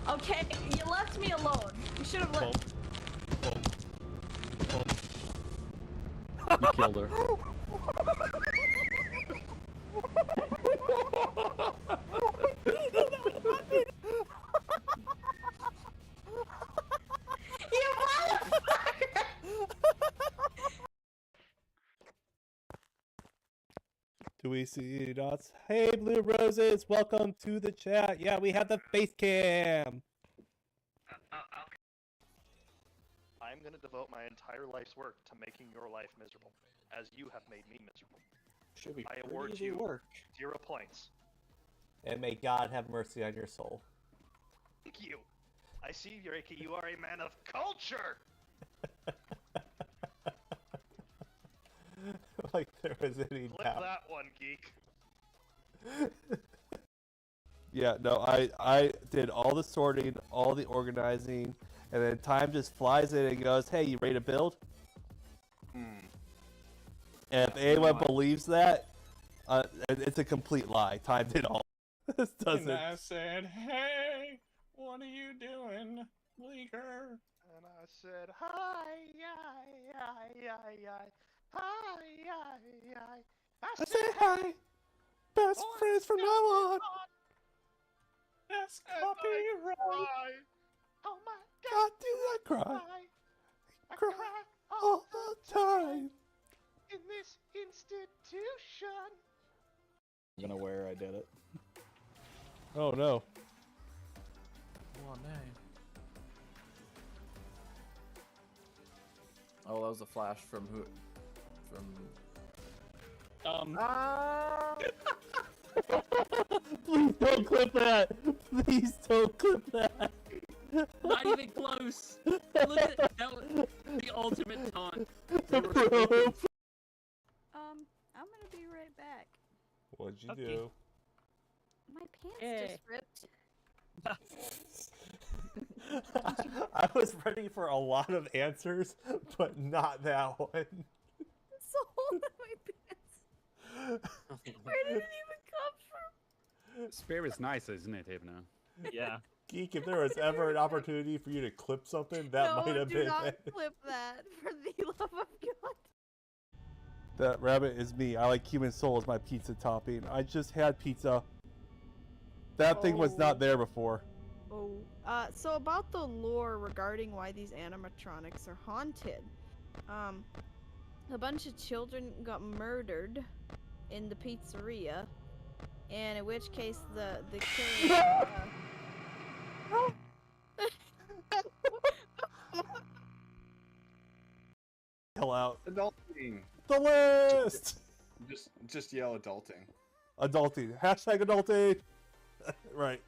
Okay, you left me alone. You should have let. You killed her. Do we see dots? Hey, Blue Roses, welcome to the chat. Yeah, we have the face cam. I'm going to devote my entire life's work to making your life miserable, as you have made me miserable. Should be I award you 0 points. And may God have mercy on your soul. Thank you. I see, Ricky, you are a man of culture. Like there was any Flip doubt. that one, geek. Yeah, no, I did all the sorting, all the organizing, and then Time just flies in and goes, "Hey, you ready to build?" And if anyone believes that, it's a complete lie. Time did all. This doesn't. And I said, "Hey, what are you doing, Bleaker?" And I said, hi, I said hi. Best friends from now on. That's copyright. Oh my God, do I cry? I Cry cry all the time. in this institution. I'm gonna wear I did it. Oh no. Oh, man. Oh, that was a flash from who? From. Please don't clip that. Please don't clip that. Not even close. Look at that. That was the ultimate taunt. I'm gonna be right back. What'd you Okay. do? My pants Hey. just ripped. I was ready for a lot of answers, but not that one. So hold on my pants. Where did it even come from? Spare is nice, isn't it, Hypno? Yeah. Geek, if there was ever an opportunity for you to clip something, that might have do been not it. clip that, for the love of God. That rabbit is me. I like human soul as my pizza topping. I just had pizza. That thing was not there before. Oh, so about the lore regarding why these animatronics are haunted. A bunch of children got murdered in the pizzeria, and in which case the killer. Hell out. Adulting. The list! Just yell adulting. Adulting. Hashtag adulting. Right.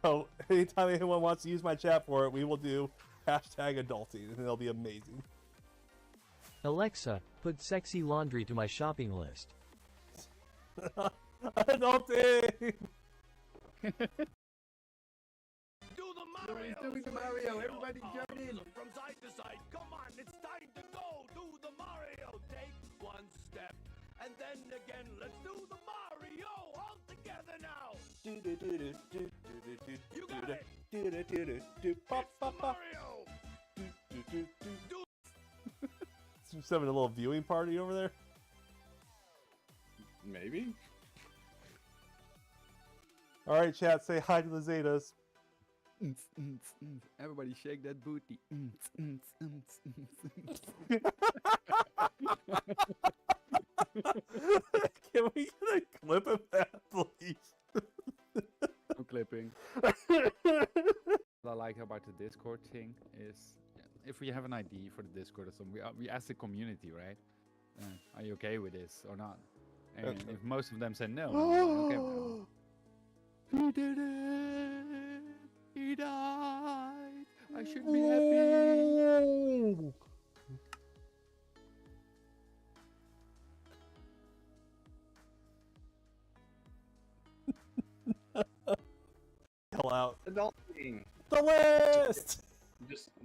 So anytime anyone wants to use my chat for it, we will do hashtag adulting, and it'll be amazing. Alexa, put sexy laundry to my shopping list. Adulting! Do the Mario! Doing the Mario, everybody join in! From side to side, come on, it's time to go! Do the Mario! Take one step, and then again, let's do the Mario! All together now! You got it! Mario! Just having a little viewing party over there? Maybe? Alright, chat, say hi to the Zetas. Everybody shake that booty. Can we get a clip of that, please? I'm clipping. What I like about the Discord thing is, if we have an ID for the Discord or something, we ask the community, right? Are you okay with this or not? And if most of them say no, okay. Well, he did it! He died! I should be happy! Hell out. Adulting! The list!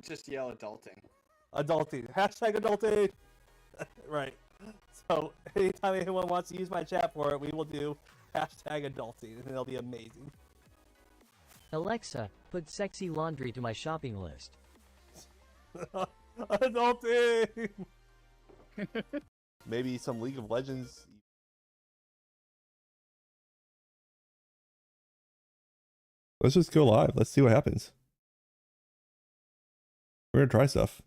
Just yell adulting. Adulting. Hashtag adulting! Right. So anytime anyone wants to use my chat for it, we will do hashtag adulting, and it'll be amazing. Alexa, put sexy laundry to my shopping list. Adulting! Maybe some League of Legends. Let's just go live. Let's see what happens. We're gonna try stuff.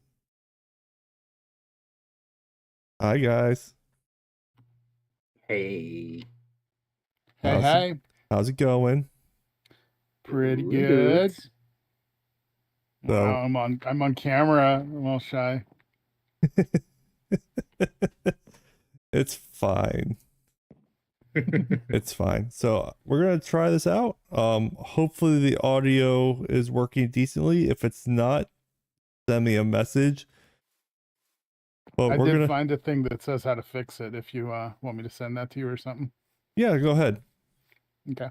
Hi guys. Hey. How's it going? Pretty good. So, Wow, I'm on camera. I'm all shy. it's fine. It's fine. So we're gonna try this out. Hopefully the audio is working decently. If it's not, send me a message. But I we're did gonna find a thing that says how to fix it if you want me to send that to you or something. Yeah, go ahead. Okay.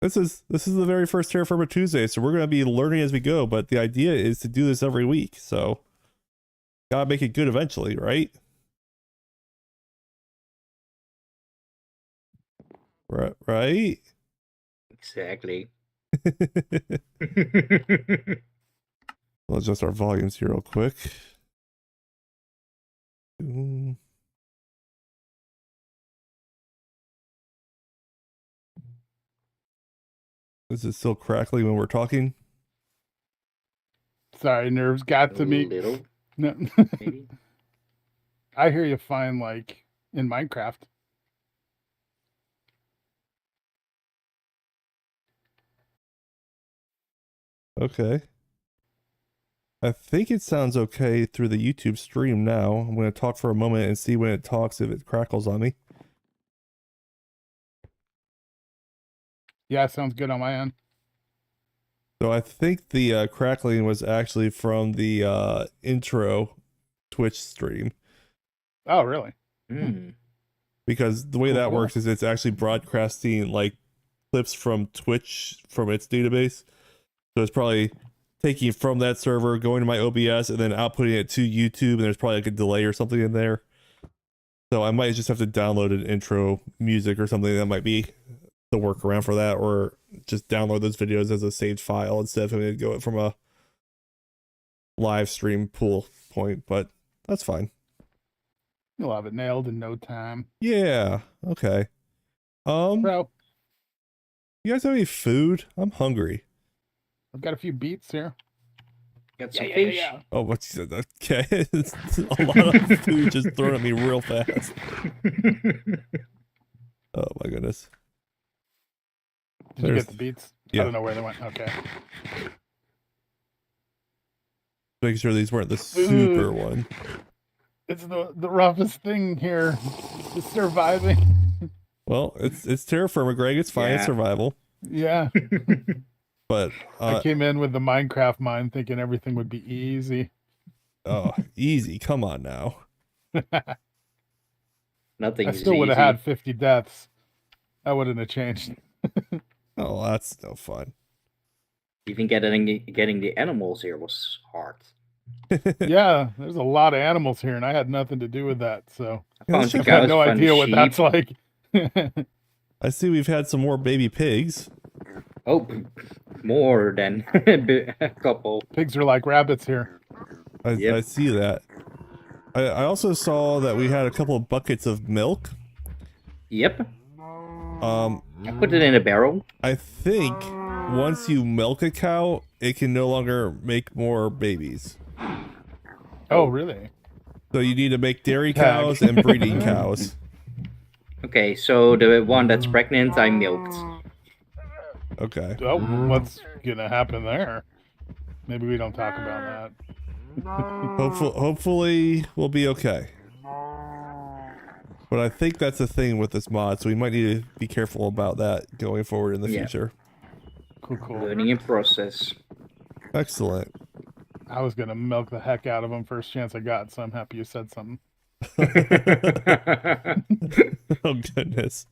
This is the very first Terrafirma Tuesday, so we're gonna be learning as we go, but the idea is to do this every week, so gotta make it good eventually, right? Right? Exactly. We'll adjust our volumes here real quick. Is it still crackly when we're talking? Sorry, nerves got to me. Little, No. maybe. I hear you fine, like in Minecraft. Okay. I think it sounds okay through the YouTube stream now. I'm going to talk for a moment and see when it talks if it crackles on me. Yeah, sounds good on my end. So I think the crackling was actually from the intro Twitch stream. Oh, really? Because the way that Cool. works is it's actually broadcasting like clips from Twitch from its database. So it's probably taking from that server, going to my OBS, and then outputting it to YouTube, and there's probably like a delay or something in there. So I might just have to download an intro music or something. That might be the workaround for that, or just download those videos as a saved file instead of having to go from a live stream pool point, but that's fine. You'll have it nailed in no time. Yeah, okay. Bro, You guys have any food? I'm hungry. I've got a few beets here. Got some fish. Oh, what's okay? It's a lot of food just thrown at me real fast. Oh my goodness. Did you get the beets? Yeah. I don't know where they went. Okay. Making sure these weren't the super one. It's the roughest thing here. Just surviving. Well, it's Terrafirmagreg. It's fine. It's Yeah. survival. Yeah. But I came in with the Minecraft mind thinking everything would be easy. oh, easy. Come on now. Nothing. I still would have had 50 deaths. That wouldn't have changed. Oh, that's no fun. Even getting the animals here was hard. Yeah, there's a lot of animals here, and I had nothing to do with that, so I found I the have cows, no found idea the what that's sheep. like. I see we've had some more baby pigs. Oh, more than a couple. Pigs are like rabbits here. I see that. I also saw that we had a couple of buckets of milk. Yep. I put it in a barrel. I think once you milk a cow, it can no longer make more babies. Oh, really? So you need to make dairy cows and breeding cows. Okay, so the one that's pregnant, I milked. Okay. Oh, what's gonna happen there? Maybe we don't talk about that. Hopefully we'll be okay. But I think that's the thing with this mod, so we might need to be careful about that going forward in the future. Cool, cool. Learning in process. Excellent. I was gonna milk the heck out of them first chance I got, so I'm happy you said something. Oh goodness.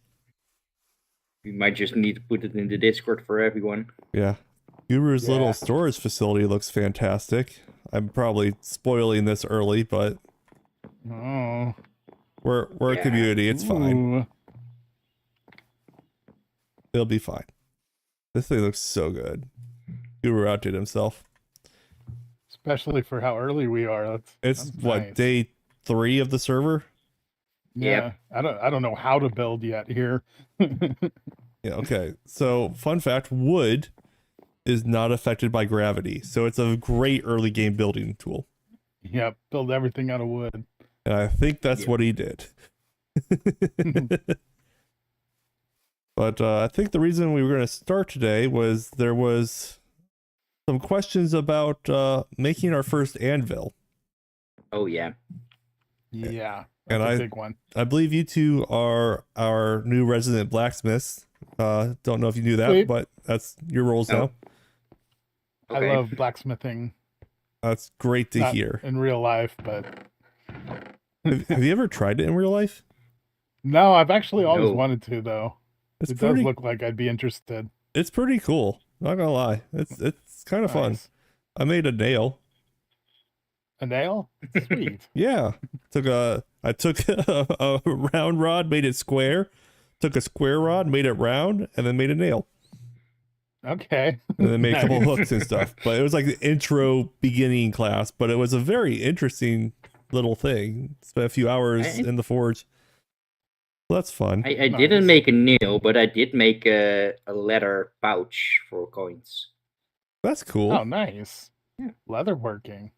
We might just need to put it in the Discord for everyone. Yeah. Guru's little storage facility looks fantastic. I'm probably spoiling this early, but Oh. we're a community, it's fine. Ooh. It'll be fine. This thing looks so good. Guru outdid himself. Especially for how early we are. It's that's what, nice. day 3 of the server? Yeah. I don't know how to build yet here. Yeah, okay. So, fun fact, wood is not affected by gravity. So it's a great early game building tool. Yeah, build everything out of wood. And I think that's what he did. But I think the reason we were going to start today was there was some questions about making our first anvil. Oh yeah. Yeah. And That's a big one. I believe you two are our new resident blacksmiths. Don't know if you knew that, Sweet. but that's your roles now. I love blacksmithing. That's great to Not hear. in real life, but Have you ever tried it in real life? no, I've actually always No. wanted to though. It's It pretty, does look like I'd be interested. it's pretty cool. Not gonna lie. It's kind of fun. Nice. I made a nail. A nail? Sweet. Yeah. I took a round rod, made it square, took a square rod, made it round, and then made a nail. Okay. And then made a couple Nice. hooks and stuff. But it was like the intro beginning class, but it was a very interesting little thing. Spent a few hours in the forge. Well, that's fun. I didn't make a nail, but I did make a leather pouch for coins. That's cool. Oh, nice. Yeah. Leather working.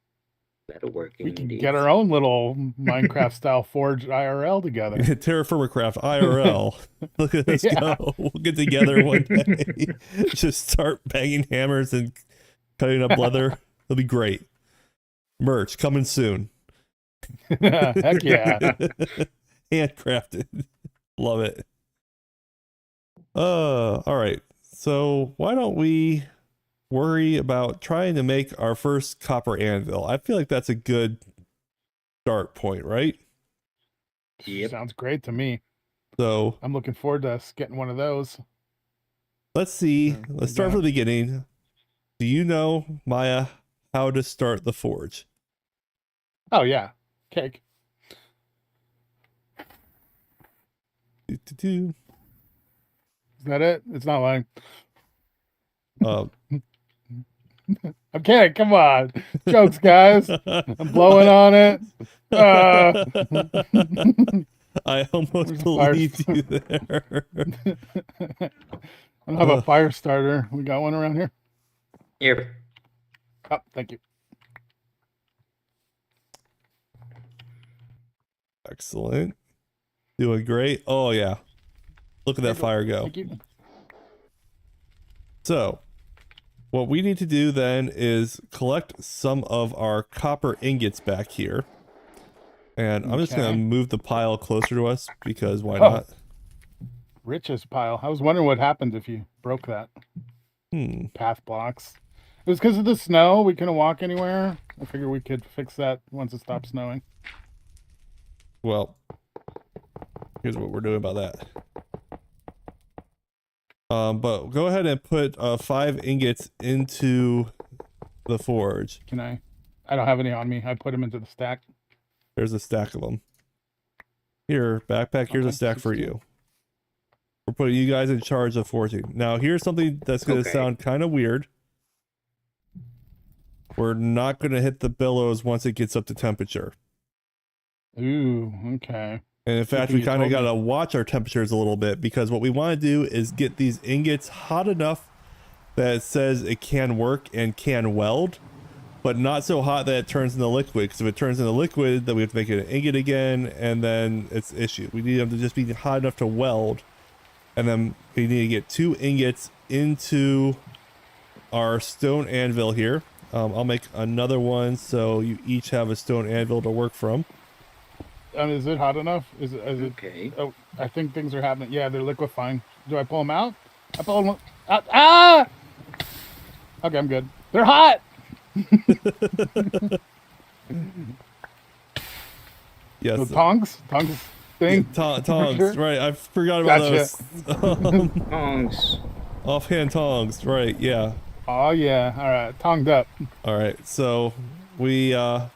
Leather working. We can indeed. get our own little Minecraft style forge IRL together. Terrafirmagreg IRL. Look at us Yeah. go. We'll get together one day. Just start banging hammers and cutting up leather. It'll be great. Merch coming soon. Heck yeah. Handcrafted. Love it. All right. So why don't we worry about trying to make our first copper anvil? I feel like that's a good start point, right? Yep. Sounds great to me. So I'm looking forward to us getting one of those. let's see. Let's start from the beginning. Do you know, Maya, how to start the forge? Oh yeah. Cake. Do-do-do. Is that it? It's not lying. Uh, I'm kidding. Come on. Jokes, guys. I'm blowing on it. I almost Where's the fire believed you there. I don't have a fire starter. We got one around here? Here. Oh, thank you. Excellent. Doing great. Oh, yeah. Look at that fire go. Thank you. So, what we need to do then is collect some of our copper ingots back here. And I'm just going to Okay. move the pile closer to us because why Oh. not? Richest pile. I was wondering what happened if you broke that. Path blocks. It was because of the snow. We couldn't walk anywhere. I figured we could fix that once it stops snowing. Well, here's what we're doing about that. But go ahead and put 5 ingots into the forge. Can I? I don't have any on me. I put them into the stack. There's a stack of them. Here, backpack, here's a Okay, stack for 16. you. We're putting you guys in charge of forging. Now, here's something that's going to Okay. sound kind of weird. We're not going to hit the bellows once it gets up to temperature. Ooh, okay. And in fact, thing we you kind of told got me. to watch our temperatures a little bit because what we want to do is get these ingots hot enough that it says it can work and can weld, but not so hot that it turns into liquid. Because if it turns into liquid, then we have to make it an ingot again, and then it's issue. We need them to just be hot enough to weld, and then we need to get 2 ingots into our stone anvil here. I'll make another one so you each have a stone anvil to work from. Is it hot enough? Is it? Okay. Oh, I think things are happening. Yeah, they're liquefying. Do I pull them out? I pull them out. Ah! Okay, I'm good. They're hot. Yes. The tongs thing. Tongs, Sure. right. I forgot about Gotcha. those. Tongs. Offhand tongs, right, yeah. Oh yeah. All right, tonged up. All right, so we kind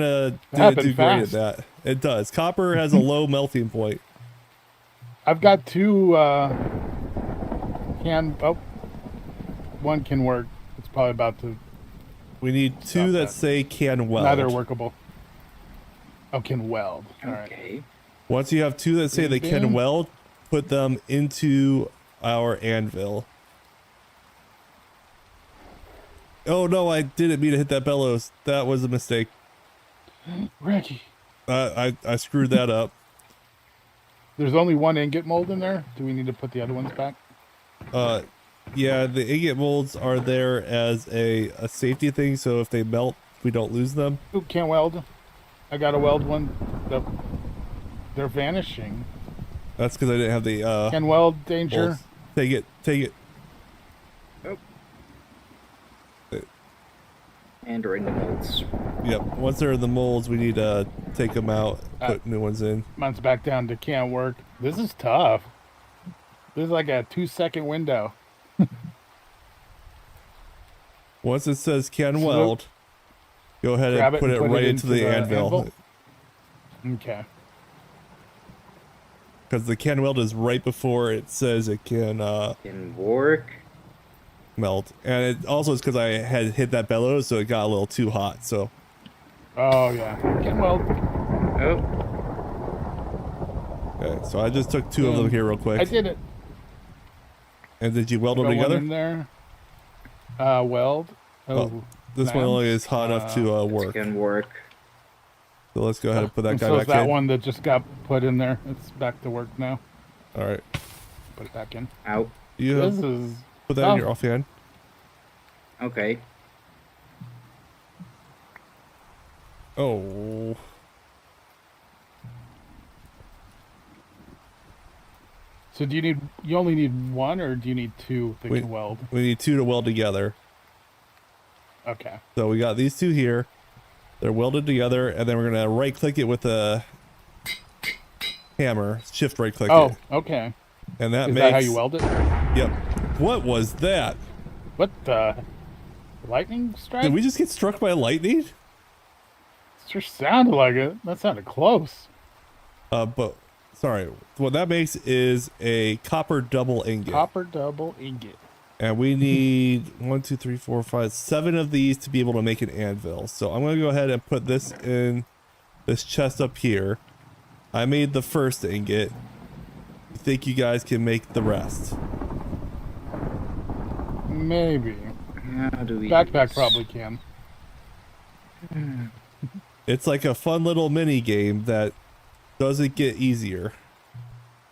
of didn't Happened do great at fast. that. It does. Copper has a low melting point. I've got two one can work. It's probably about to. We need two that say can weld. Neither workable. Oh, can weld. All right. Okay. Once you have two that say they can Bing. weld, put them into our anvil. Oh no, I didn't mean to hit that bellows. That was a mistake. Ricky. I screwed that up. There's only one ingot mold in there. Do we need to put the other ones back? Yeah, the ingot molds are there as a safety thing, so if they melt, we don't lose them. Ooh, can't weld. I got to weld one. They're vanishing. That's because I didn't have the Can weld, danger. Molds. Take it. And they're in the molds. Yep. Once they're in the molds, we need to take them out, put new ones in. Mine's back down to can't work. This is tough. This is like a 2-second window. Once it says can weld, go ahead Grab and put it right into the anvil. Okay. Because the can weld is right before it says it can work. Melt. And it also is because I had hit that bellows, so it got a little too hot. So. Oh yeah, can weld. Oh. Okay, so I just took two of them here real quick. I did it. And did you weld them Got one together? in there. Weld. Oh, this one only is hot enough to work. Can work. So let's go ahead and put that and guy so back that in. one that just got put in there. It's back to work now. All right. Put it back in. Out. You This is put that in your offhand. Okay. Oh. So do you only need one, or do you need two that can weld? We need two to weld together. Okay. So we got these two here. They're welded together, and then we're gonna right click it with a hammer. Shift right click it. Okay. And that Is makes. that how you weld it? Yep. What was that? What the? Lightning strike? Did we just get struck by lightning? It sure sounded like it. That sounded close. But sorry. What that makes is a copper double ingot. Copper double ingot. And we need 1, 2, 3, 4, 5, 7 of these to be able to make an anvil. So I'm going to go ahead and put this in this chest up here. I made the first ingot. I think you guys can make the rest. Maybe. How do we Backpack probably can. It's like a fun little mini game that doesn't get easier,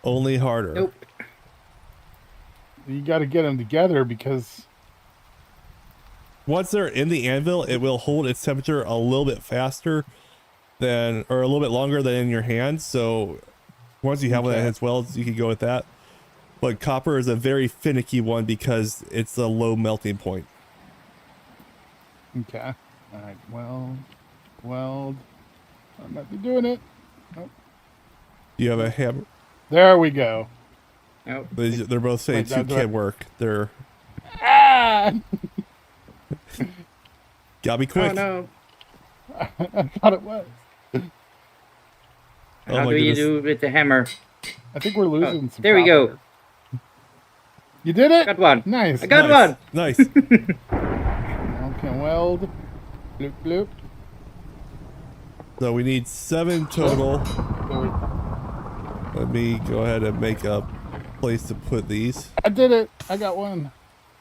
only harder. Nope. You got to get them together because once they're in the anvil, it will hold its temperature a little bit faster than, or a little bit longer than in your hand. So once you have one that hits welds, you can go with that. But copper is a very finicky one because it's a low melting point. Okay. All right. Weld. I might be doing it. Nope. You have a hammer. There we go. Nope. They're both saying two can't work. They're. Ah! Gotta be quick. Oh no. I thought it was. How do you do with the hammer? I think we're losing some. There we go. You did it? Got one. Nice. I got one. Nice. Okay, weld. Bloop, bloop. So we need 7 total. Let me go ahead and make a place to put these. I did it. I got one.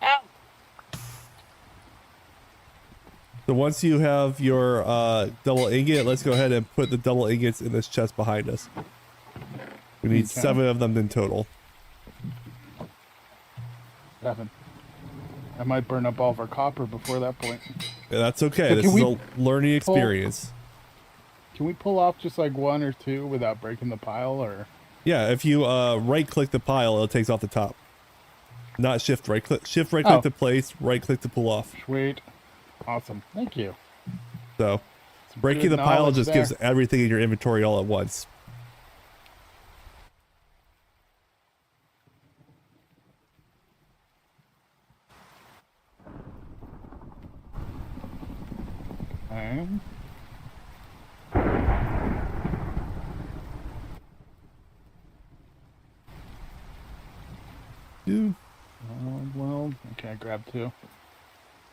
Ow. So once you have your double ingot, let's go ahead and put the double ingots in this chest behind us. We need 7 of them in total. 7. I might burn up all of our copper before that point. Yeah, that's okay. So this is a learning experience. Can we pull off just like 1 or 2 without breaking the pile, or? Yeah, if you right click the pile, it takes off the top. Not shift right click. Shift right click to place, right click to pull off. Sweet. Awesome. Thank you. So breaking good the pile knowledge just there. gives everything in your inventory all at once. Okay. Dude. Well, okay, I grabbed 2.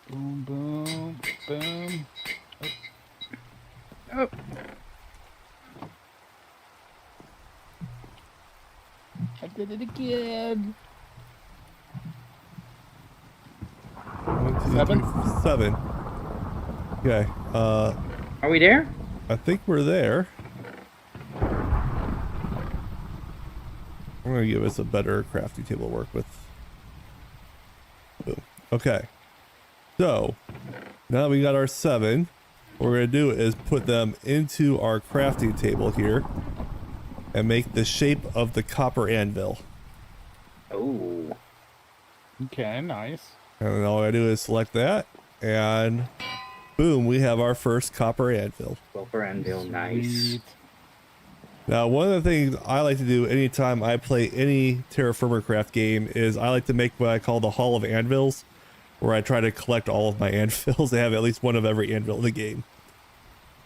Boom, boom, boom. Oh. I did it again. 1, 2, 7. 3, 7. Okay. Are we there? I think we're there. I'm gonna give us a better crafting table to work with. Boom. Okay. So now that we got our 7, what we're gonna do is put them into our crafting table here and make the shape of the copper anvil. Oh. Okay, nice. And then all I do is select that, and boom, we have our first copper anvil. Copper anvil, nice. Sweet. Now, one of the things I like to do anytime I play any Terrafirmagreg game is I like to make what I call the Hall of Anvils, where I try to collect all of my anvils and have at least one of every anvil in the game.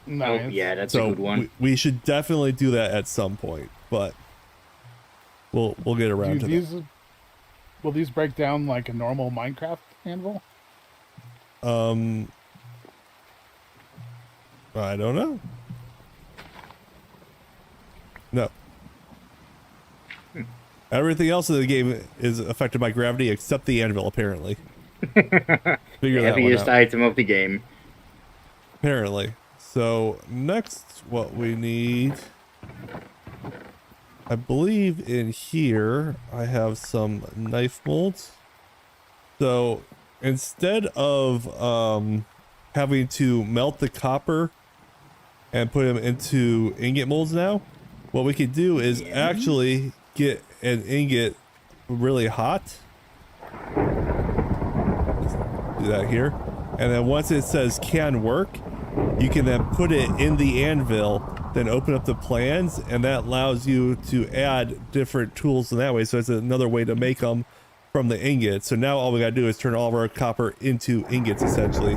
Nice. Oh, yeah, that's a good one. We should definitely do that at some point, but we'll get around to that. Will these break down like a normal Minecraft anvil? I don't know. No. Everything else in the game is affected by gravity except the anvil, apparently. The heaviest item of the game. Apparently. So, next, what we need... I believe in here, I have some knife molds. So, instead of having to melt the copper and put them into ingot molds now, what we could do is actually get an ingot really hot. Let's do that here. And then once it says can work, you can then put it in the anvil, then open up the plans, and that allows you to add different tools in that way. So it's another way to make them from the ingot. So now all we gotta do is turn all of our copper into ingots, essentially.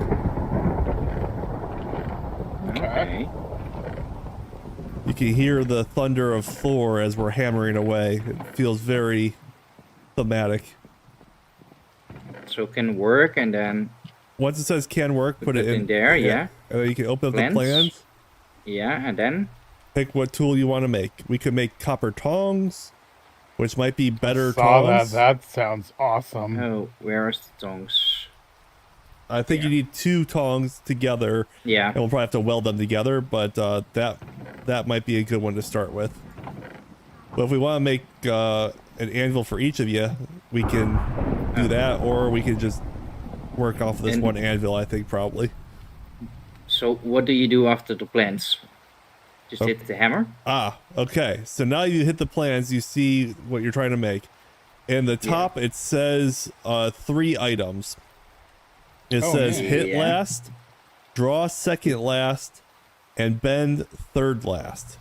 Okay. You can hear the thunder of Thor as we're hammering away. It feels very thematic. So can work, and then once it says can work, put it in there, yeah. And then you can open up Plans. the plans. Yeah, and then pick what tool you want to make. We could make copper tongs, which might be better Saw tongs. that sounds awesome. Oh, where is the tongs? I think you need 2 tongs together. Yeah. And we'll probably have to weld them together, but that might be a good one to start with. But if we want to make an anvil for each of you, we can do that, or we can just work off of this one anvil, I think, probably. So what do you do after the plans? Just hit the hammer? Ah, okay. So now you hit the plans, you see what you're trying to make. In the top, it says 3 items. It says hit last, draw second last, and bend third last.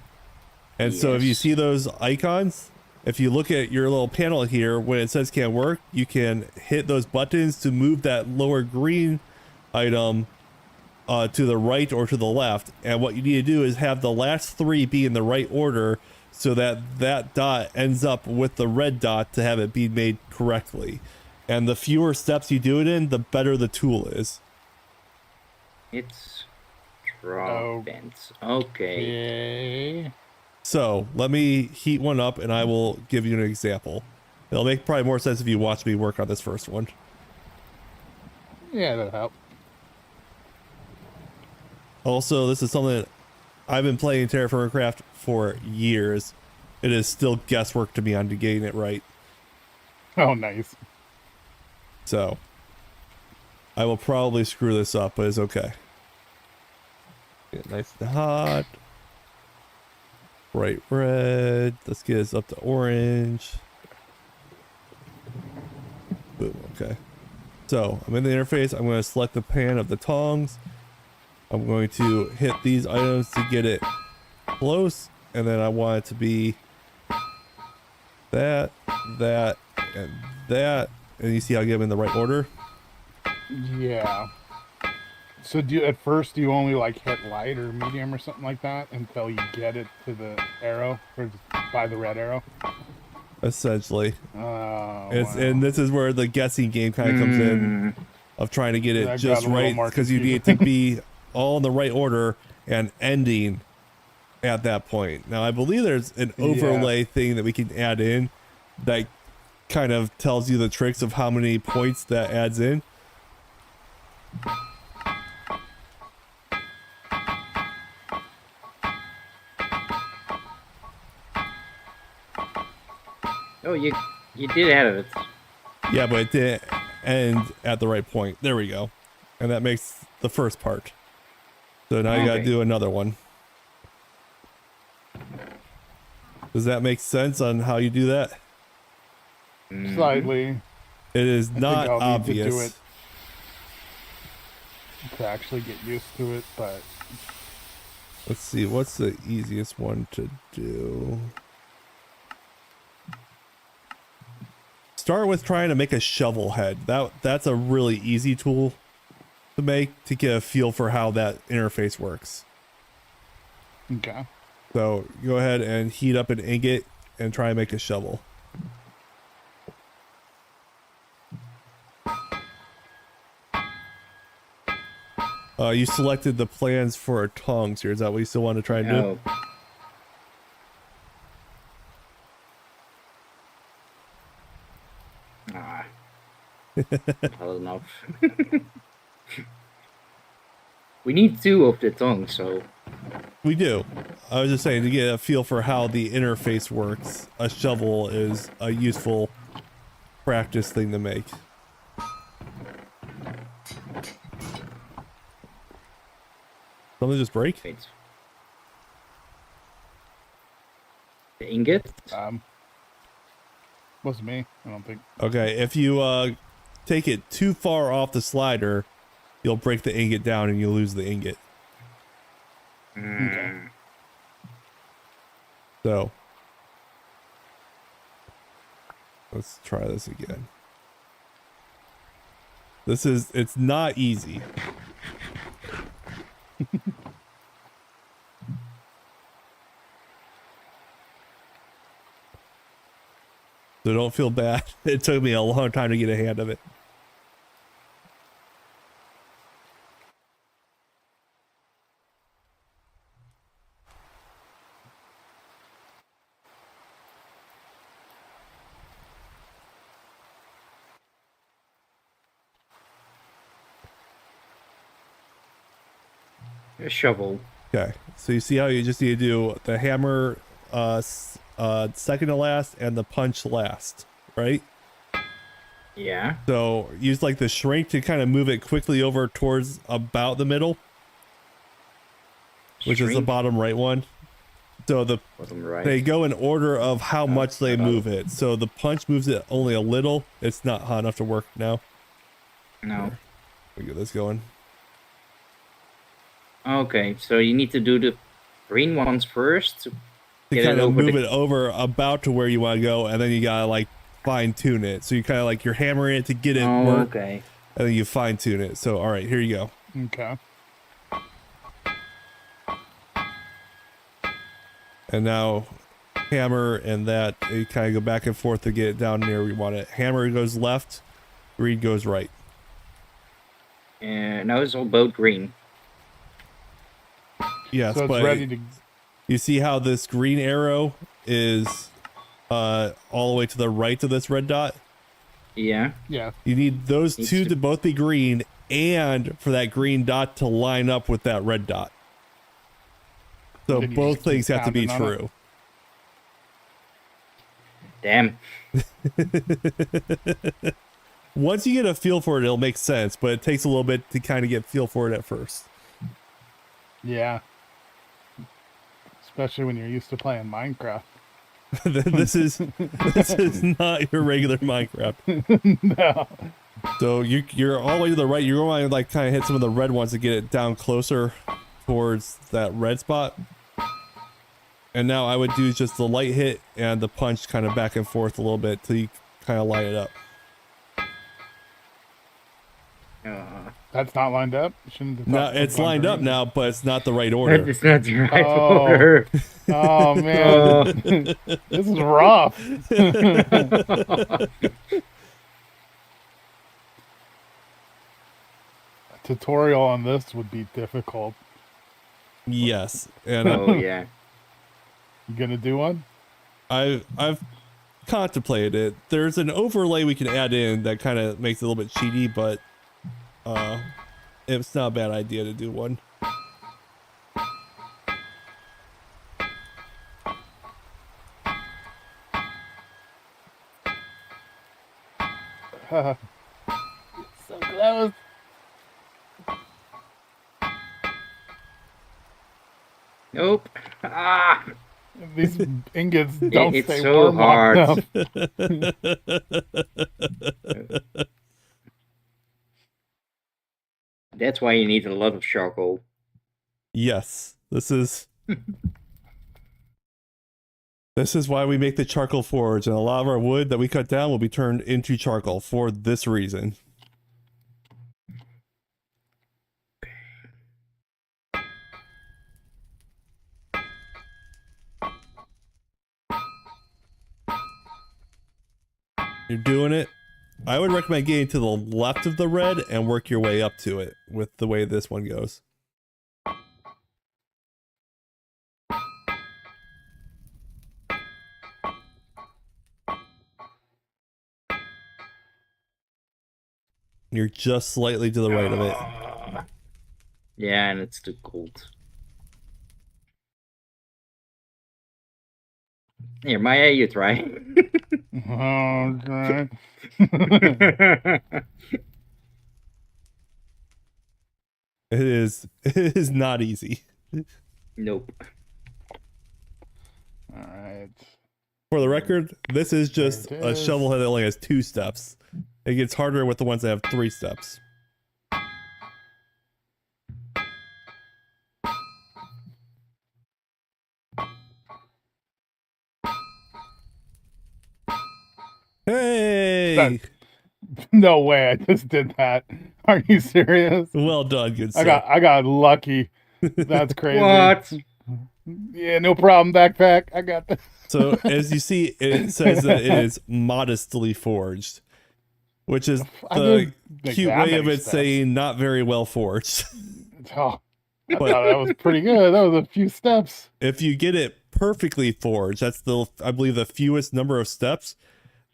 And so if you see those icons, if you look at your little panel here, when it says can't work, you can hit those buttons to move that lower green item to the right or to the left. And what you need to do is have the last 3 be in the right order so that that dot ends up with the red dot to have it be made correctly. And the fewer steps you do it in, the better the tool is. It's draw bends. Okay. So let me heat one up and I will give you an example. It'll make probably more sense if you watch me work on this first one. Yeah, that'll help. Also, this is something that I've been playing Terrafirmagreg for years. It is still guesswork to me on getting it right. Oh, nice. So I will probably screw this up, but it's okay. Get nice and hot. Bright red. Let's get this up to orange. Boom. Okay. So I'm in the interface. I'm going to select the pan of the tongs. I'm going to hit these items to get it close, and then I want it to be that, that, and that. And you see how I get them in the right order? Yeah. So at first do you only like hit light or medium or something like that until you get it to the arrow, or by the red arrow? essentially. Oh, And this is where the guessing game kind of comes in, of trying to get it That just got a little right, more because you need to be all in the right order and ending at that point. Now I believe there's an overlay thing that we can add in that kind of tells you the tricks of how many points that adds in. Oh, you did have it. Yeah, but it didn't end at the right point. There we go. And that makes the first part. So now you gotta do another one. Does that make sense on how you do that? Slightly. It is I not think I'll need to do obvious. it to actually get used to it, but Let's see, what's the easiest one to do? Start with trying to make a shovel head. That's a really easy tool to make to get a feel for how that interface works. okay. So go ahead and heat up an ingot and try and make a shovel. You selected the plans for tongs here. Is that what you still want to try and do? Not enough. We need 2 of the tongues, so. We do. I was just saying, to get a feel for how the interface works, a shovel is a useful practice thing to make. Something just break? The ingot? Wasn't me, I don't think. Okay, if you take it too far off the slider, you'll break the ingot down and you lose the ingot. Okay. So let's try this again. It's not easy. So don't feel bad. It took me a long time to get a hand of it. A shovel. Okay, so you see how you just need to do the hammer second to last and the punch last, right? Yeah. So use like the shrink to kind of move it quickly over towards about the middle, which is the bottom right one. So they go in order of how much they move it. So the punch moves it only a little. It's not hot enough to work now. No. We get this going. Okay, so you need to do the green ones first to To kind of move it over about to where you want to go, and then you gotta like fine tune it. So you kind of like you're hammering it to get it work, okay, and then you fine tune it. So all right, here you go. Okay. And now hammer and that you kind of go back and forth to get it down near where you want it. Hammer goes left, green goes right. And now it's all both green. Yes, So it's but ready to. you see how this green arrow is all the way to the right of this red dot? Yeah. Yeah. You need those two to both be green and for that green dot to line up with that red dot. So Then you both just keep things have to be pounding on it. true. Damn. Once you get a feel for it, it'll make sense, but it takes a little bit to kind of get feel for it at first. Yeah. Especially when you're used to playing Minecraft. this is not your regular Minecraft. No. So you're all the way to the right. You're going to like kind of hit some of the red ones to get it down closer towards that red spot. And now I would do just the light hit and the punch kind of back and forth a little bit till you kind of light it up. That's not lined up? Shouldn't the No, top it's have lined gone up green? now, but it's not the right order. It's not the right Oh. order. Oh, man. This is rough. A tutorial on this would be difficult. Yes, and Oh yeah. You gonna do one? I've contemplated it. There's an overlay we can add in that kind of makes it a little bit cheaty, but it's not a bad idea to do one. So close. Nope. Ah. These ingots don't It's stay so warm hard. long That's why you need a lot of charcoal. Yes, this is why we make the charcoal forge, and a lot of our wood that we cut down will be turned into charcoal for this reason. You're doing it. I would recommend getting to the left of the red and work your way up to it with the way this one goes. You're just slightly to the right of it. Yeah, and it's too cold. Here, Maya, you try. Okay. It is not easy. Nope. All right. For the record, this is just There it a is. shovel head that only has 2 steps. It gets harder with the ones that have 3 steps. Hey! No way! I just did that. Are you serious? Well done, good sir. I got lucky. That's crazy. What? Yeah, no problem. Backpack. I got that. So as you see, it says that it is modestly forged, which is I the didn't make cute that way of many it steps. saying not very well forged. Oh, I thought that was pretty good. That was a few steps. If you get it perfectly forged, that's I believe the fewest number of steps.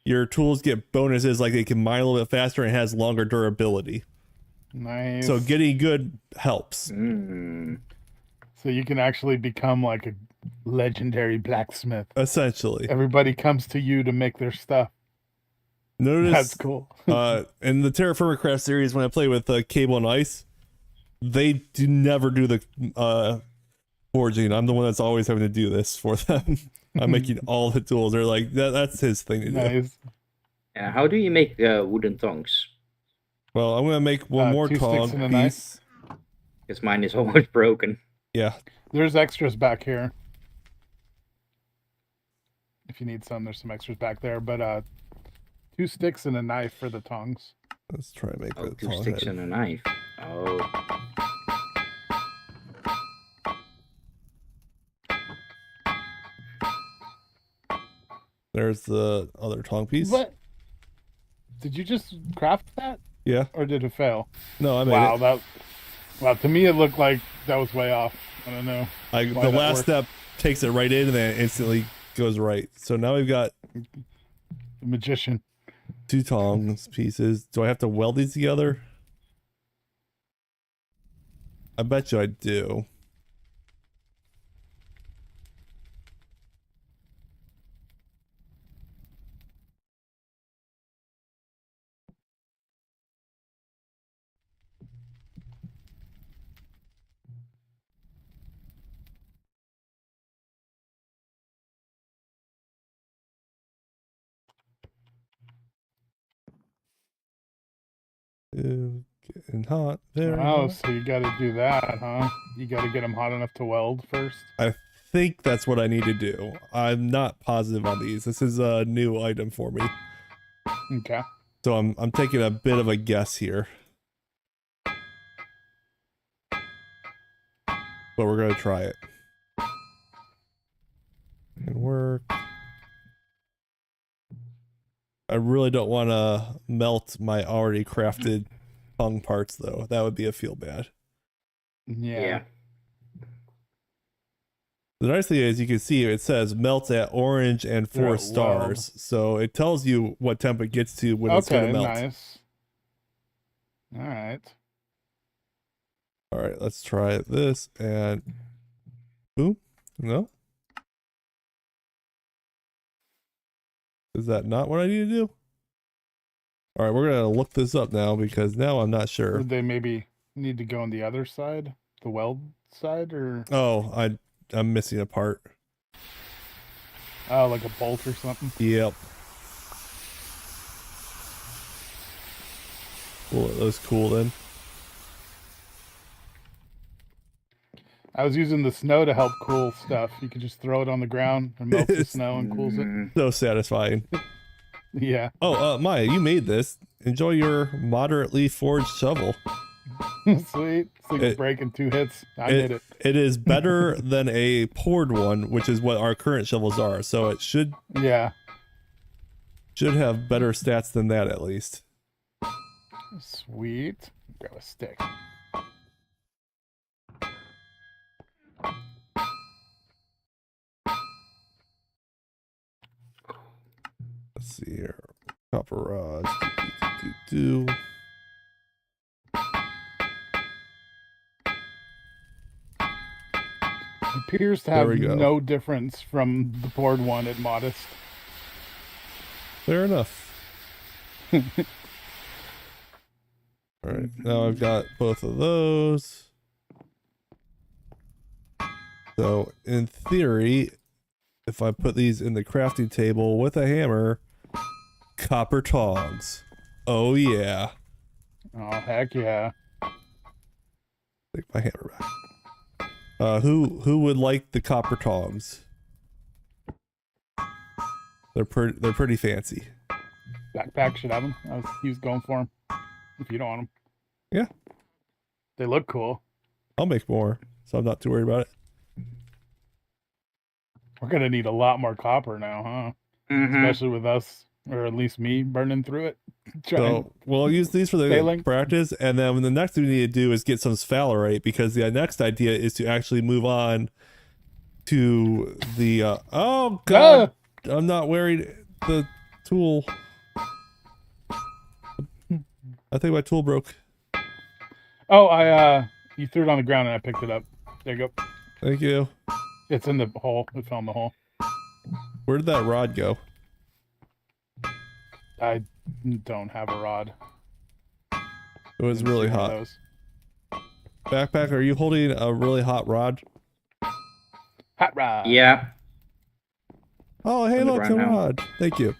Your tools get bonuses like they can mine a little bit faster and has longer durability. Nice. So getting good helps. Mm. So you can actually become like a legendary blacksmith. Essentially. Everybody comes to you to make their stuff. Notice That's cool. in the Terrafirmagreg series, when I play with Cable and Ice, they never do the forging. I'm the one that's always having to do this for them. I'm making all the tools. They're like, that's his thing to do. Nice. How do you make wooden tongs? Well, I'm going to make one more 2 tong sticks and a piece. knife. Because mine is always broken. Yeah. There's extras back here. If you need some, there's some extras back there. But 2 sticks and a knife for the tongs. Let's try and make Oh, the 2 tong sticks head. and a knife. Oh. There's the other tong piece. What? Did you just craft that? Yeah. Or did it fail? No, I made Wow, it. wow, to me it looked like that was way off. I don't know. The why that last worked. step takes it right in and then it instantly goes right. So now we've got The magician. 2 tongs pieces. Do I have to weld these together? I bet you I do. Getting hot. Very Oh, hot. so you got to do that, huh? You got to get them hot enough to weld first. I think that's what I need to do. I'm not positive on these. This is a new item for me. Okay. So I'm taking a bit of a guess here. but we're gonna try it. Can work. I really don't want to melt my already crafted tongue parts though. That would be a feel bad. Yeah. The nice thing is you can see it says melts at orange and 4 stars. So it tells you what temp it gets to when it's going to melt. Nice. All right. All right, let's try this and boom. No? Is that not what I need to do? All right, we're going to look this up now because now I'm not sure. Would they maybe need to go on the other side? The weld side or? Oh, I'm missing a part. Oh, like a bolt or something? Yep. Well, that was cool then. I was using the snow to help cool stuff. You could just throw it on the ground and melt the snow and cools it. So satisfying. Yeah. Oh, Maya, you made this. Enjoy your moderately forged shovel. Sweet. So you can break in 2 hits. I did it. It is better than a poured one, which is what our current shovels are. So it should have better stats than that at least. Sweet. Grab a stick. Let's see here. Copper rods. Do. It appears to have no difference from the poured one at modest. Fair enough. All right, now I've got both of those. So in theory, if I put these in the crafting table with a hammer, copper tongs. Oh yeah. Oh heck yeah. Take my hammer back. Who would like the copper tongs? They're pretty fancy. Backpack should have them. He was going for them. If you don't want them. Yeah. They look cool. I'll make more, so I'm not too worried about it. We're gonna need a lot more copper now, huh? Especially with us, or at least me, burning through it. So we'll use these for the practice, and then the next thing we need to do is get some sphalerite, because the next idea is to actually move on to the oh god, I'm not wearing the tool. I think my tool broke. Oh, you threw it on the ground and I picked it up. There you go. Thank you. It's in the hole. It fell in the hole. Where did that rod go? I don't have a rod. It was really hot. Backpack, are you holding a really hot rod? Hot rod. Yeah. Oh, hey, look, a rod. Thank you.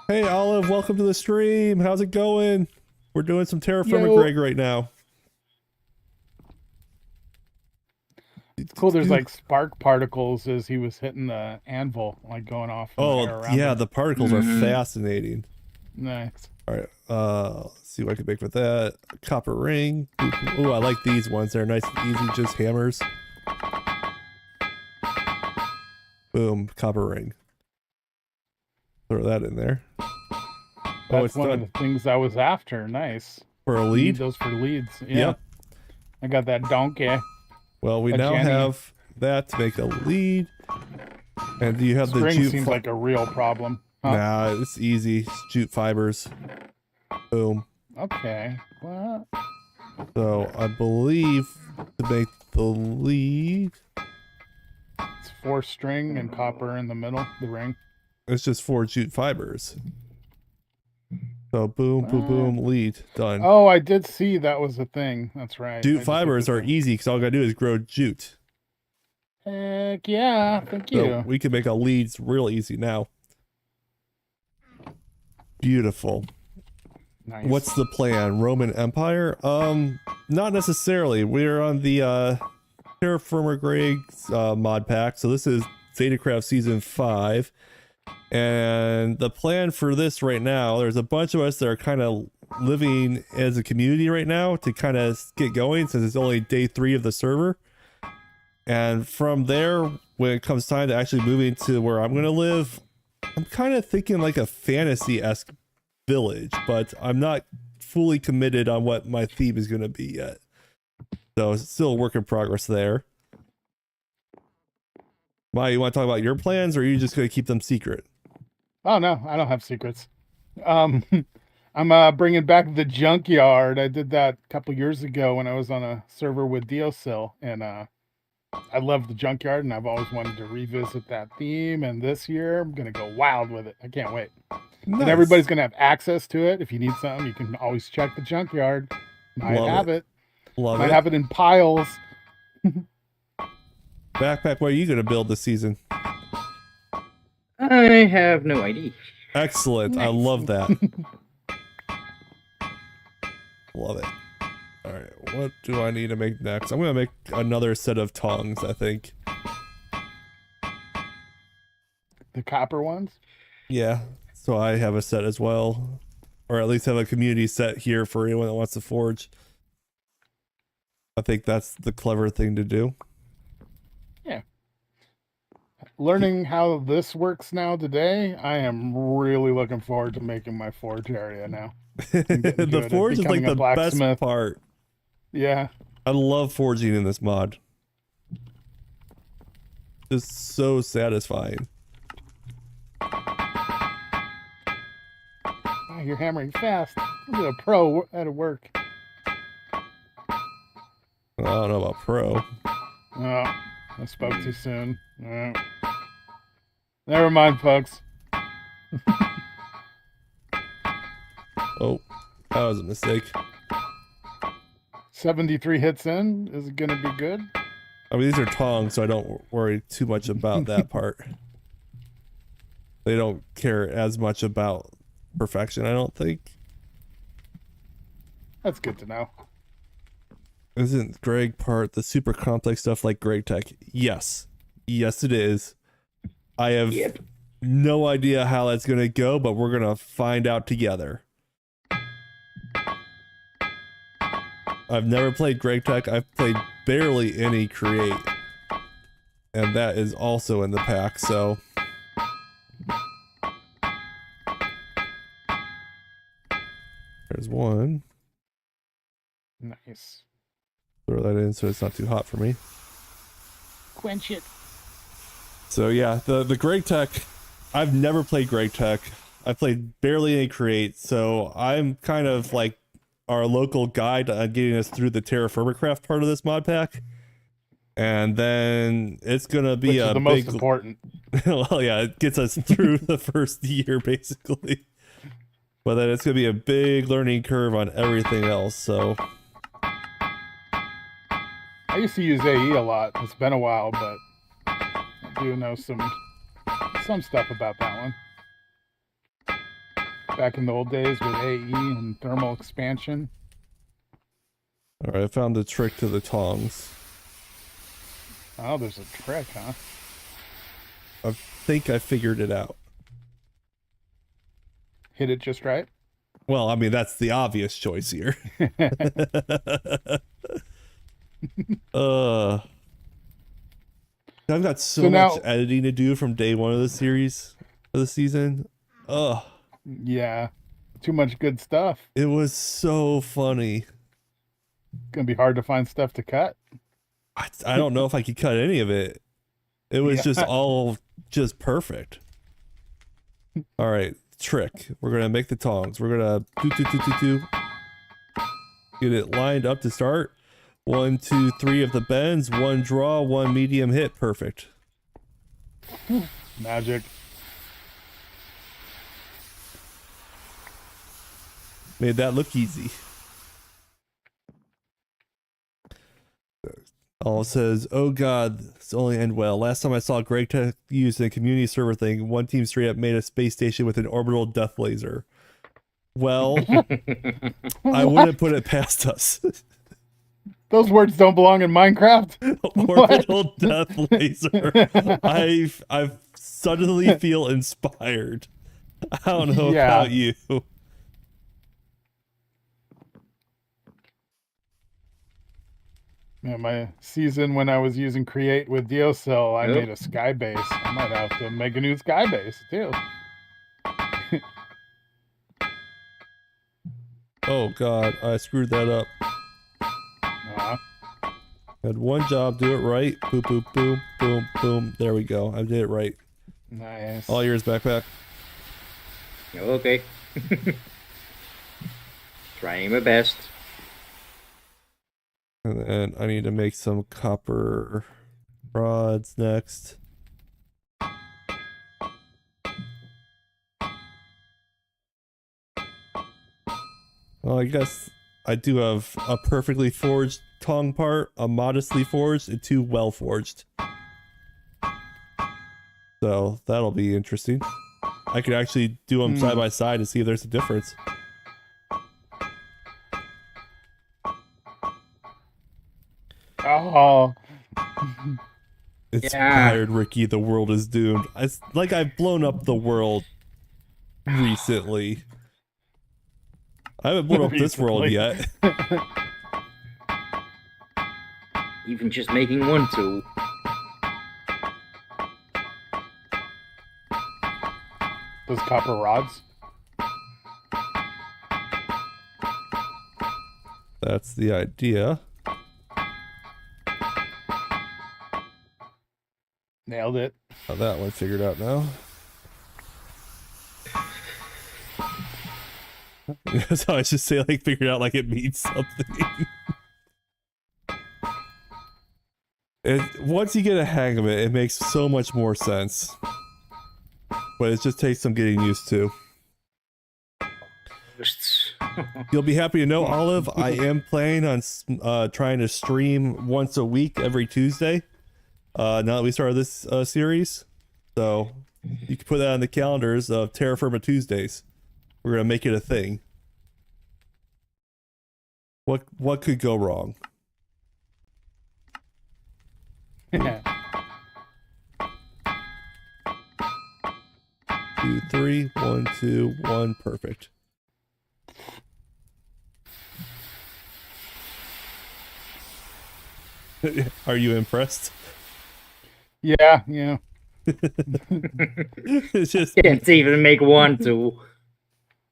Hey, Olive, welcome to the stream. How's it going? We're doing some Terrafirmagreg right now. It's cool. There's like spark particles as he was hitting the anvil, like going off. Oh, yeah, the particles are fascinating. Nice. All right, let's see what I can make with that. Copper ring. Oh, I like these ones. They're nice and easy, just hammers. Boom, copper ring. Throw that in there. That's it's one of the things I was after. Nice. For a lead? Need those for leads. Yeah. I got that donkey. Well, we now have that to make a lead. And do you have the jute? Seems like a real problem. Huh? Nah, it's easy. It's jute fibers. Boom. Okay. What? So I believe to make the lead, it's 4 string and copper in the middle, the ring. It's just 4 jute fibers. So boom, boom, boom, lead, done. Oh, I did see that was a thing. That's right. Jute fibers are easy because all I gotta do is grow jute. Heck yeah, thank you. So we can make a leads real easy now. Beautiful. Nice. What's the plan? Roman Empire? Not necessarily. We're on the Terrafirmagreg's mod pack. So this is zetacraft season 5. And the plan for this right now, there's a bunch of us that are kind of living as a community right now to kind of get going, since it's only day 3 of the server. And from there, when it comes time to actually moving to where I'm gonna live, I'm kind of thinking like a fantasy-esque village, but I'm not fully committed on what my theme is gonna be yet. So it's still a work in progress there. Maya, you want to talk about your plans, or are you just gonna keep them secret? Oh no, I don't have secrets. I'm bringing back the junkyard. I did that a couple years ago when I was on a server with Deosil, and I love the junkyard, and I've always wanted to revisit that theme. And this year, I'm gonna go wild with it. I can't wait. Nice. And everybody's gonna have access to it. If you need something, you can always check the junkyard. Might Love have it. it. Love Might it. have it in piles. Backpack, what are you gonna build this season? I have no idea. Excellent. I Nice. love that. Love it. All right, what do I need to make next? I'm gonna make another set of tongs, I think. The copper ones. Yeah, so I have a set as well, or at least have a community set here for anyone that wants to forge. I think that's the clever thing to do. Yeah. Learning how this works now today, I am really looking forward to making my forge area now. The forge is like becoming a the best blacksmith. part. Yeah. I love forging in this mod. It's so satisfying. Wow, you're hammering fast. You're a pro at work. I don't know about pro. Oh, I spoke too soon. Never mind, folks. Oh, that was a mistake. 73 hits in. Is it going to be good? I mean, these are tongs, so I don't worry too much about that part. They don't care as much about perfection, I don't think. That's good to know. Isn't Greg part the super complex stuff like Greg Tech? Yes. Yes, it is. I have no idea how that's going to go, but we're going to find out together. I've never played Greg Tech. I've played barely any Create. And that is also in the pack, so... There's one. Nice. Throw that in so it's not too hot for me. Quench it. So yeah, the Greg Tech, I've never played Greg Tech. I played barely any Create, so I'm kind of like our local guide on getting us through the Terrafirmagreg part of this mod pack. And then it's gonna be Which is a the big... most important. Well, yeah, it gets us through the first year basically. But then it's gonna be a big learning curve on everything else, so... I used to use AE a lot. It's been a while, but I do know some stuff about that one. Back in the old days with AE and thermal expansion. Alright, I found the trick to the tongs. Oh, there's a trick, huh? I think I figured it out. Hit it just right? Well, I mean, that's the obvious choice here. I've got so much editing to do from day one of the series, of the season. Yeah, too much good stuff. It was so funny. Gonna be hard to find stuff to cut. I don't know if I could cut any of it. It was just all just perfect. All right, trick. We're gonna make the tongs. We're gonna get it lined up to start. 1, 2, 3 of the bends, 1 draw, 1 medium hit. Perfect. Magic. Made that look easy. All says, oh god, this only end well. Last time I saw Greg Tech use a community server thing, one team straight up made a space station with an orbital death laser. Well, I wouldn't put it past us. Those words don't belong in Minecraft. Orbital death laser. I suddenly feel inspired. I don't know about you. Yeah, my season when I was using Create with DioCell, I Yep. made a sky base. I might have to make a new sky base too. Oh god, I screwed that up. Had one job, do it right. Boop, boop, boom, boom, boom. There we go. I did it right. Nice. All yours, backpack. Okay. Trying my best. And then I need to make some copper rods next. Well, I guess I do have a perfectly forged tong part, a modestly forged, and 2 well forged. So that'll be interesting. I could actually do them side by side to see if there's a difference. Oh. It's Yeah. tired, Ricky. The world is doomed. It's like I've blown up the world recently. I haven't blown up this world yet. Even just making one tool. Those copper rods. That's the idea. Nailed it. Got that one figured out now. So I should say, like, figured out like it means something. Once you get a hang of it, it makes so much more sense. But it just takes some getting used to. You'll be happy to know, Olive, I am planning on trying to stream once a week every Tuesday. Now that we started this series. So you can put that on the calendars of Terrafirma Tuesdays. We're going to make it a thing. What could go wrong? 2, 3, 1, 2, 1, perfect. Are you impressed? Yeah. It's just Can't even make one tool.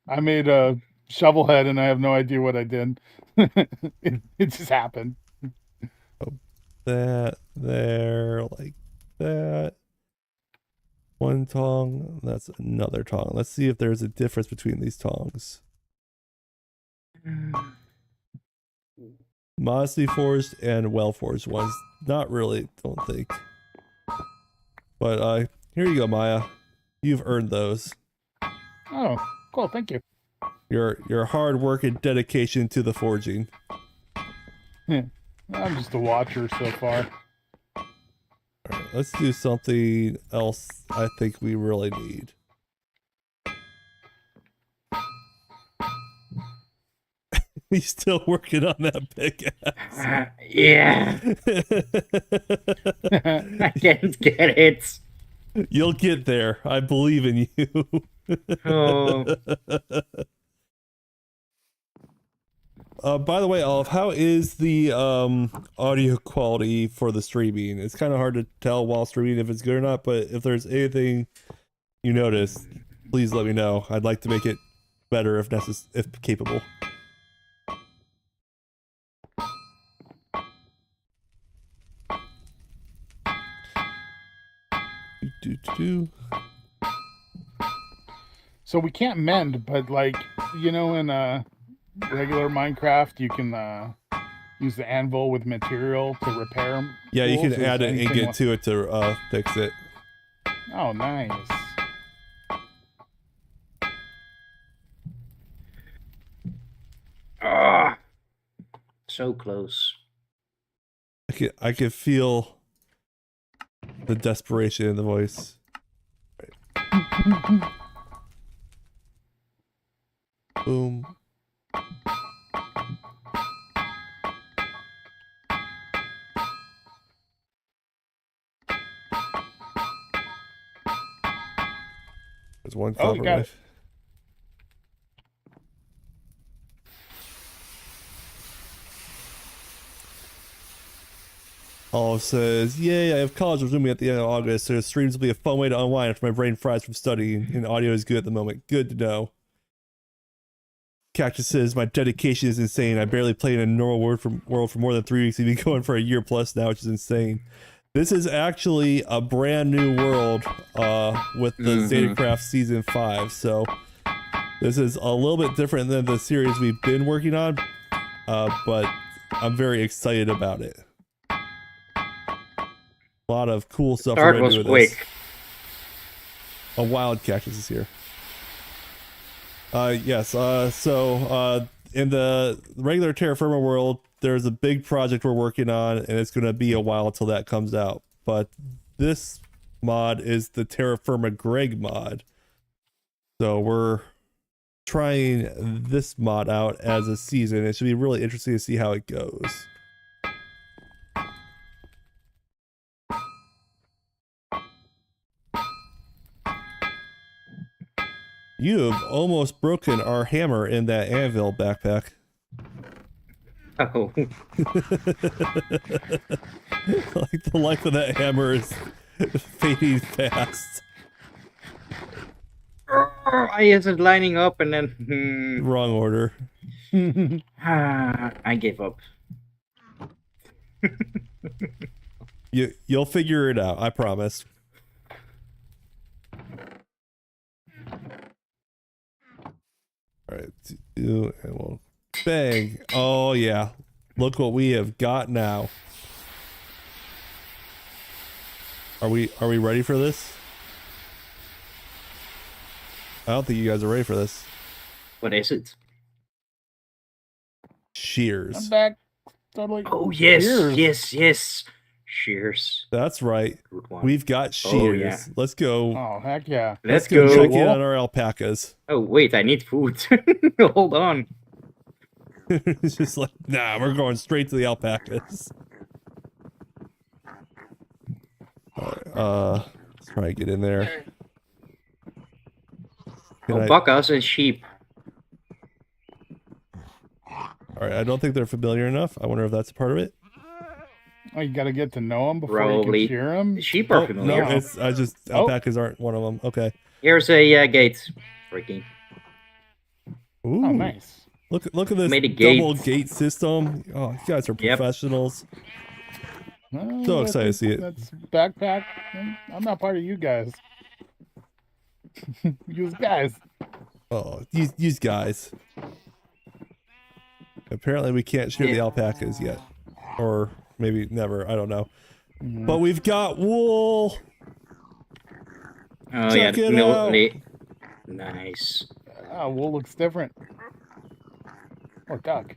I made a shovel head and I have no idea what I did. it just happened. that there, like that. One tong, that's another tong. Let's see if there's a difference between these tongs. Modestly forged and well forged ones. Not really, don't think. But here you go, Maya. You've earned those. Oh, cool, thank you. Your hard work and dedication to the forging. I'm just a watcher so far. Alright, let's do something else I think we really need. He's still working on that pickaxe. Yeah. I can't get it. You'll get there. I believe in you. Oh. By the way, Olive, how is the audio quality for the streaming? It's kind of hard to tell while streaming if it's good or not, but if there's anything you notice, please let me know. I'd like to make it better if capable. So we can't mend, but like, you know, in regular Minecraft, you can use the anvil with material to repair. Yeah, you can tools. add an ingot to it to fix it. Oh, nice. Ah, so close. I could feel the desperation in the voice. Right. Boom. There's one copper knife. Olive says, "Yay! I have college resuming at the end of August, so streams will be a fun way to unwind after my brain fries from studying, and audio is good at the moment. Good to know." Cactus says, "My dedication is insane. I barely played in a normal world for more than 3 weeks. We've been going for a year plus now, which is insane." This is actually a brand new world with the zetacraft season 5, so this is a little bit different than the series we've been working on, but I'm very excited about it. A lot of cool stuff we're gonna do with this. A wild cactus is here. Yes, so in the regular Terrafirma world, there's a big project we're working on, and it's going to be a while until that comes out. But this mod is the Terrafirmagreg mod. So we're trying this mod out as a season. It should be really interesting to see how it goes. You have almost broken our hammer in that anvil backpack. Oh. Like the life of that hammer is fading fast. I isn't lining up and then... Wrong order. I gave up. You'll figure it out, I promise. Alright, and we'll bang. Oh yeah. Look what we have got now. Are we ready for this? I don't think you guys are ready for this. What is it? Shears. I'm back. Totally. Oh yes, Shears. yes. Shears. That's right. We've got shears. Oh, yeah. Let's go. Oh heck yeah. Let's go. Check in on our alpacas. Oh wait, I need food. Hold on. It's just like, nah, we're going straight to the alpacas. Let's try and get in there. Alpacas and sheep. Alright, I don't think they're familiar enough. I wonder if that's a part of it. Oh, you gotta get to know them before Probably. you can shear them? Sheep are familiar. No, it's alpacas aren't one of them. Okay. Here's a gate. Freaking. Ooh. Oh, nice. Look at this Made a gate. double gate system. Oh, you guys are professionals. Well, So excited to see it. That's backpack. I'm not part of you guys. You guys. Oh, these guys. Apparently we can't shear the alpacas yet. Or maybe never, I don't know. But we've got wool. Oh Check yeah, it out. Nice. Oh, wool looks different. Or duck.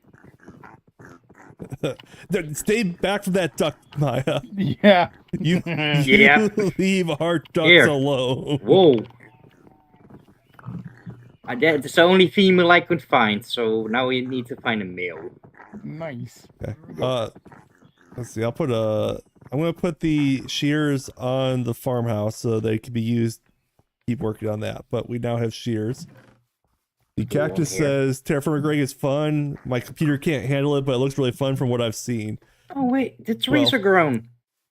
Stay back from that duck, Maya. Yeah. You leave our ducks alone. Whoa. That's the only female I could find, so now we need to find a male. Nice. Okay. Let's see. I'm gonna put the shears on the farmhouse so they can be used. Keep working on that, but we now have shears. The cactus says Terrafirmagreg is fun. My computer can't handle it, but it looks really fun from what I've seen. Oh wait, the trees are grown.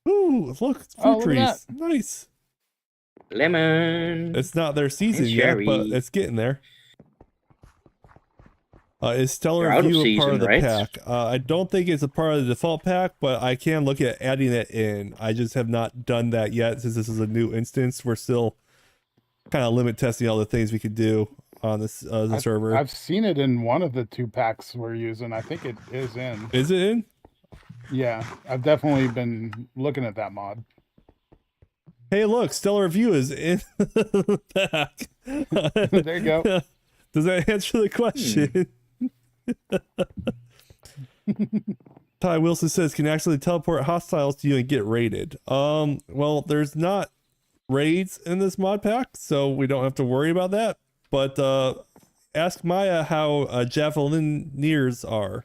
Ooh, look, it's fruit trees. Nice. Lemon. It's not their season yet, but it's getting there. Is Stellar View a part of the pack? I don't think it's a part of the default pack, but I can look at adding it in. I just have not done that yet since this is a new instance. We're still kind of limit testing all the things we could do on this the server. I've seen it in one of the 2 packs we're using. I think it is in. Is it in? Yeah, I've definitely been looking at that mod. Hey, look, Stellar View is in the pack. There you go. Does that answer the question? Ty Wilson says, can actually teleport hostiles to you and get raided. Well, there's not raids in this mod pack, so we don't have to worry about that. But ask Maya how javelineers are.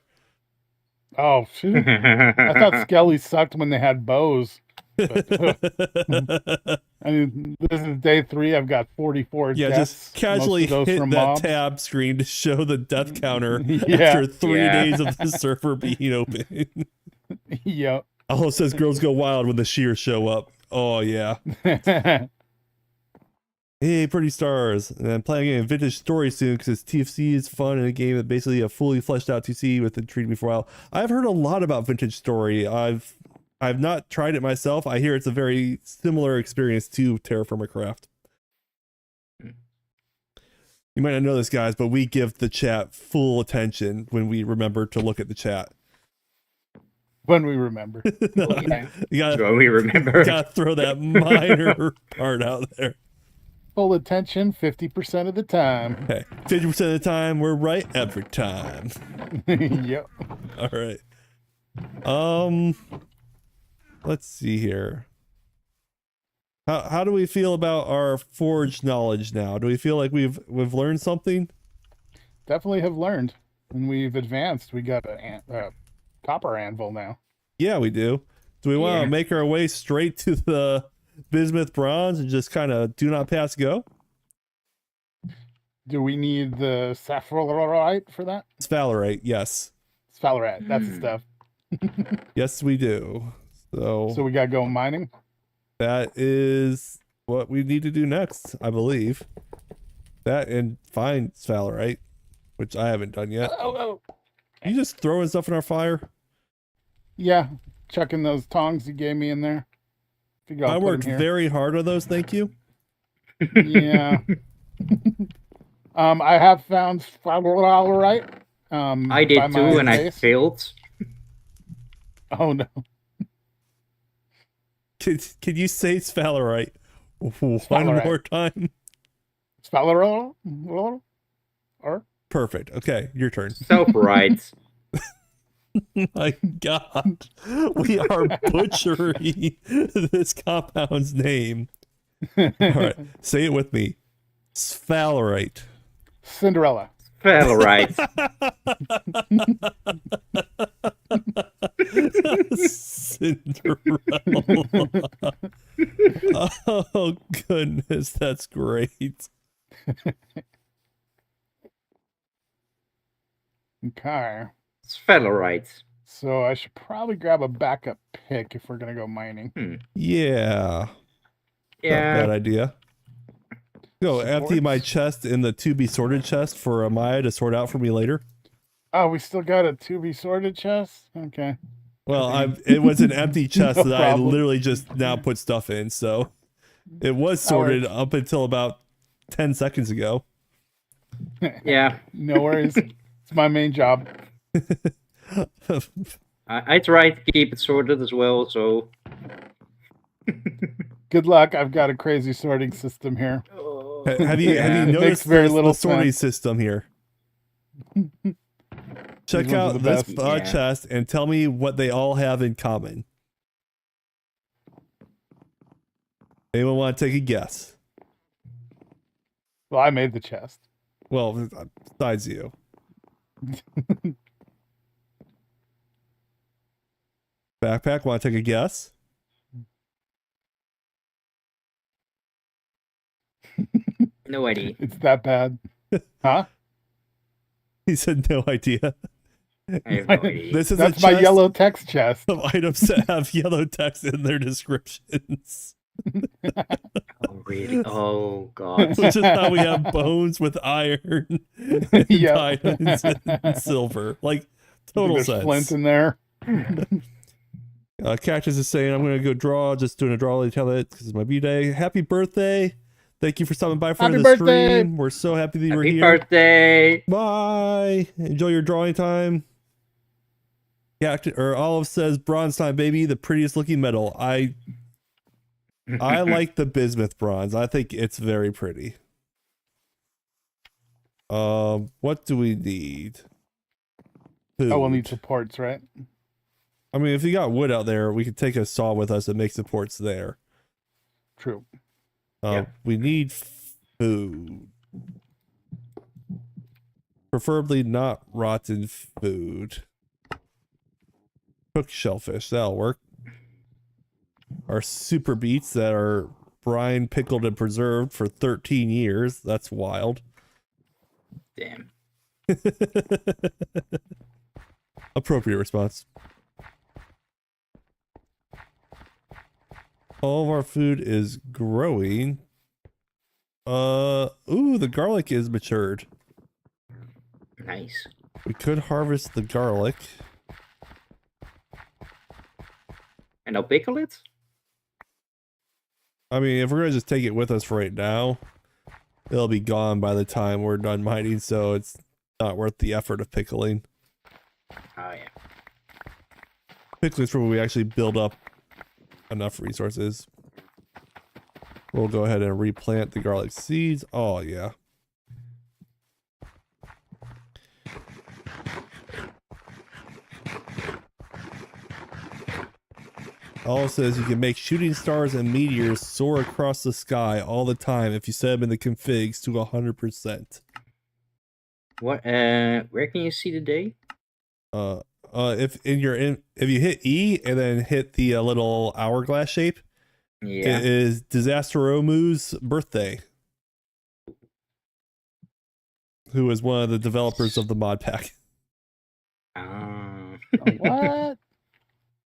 Oh, shoot. I thought Skelly sucked when they had bows. But, I mean, this is day 3. I've got 44 Yeah, deaths. just casually hit that mobs. tab screen to show the death counter Yeah. after 3 days of the server being open. Yep. All it says girls go wild when the shears show up. Oh yeah. Hey, pretty stars. And I'm playing a vintage story soon because TFC is fun and a game that basically a fully fleshed out TC with intrigued me for a while. I've heard a lot about vintage story. I've not tried it myself. I hear it's a very similar experience to Terrafirmagreg. You might not know this, guys, but we give the chat full attention when we remember to look at the chat. When we remember. Okay. You gotta, When we remember. You gotta throw that minor part out there. Full attention 50% of the time. Okay, 50% of the time, we're right every time. Yep. All right. Let's see here. How do we feel about our forge knowledge now? Do we feel like we've learned something? Definitely have learned, and we've advanced. We got a copper anvil now. Yeah, we do. Do we want to make our way straight to the bismuth bronze and just kind of do not pass go? Do we need the sapphirite for that? Sphalerite, yes. Sphalerite, that's the stuff. Yes, we do. So we gotta go mining. That is what we need to do next, I believe. That and find sphalerite, which I haven't done yet. Oh. You just throwing stuff in our fire? Yeah, chucking those tongs you gave me in there. I worked very hard on those, thank you. Yeah. I have found sphalerite. I did too, and I failed. Oh no. Can you say sphalerite one more time? Sphalerite? Perfect. Okay, your turn. Self-right. My God, we are butchering this compound's name. All right, say it with me. Sphalerite. Cinderella. Sphalerite. Cinderella. Oh goodness, that's great. Okay. Sphalerite. So I should probably grab a backup pick if we're gonna go mining. Yeah. Yeah. Not a bad idea. Go empty my chest in the to be sorted chest for Amaya to sort out for me later. Oh, we still got a to be sorted chest? Okay. Well, it was an empty chest No that problem. I literally just now put stuff in, so it was sorted up until about 10 seconds ago. Yeah. No worries. It's my main job. I try to keep it sorted as well, so. Good luck. I've got a crazy sorting system here. Have you noticed the sorting system here? Check out this chest and tell me what they all have in common. Anyone want to take a guess? Well, I made the chest. Well, besides you. Backpack, want to take a guess? No idea. It's that bad. Huh? He said no idea. I have no idea. This is That's my yellow text chest of items that have yellow text in their descriptions. Oh, really? Oh, God. Which is how we have bones with iron and diamonds and silver. Like, total There's sense. flint in there. Cactus is saying, I'm going to go draw. Just doing a draw tell it because it's my B-day. Happy birthday. Thank you for stopping by for the stream. We're so happy that you were here. Happy birthday. Bye. Enjoy your drawing time. Olive says, bronze time, baby. The prettiest looking metal. I like the bismuth bronze. I think it's very pretty. What do we need? Food. Oh, we'll need supports, right? I mean, if you got wood out there, we could take a saw with us and make supports there. True. We need food. Preferably not rotten food. Cooked shellfish, that'll work. Our super beets that are brine, pickled, and preserved for 13 years. That's wild. Damn. Appropriate response. All of our food is growing. Ooh, the garlic is matured. Nice. We could harvest the garlic. And I'll pickle it? I mean, if we're gonna just take it with us right now, it'll be gone by the time we're done mining, so it's not worth the effort of pickling. Oh, yeah. Pickling is where we actually build up enough resources. We'll go ahead and replant the garlic seeds. Oh, yeah. Also says you can make shooting stars and meteors soar across the sky all the time if you set them in the configs to 100%. What? Where can you see the day? If you hit E and then hit the little hourglass shape, Yeah. it is Disasteromu's birthday. Who is one of the developers of the mod pack. What?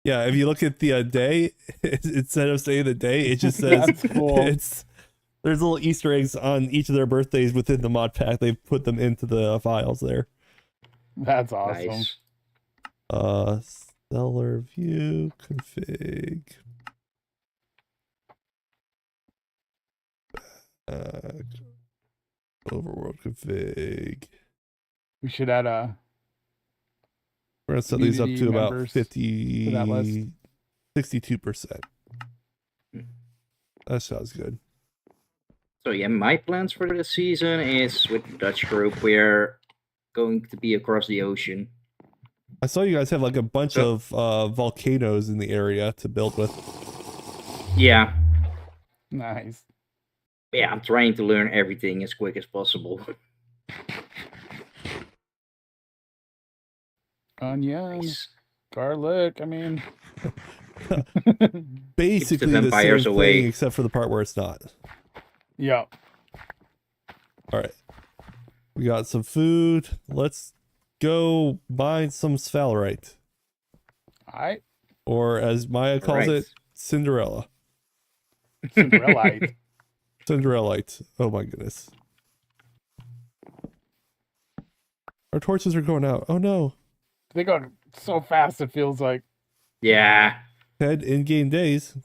Yeah, if you look at the day, instead of saying the day, it just says That's cool. there's little Easter eggs on each of their birthdays within the mod pack. They've put them into the files there. That's awesome. Nice. Stellar view config. Overworld config. We should add a. We're gonna set these up to about members 50, to that list. 62%. That sounds good. So yeah, my plans for the season is with the Dutch group. We're going to be across the ocean. I saw you guys have like a bunch of volcanoes in the area to build with. Yeah. Nice. Yeah, I'm trying to learn everything as quick as possible. Onions, garlic. I mean, Basically the the vampires same away. thing, except for the part where it's not. yeah. All right, we got some food. Let's go mine some sphalerite, I or as Maya calls Right. it, Cinderella. Cinderellite. Cinderellite. Oh my goodness. Our torches are going out. Oh no. They go so fast. It feels like Yeah. Head in-game days.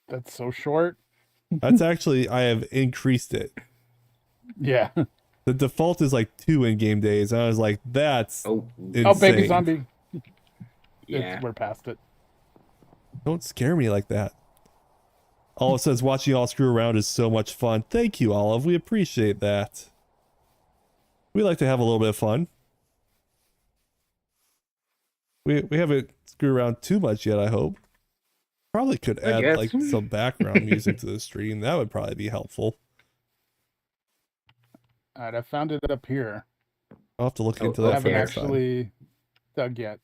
that's so short. That's actually, I have increased it. Yeah. The default is like 2 in-game days. And I was like, that's Oh. insane. Oh, baby zombie. Yeah. We're past it. Don't scare me like that. Olive says watching y'all screw around is so much fun. Thank you, Olive. We appreciate that. We like to have a little bit of fun. We haven't screwed around too much yet, I hope. Probably could Not add yet. like some background music to the stream. That would probably be helpful. All right, I found it up here. I'll have to look into Oh, I that for haven't next time. actually dug yet.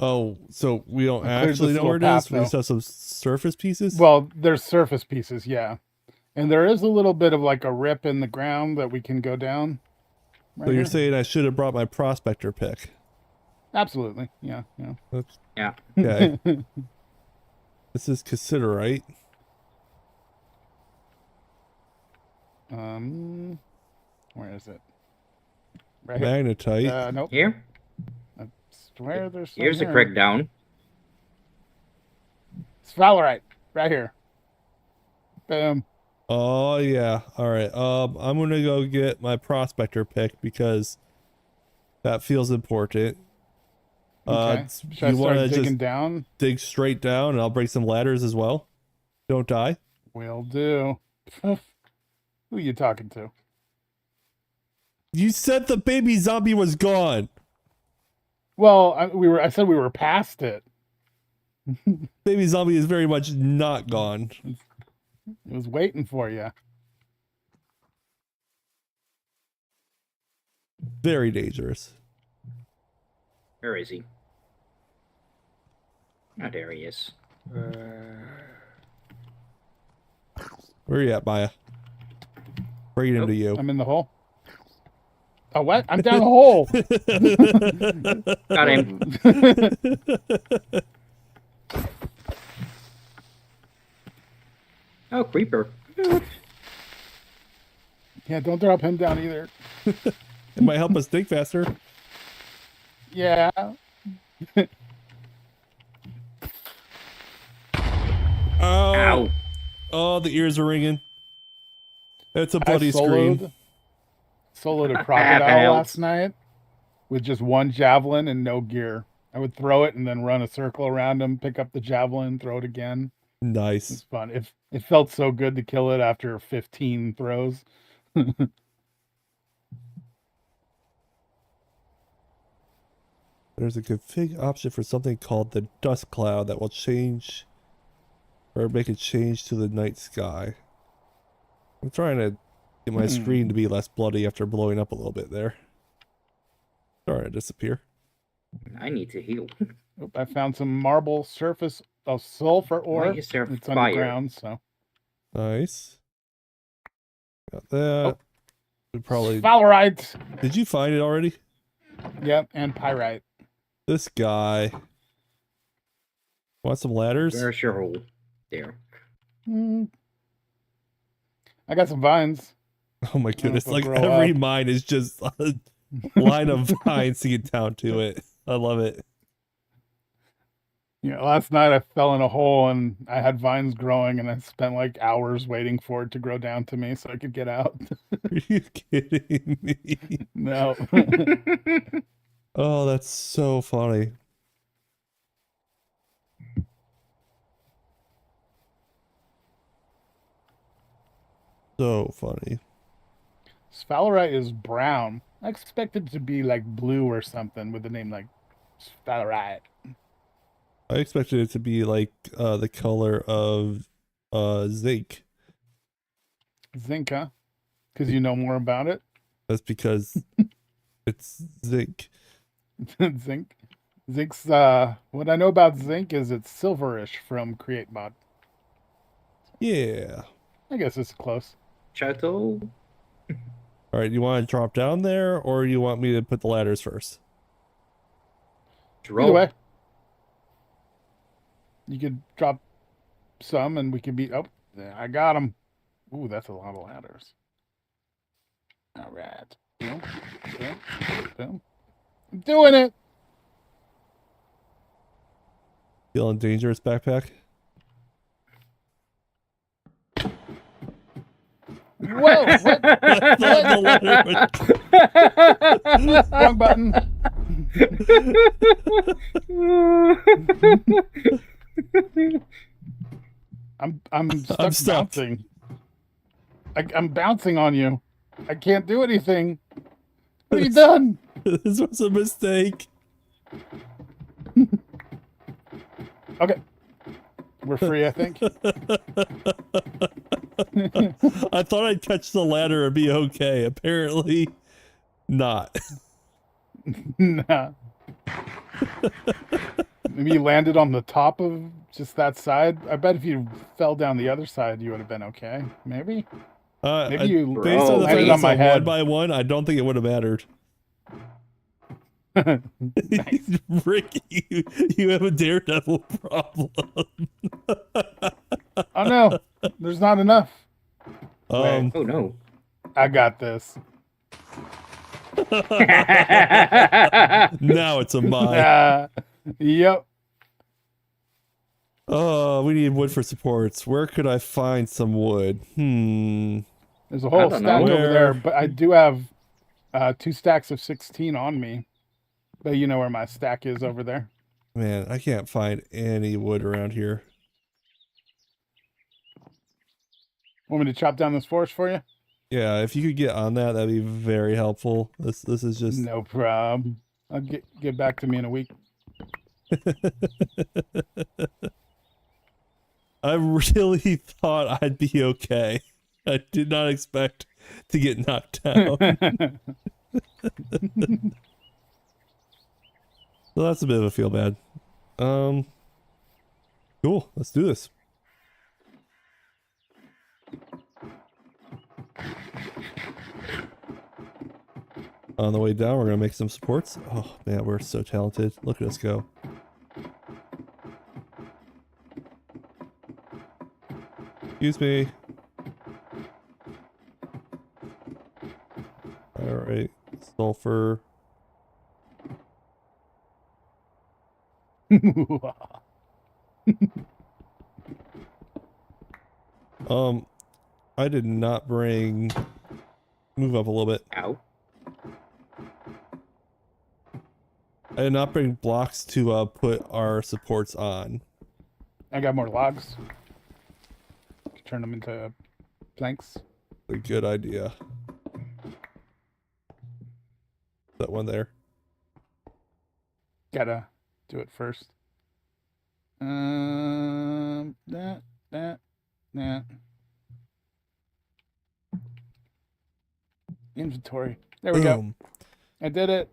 Oh, so we don't I cleared actually this know where it little is? path, We just though. have some surface pieces? Well, there's surface pieces, yeah. And there is a little bit of like a rip in the ground that we can go down. So right you're here. saying I should have brought my prospector pick? Absolutely, yeah, yeah. That's, Yeah. okay. This is cassiterite. Where is it? Right here. Magnetite. Nope. Here? I swear there's some Here's the here. crackdown. Sphalerite, right here. Boom. Oh yeah. All right. I'm gonna go get my prospector pick because that feels important. Okay. Should I you want start to digging just down? dig straight down, and I'll break some ladders as well. Don't die. Will do. Who you talking to? You said the baby zombie was gone. Well, I said we were past it. Baby zombie is very much not gone. It was waiting for you. Very dangerous. Where is he? Oh, there he is. Where are you at, Maya? Bring it into you. I'm in the hole. Oh, what? I'm down the hole. Got him. Oh, creeper. Yeah, don't drop him down either. It might help us dig faster. Yeah. Oh. Ow. Oh, the ears are ringing. It's a bloody scream. Soloed a crocodile last night with just one javelin and no gear. I would throw it and then run a circle around him, pick up the javelin, throw it again. Nice. It's fun. It felt so good to kill it after 15 throws. There's a config option for something called the dust cloud that will change or make a change to the night sky. I'm trying to get my screen to be less bloody after blowing up a little bit there. Starting to disappear. I need to heal. Oh, I found some marble surface of sulfur ore. Why is there It's fire? underground, so. Nice. Got that. We probably. Sphalerite. Did you find it already? Yep, and pyrite. This guy. Want some ladders? Where's your hole? There. I got some vines. Oh my goodness! Like grow every up. mine is just a line of vines to get down to it. I love it. Yeah, last night I fell in a hole and I had vines growing and I spent like hours waiting for it to grow down to me so I could get out. Are you kidding me? No. Oh, that's so funny. So funny. Sphalerite is brown. I expect it to be like blue or something with a name like Sphalerite. I expected it to be like the color of zinc. Zinc, huh? Because you know more about it? That's because it's zinc. Zinc. Zinc's, what I know about zinc is it's silverish from Create Mod. Yeah. I guess it's close. Chateau. All right, you want to drop down there, or you want me to put the ladders first? Either way. You could drop some and we could be... Oh, yeah, I got them. Ooh, that's a lot of ladders. All right. Boom, boom, boom. I'm doing it! Feeling dangerous, backpack? Whoa! What? Wrong button. I'm stuck bouncing. I'm bouncing on you. I can't do anything. What have you done? This was a mistake. Okay. We're free, I think. I thought I'd catch the ladder and be okay. Apparently not. Nah. Maybe you landed on the top of just that side. I bet if you fell down the other side, you would have been okay. Maybe. Maybe you based on the fact landed that on my it's a head. 1 by 1, I don't think it would have mattered. Ricky, you have a daredevil problem. Oh no, there's not enough. Wait. Oh no. I got this. Now it's a mine. Yep. Oh, we need wood for supports. Where could I find some wood? There's a whole stack over there, but I do have 2 stacks of 16 on me. But you know where my stack is over there. Man, I can't find any wood around here. Want me to chop down this forest for you? Yeah, if you could get on that, that'd be very helpful. This is just no problem. I'll get back to me in a week. I really thought I'd be okay. I did not expect to get knocked down. So that's a bit of a feel bad. Cool. Let's do this. On the way down, we're gonna make some supports. Oh man, we're so talented. Look at us go. Excuse me. All right, sulfur. I did not bring. Move up a little bit. Ow. I did not bring blocks to put our supports on. I got more logs. Turn them into planks. A good idea. That one there. Gotta do it first. That. Inventory. There we Boom. go. I did it.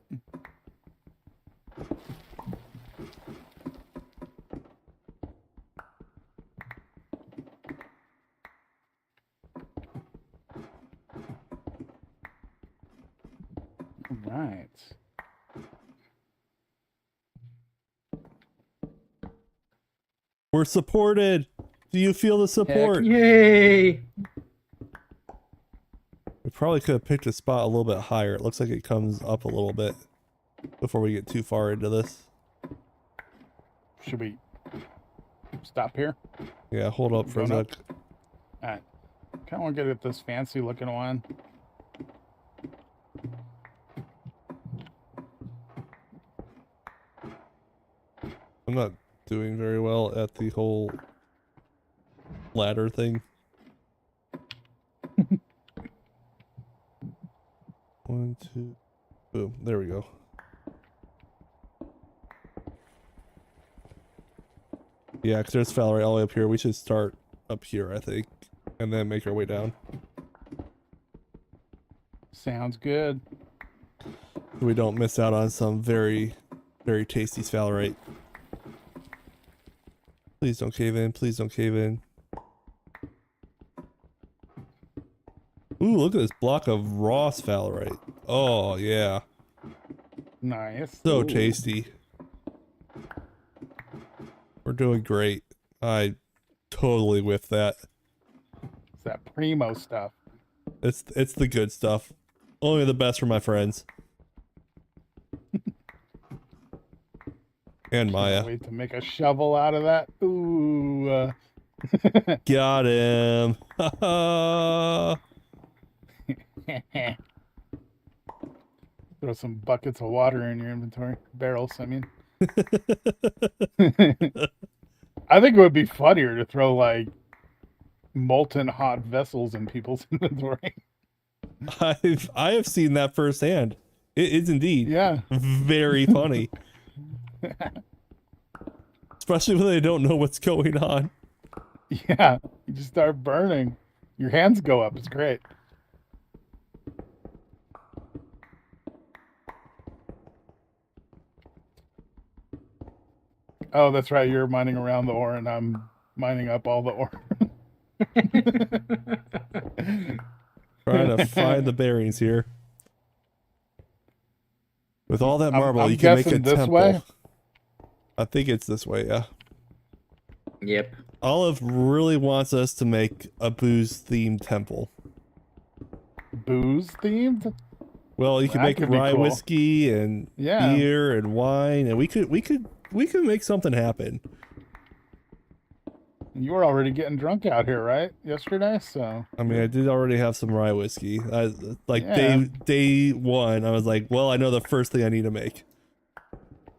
All right. We're supported. Do you feel the support? Yay! We probably could have picked a spot a little bit higher. It looks like it comes up a little bit before we get too far into this. Should we stop here? Yeah, hold up for a Going sec. up? All right. Kind of want to get at this fancy looking one. I'm not doing very well at the whole ladder thing. One, two, boom. There we go. Yeah, because there's Valerie all the way up here. We should start up here, I think, and then make our way down. Sounds good. So we don't miss out on some very, very tasty sphalerite. Please don't cave in. Please don't cave in. Ooh, look at this block of raw sphalerite. Oh, yeah. Nice. So Ooh. tasty. We're doing great. I totally whiffed that. It's that primo stuff. It's the good stuff. Only the best for my friends. And Maya. Wait to make a shovel out of that. Ooh. Got him. Throw some buckets of water in your inventory. Barrels, I mean. I think it would be funnier to throw like molten hot vessels in people's inventory. I have seen that firsthand. It is indeed. Yeah. Very funny. Especially when they don't know what's going on. Yeah. You just start burning. Your hands go up. It's great. Oh, that's right. You're mining around the ore and I'm mining up all the ore. Trying to find the bearings here. With all that marble, I'm you can make a guessing this temple. way? I think it's this way, yeah. Yep. Olive really wants us to make a booze-themed temple. Booze themed? Well, you can That make could be rye cool. whiskey and Yeah. beer and wine, and we could make something happen. You were already getting drunk out here, right? Yesterday, so I mean, I did already have some rye whiskey. Yeah. Day one, I was like, well, I know the first thing I need to make.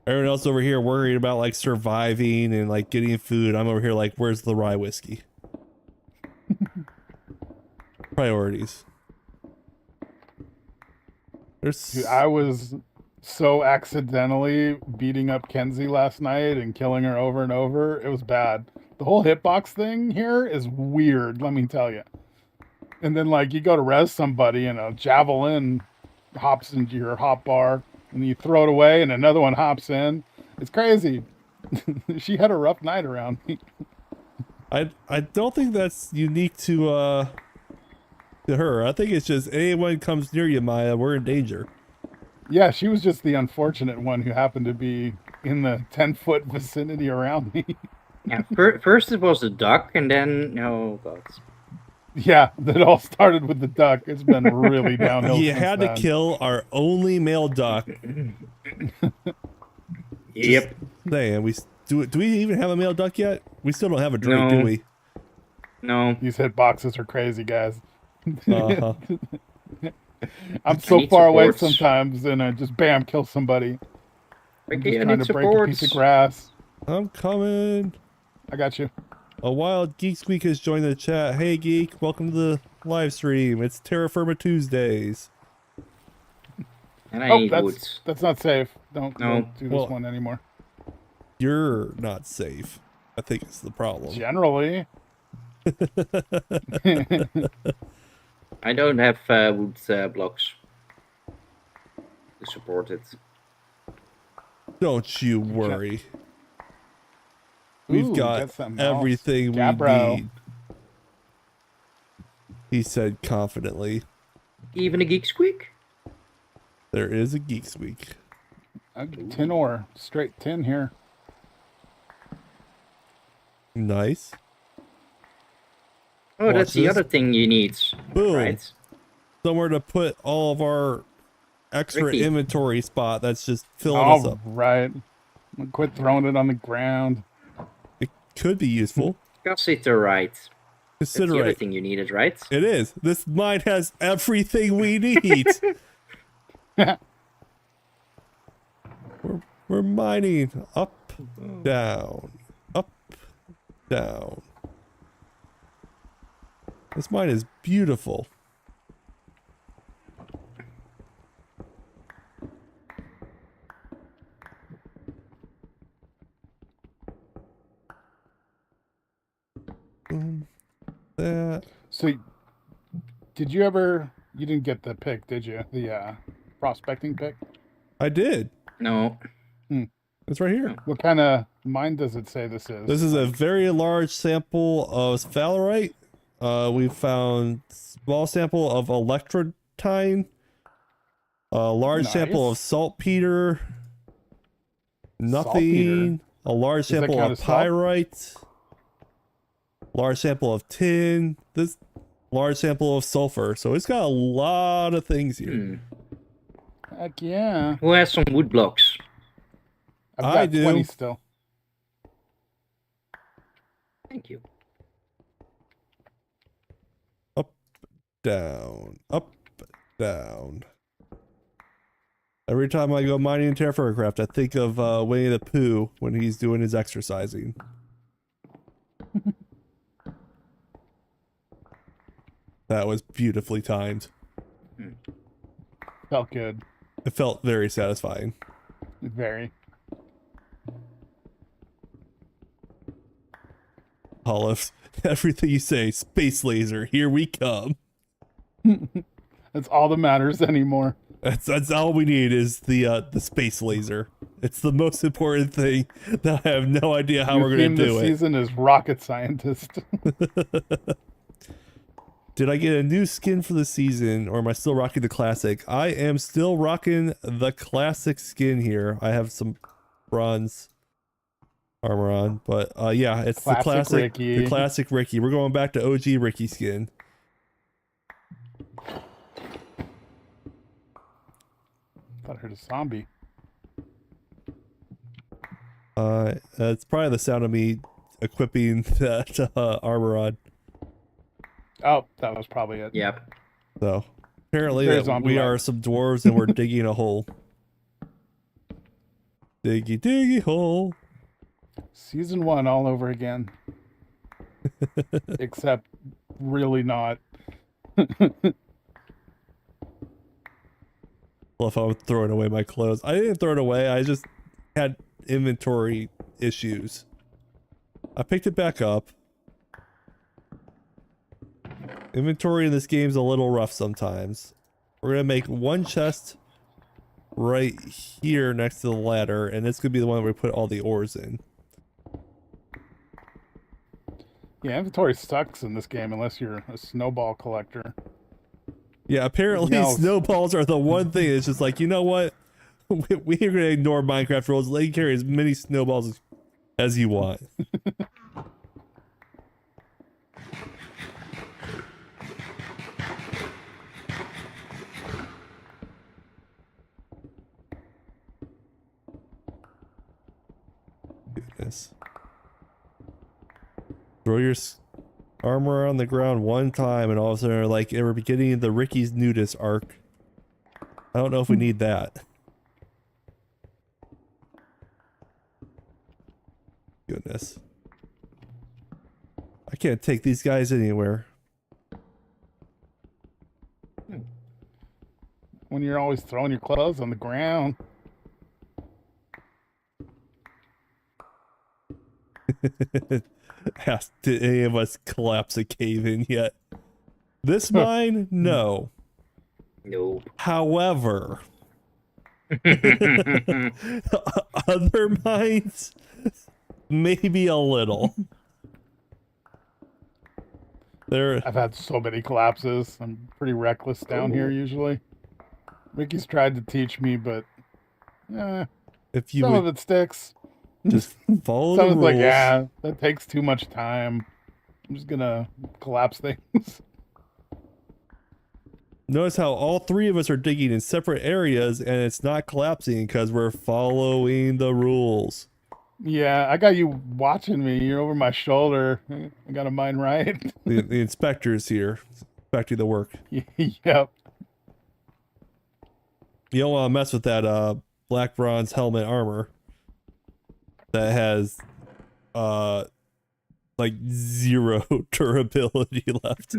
Everyone else over here worried about like surviving and like getting food. I'm over here like, where's the rye whiskey? Priorities. Dude, I was so accidentally beating up Kenzie last night and killing her over and over. It was bad. The whole hitbox thing here is weird, let me tell you. And then like you go to res somebody and a javelin hops into your hot bar and you throw it away and another one hops in. It's crazy. She had a rough night around me. I don't think that's unique to her. I think it's just anyone comes near you, Maya, we're in danger. Yeah, she was just the unfortunate one who happened to be in the 10-foot vicinity around me. Yeah, first it was the duck, and then oh god. Yeah, that all started with the duck. It's been really downhill. You since had to then. kill our only male duck. Yep. Saying, do we even have a male duck yet? We still don't have a drake, No. do we? No. These hitboxes are crazy, guys. Uh-huh. I'm I so need far away supports. sometimes, and I just bam kill somebody. I'm Ricky, just I trying need to break a piece of supports. grass. I'm coming. I got you. A wild Geek Squeak has joined the chat. Hey, Geek, welcome to the live stream. It's Terrafirma Tuesdays. And I Oh, need woods. that's not safe. Don't do this Well, one anymore. You're not safe. I think it's the problem. Generally. I don't have wood blocks to support it. Don't you worry. We've Ooh, got something else. everything we Gabbro. need. He said confidently. Even a geek squeak? There is a Geek Squeak. Tin ore. Straight tin here. Nice. Oh, Watch that's the this. other thing you need. Boom. Right. Somewhere to put all of our extra Ricky. inventory spot that's just filling us All up. right. Quit throwing it on the ground. It could be useful. Cassiterite. That's the other Considerate. thing you needed, right? It is. This mine has everything we need. we're mining up, down, up, down. This mine is beautiful. That. So, did you ever? You didn't get the pick, did you? The prospecting pick. I did. No. It's right here. What kind of mine does it say this is? This is a very large sample of sphalerite. We found small sample of electrotine, a large sample of Nice. saltpeter, nothing, Saltpeter? a large Does that sample count of as salt? pyrite, large sample of tin, this large sample of sulfur. So it's got a lot of things here. Heck yeah. Who has some wood blocks? I've got I do. 20 still. Thank you. Up, down, up, down. Every time I go mining in Terrafirmagreg, I think of Winnie the Pooh when he's doing his exercising. That was beautifully timed. Felt good. It felt very satisfying. Very. Olive, everything you say, space laser, here we come. That's all that matters anymore. That's all we need is the space laser. It's the most important thing that I have no idea how New we're gonna theme do this it. season is rocket scientist. Did I get a new skin for the season, or am I still rocking the classic? I am still rocking the classic skin here. I have some bronze armor on, but yeah, it's the classic Ricky. the classic Ricky. We're going back to OG Ricky skin. Thought I heard a zombie. It's probably the sound of me equipping that armor on. Oh, that was probably it. Yep. So apparently There's that zombie we light. are some dwarves and we're digging a hole. Diggy hole. Season 1 all over again. Except really not. Well, if I'm throwing away my clothes, I didn't throw it away. I just had inventory issues. I picked it back up. Inventory in this game's a little rough sometimes. We're gonna make one chest right here next to the ladder, and it's gonna be the one where we put all the ores in. Yeah, inventory sucks in this game unless you're a snowball collector. Yeah, apparently No. snowballs are the one thing that's just like, you know what? We're gonna ignore Minecraft rules. Let you carry as many snowballs as you want. Goodness. Throw your armor on the ground one time and all of a sudden like we're beginning the Ricky's nudist arc. I don't know if we need that. Goodness. I can't take these guys anywhere. When you're always throwing your clothes on the ground. Did any of us collapse a cave in yet? This mine? No. Nope. However, other mines? Maybe a little. I've had so many collapses. I'm pretty reckless down here usually. Ricky's tried to teach me, but if you some would of it sticks. Just follow some the of rules. it's like, yeah, that takes too much time. I'm just gonna collapse things. Notice how all three of us are digging in separate areas and it's not collapsing because we're following the rules. Yeah, I got you watching me. You're over my shoulder. I got a mine right. The inspector's here, inspecting the work. Yep. You don't want to mess with that black bronze helmet armor that has like 0 durability left.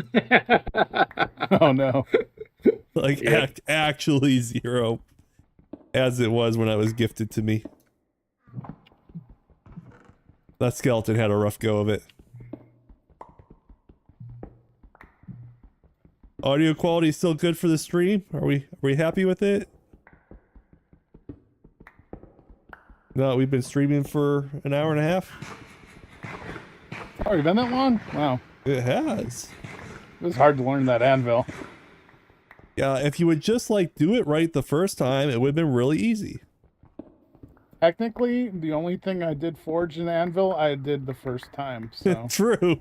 Oh no. Like actually 0, as it was when it was gifted to me. That skeleton had a rough go of it. Audio quality is still good for the stream? Are we happy with it? No, we've been streaming for an hour and a half. Already been that long? Wow. It has. It was hard to learn that anvil. Yeah, if you would just like do it right the first time, it would have been really easy. Technically, the only thing I did forge an anvil, I did the first time, so. True.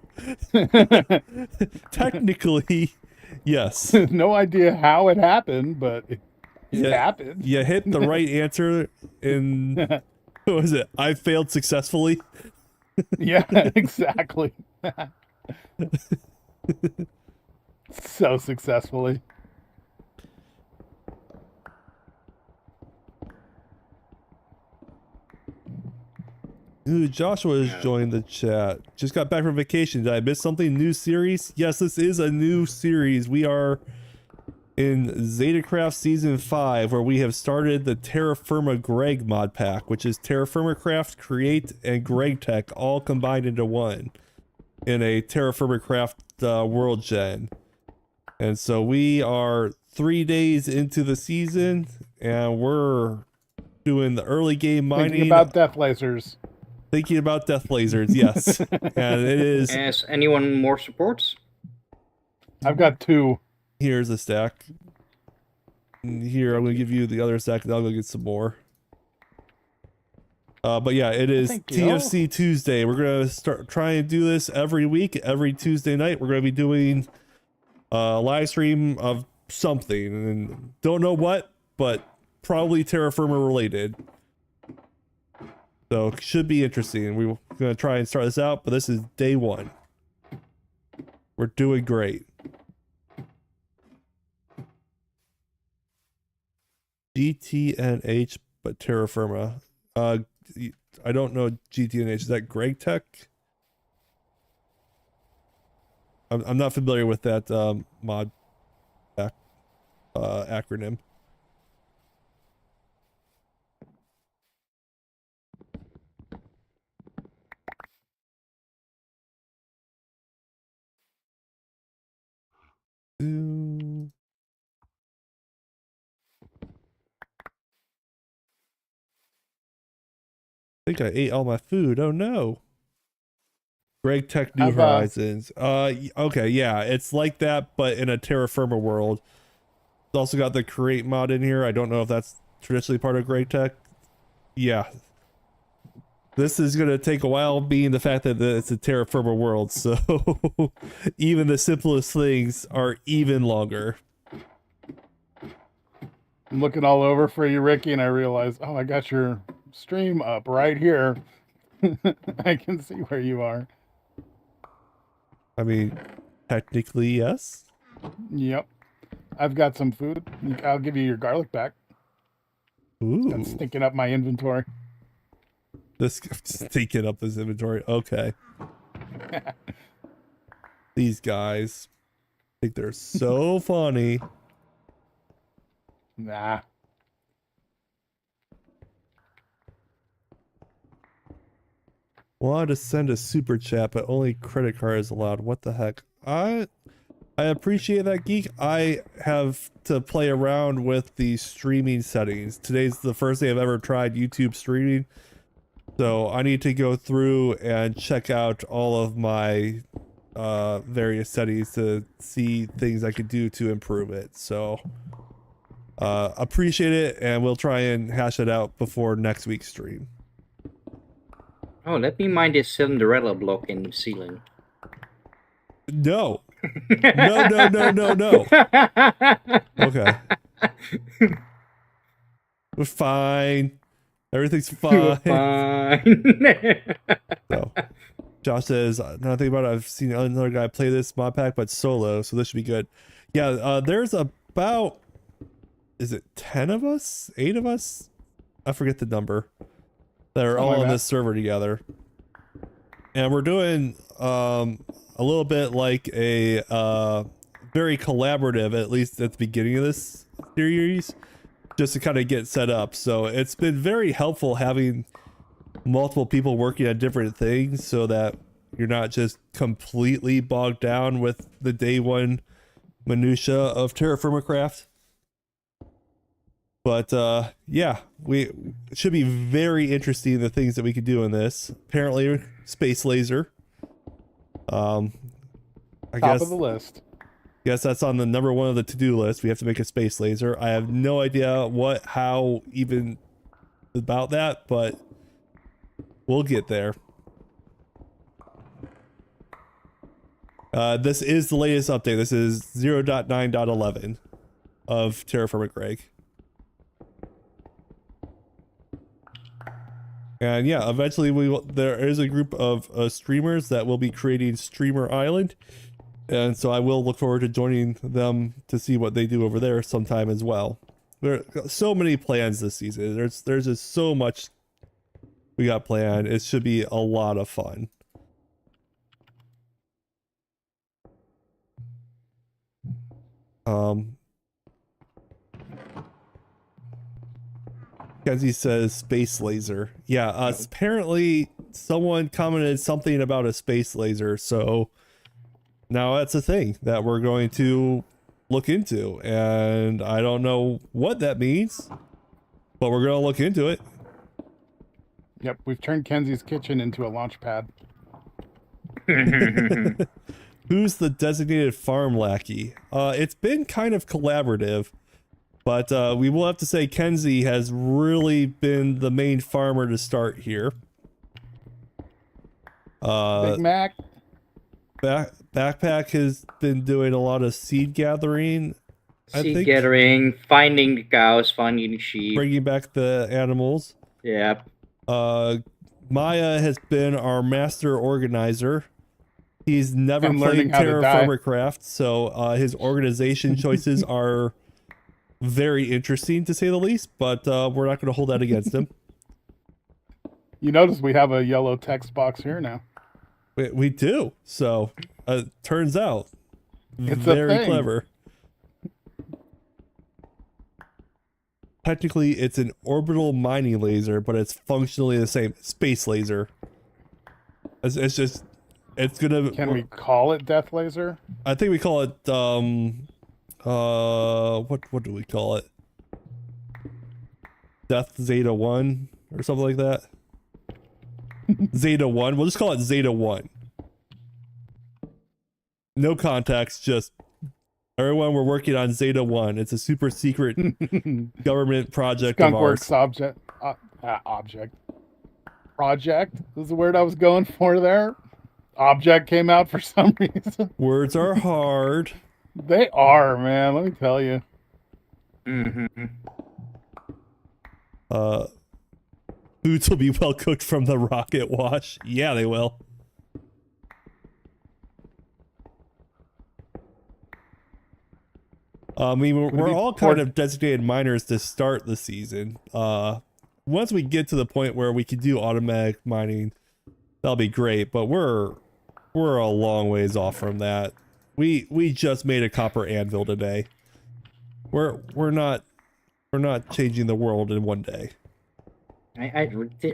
Technically, yes. No idea how it happened, but it happened. You hit the right answer in, what was it? I failed successfully. Yeah, exactly. So successfully. Ooh, Joshua has joined the chat. Just got back from vacation. Did I miss something? New series? Yes, this is a new series. We are in zetacraft season 5, where we have started the Terrafirmagreg mod pack, which is Terrafirmacraft, Create, and Greg Tech all combined into one in a Terrafirmacraft world gen. And so we are 3 days into the season, and we're doing the early game mining. Thinking about death lasers. Thinking about death lasers, yes. And it is... Has anyone more supports? I've got 2. Here's a stack. And here, I'm going to give you the other stack, and I'll go get some more. But yeah, it is TFC Tuesday. We're going to try and do this every week, every Tuesday night. We're going to be doing a live stream of something. And don't know what, but probably Terrafirma related. So it should be interesting. We're going to try and start this out, but this is day 1. We're doing great. GTNH, but Terrafirma. I don't know GTNH. Is that Greg Tech? I'm not familiar with that mod acronym. I think I ate all my food. Oh no. Greg Tech New Horizons. Okay, yeah, it's like that, but in a Terrafirma world. It's also got the Create mod in here. I don't know if that's traditionally part of Greg Tech. Yeah. This is going to take a while, being the fact that it's a Terrafirma world, so even the simplest things are even longer. I'm looking all over for you, Ricky, and I realize, oh, I got your stream up right here. I can see where you are. I mean, technically, yes. Yep. I've got some food. I'll give you your garlic back. Ooh. That's stinking up my inventory. This stinking up this inventory. Okay. These guys think they're so funny. Nah. Wanted to send a super chat, but only credit card is allowed. What the heck? I appreciate that, Geek. I have to play around with the streaming settings. Today's the first day I've ever tried YouTube streaming, so I need to go through and check out all of my various settings to see things I could do to improve it. So appreciate it, and we'll try and hash it out before next week's stream. Oh, let me mind this Cinderella block in the ceiling. No. No. Okay. We're fine. Everything's fine. So, Josh says, now think about it, I've seen another guy play this mod pack, but solo, so this should be good. Yeah, there's about, is it 10 of us? 8 of us? I forget the number. That are all on this server together. And we're doing a little bit like a very collaborative, at least at the beginning of this series, just to kind of get set up. So it's been very helpful having multiple people working on different things so that you're not just completely bogged down with the day one minutia of Terrafirmagreg. But yeah, it should be very interesting, the things that we could do in this. Apparently, space laser. I guess Top of the list. Guess that's on the number one of the to-do list. We have to make a space laser. I have no idea how even about that, but we'll get there. This is the latest update. This is 0.9.11 of Terrafirmagreg. And yeah, eventually there is a group of streamers that will be creating Streamer Island. And so I will look forward to joining them to see what they do over there sometime as well. There are so many plans this season. There's just so much we got planned. It should be a lot of fun. Kenzie says space laser. Yeah, apparently someone commented something about a space laser, so now that's a thing that we're going to look into, and I don't know what that means, but we're going to look into it. Yep, we've turned Kenzie's kitchen into a launch pad. Who's the designated farm lackey? It's been kind of collaborative. But we will have to say Kenzie has really been the main farmer to start here. Big Mac. Backpack has been doing a lot of seed gathering. Seed gathering, finding the cows, finding the sheep. Bringing back the animals. Yep. Maya has been our master organizer. He's never I'm played learning how to die. Terrafirmagreg, so his organization choices are very interesting, to say the least, but we're not going to hold that against him. You notice we have a yellow text box here now. We do. So, turns out, It's very a thing. clever. Technically, it's an orbital mining laser, but it's functionally the same. Space laser. It's just, it's gonna... Can we call it Death Laser? I think we call it, what do we call it? Death Zeta 1 or something like that. Zeta 1. We'll just call it Zeta 1. No context, just everyone, we're working on Zeta 1. It's a super secret government project of ours. Skunkworks project is the word I was going for there. Object came out for some reason. Words are hard. They are, man. Let me tell you. foods will be well cooked from the rocket wash. Yeah, they will. I mean, we're all kind of designated miners to start the season. Once we get to the point where we can do automatic mining, that'll be great. But we're a long ways off from that. We just made a copper anvil today. We're not changing the world in one day.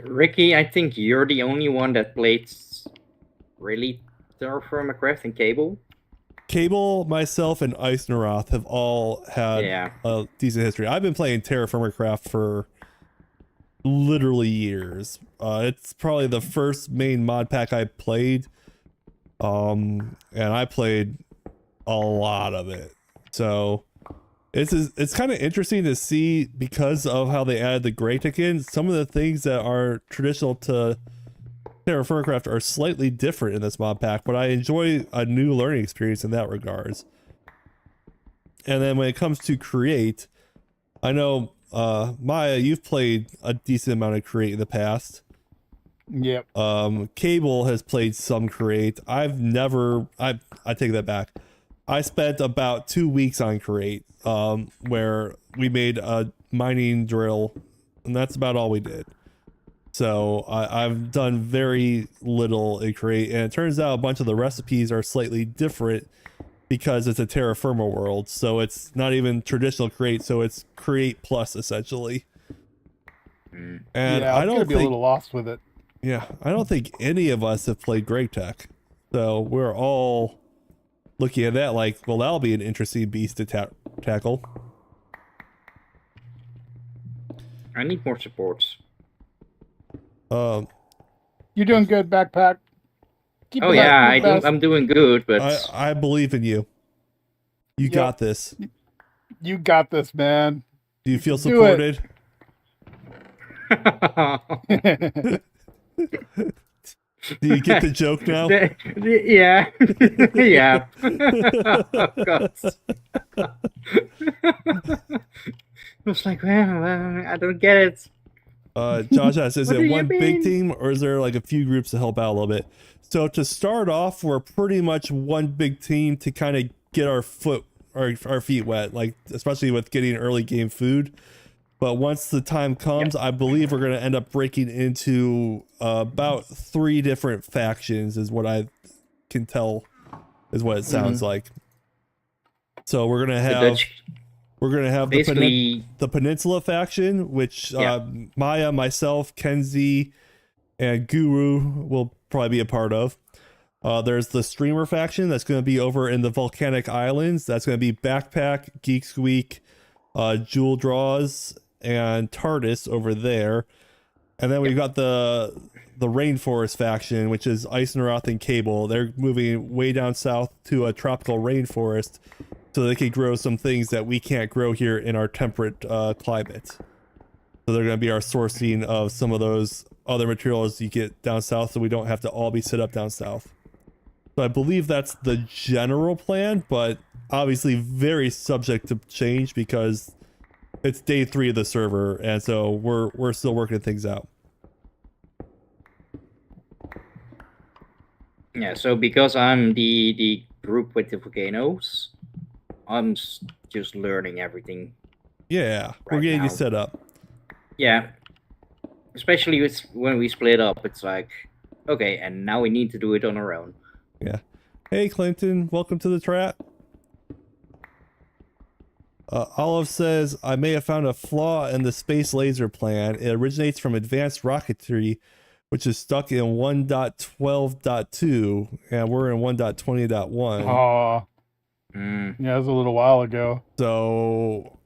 Ricky, I think you're the only one that played really Terrafirmagreg and Cable. Cable, myself, and Eisneroth have all had a decent history. I've been playing Terrafirmagreg for literally years. It's probably the first main mod pack I played. And I played a lot of it. So it's kind of interesting to see, because of how they added the gray tick in, some of the things that are traditional to Terrafirmagreg are slightly different in this mod pack, but I enjoy a new learning experience in that regards. And then when it comes to create, I know Maya, you've played a decent amount of create in the past. Yep. Cable has played some create. I take that back. I spent about 2 weeks on create, where we made a mining drill, and that's about all we did. So I've done very little in create, and it turns out a bunch of the recipes are slightly different because it's a terra firma world. So it's not even traditional create, so it's create plus essentially. And yeah, I don't be a little lost with it. Yeah, I don't think any of us have played Greg Tech, so we're all looking at that like, well, that'll be an interesting beast to tackle. I need more supports. You're doing good, backpack. Keep oh yeah, I'm doing good, but I believe in you. You got this. You got this, man. Do you feel supported? Do you get the joke now? Yeah. Yeah. Of course. I was like, well, I don't get it. Josh asks, is it one big team or is there like a few groups to help out a little bit? So to start off, we're pretty much one big team to kind of get our feet wet, like especially with getting early game food. But once the time comes, I believe we're going to end up breaking into about 3 different factions is what I can tell is what it sounds like. So we're going to have the Peninsula faction, which Maya, myself, Kenzie, and Guru will probably be a part of. There's the Streamer faction that's going to be over in the Volcanic Islands. That's going to be Backpack, Geek Squeak, Jewel Draws, and TARDIS over there. And then we've got the Rainforest faction, which is Eisneroth and Cable. They're moving way down south to a tropical rainforest so they can grow some things that we can't grow here in our temperate climate. So they're going to be our sourcing of some of those other materials you get down south, so we don't have to all be set up down south. So I believe that's the general plan, but obviously very subject to change because it's day 3 of the server, and so we're still working things out. Yeah, so because I'm the group with the volcanoes, I'm just learning everything. Yeah, we're getting you set up. Yeah, especially when we split up, it's like, okay, and now we need to do it on our own. Yeah. Hey, Clinton, welcome to the trap. Olive says, I may have found a flaw in the space laser plan. It originates from advanced rocketry, which is stuck in 1.12.2, and we're in 1.20.1. Oh, yeah, it was a little while ago. So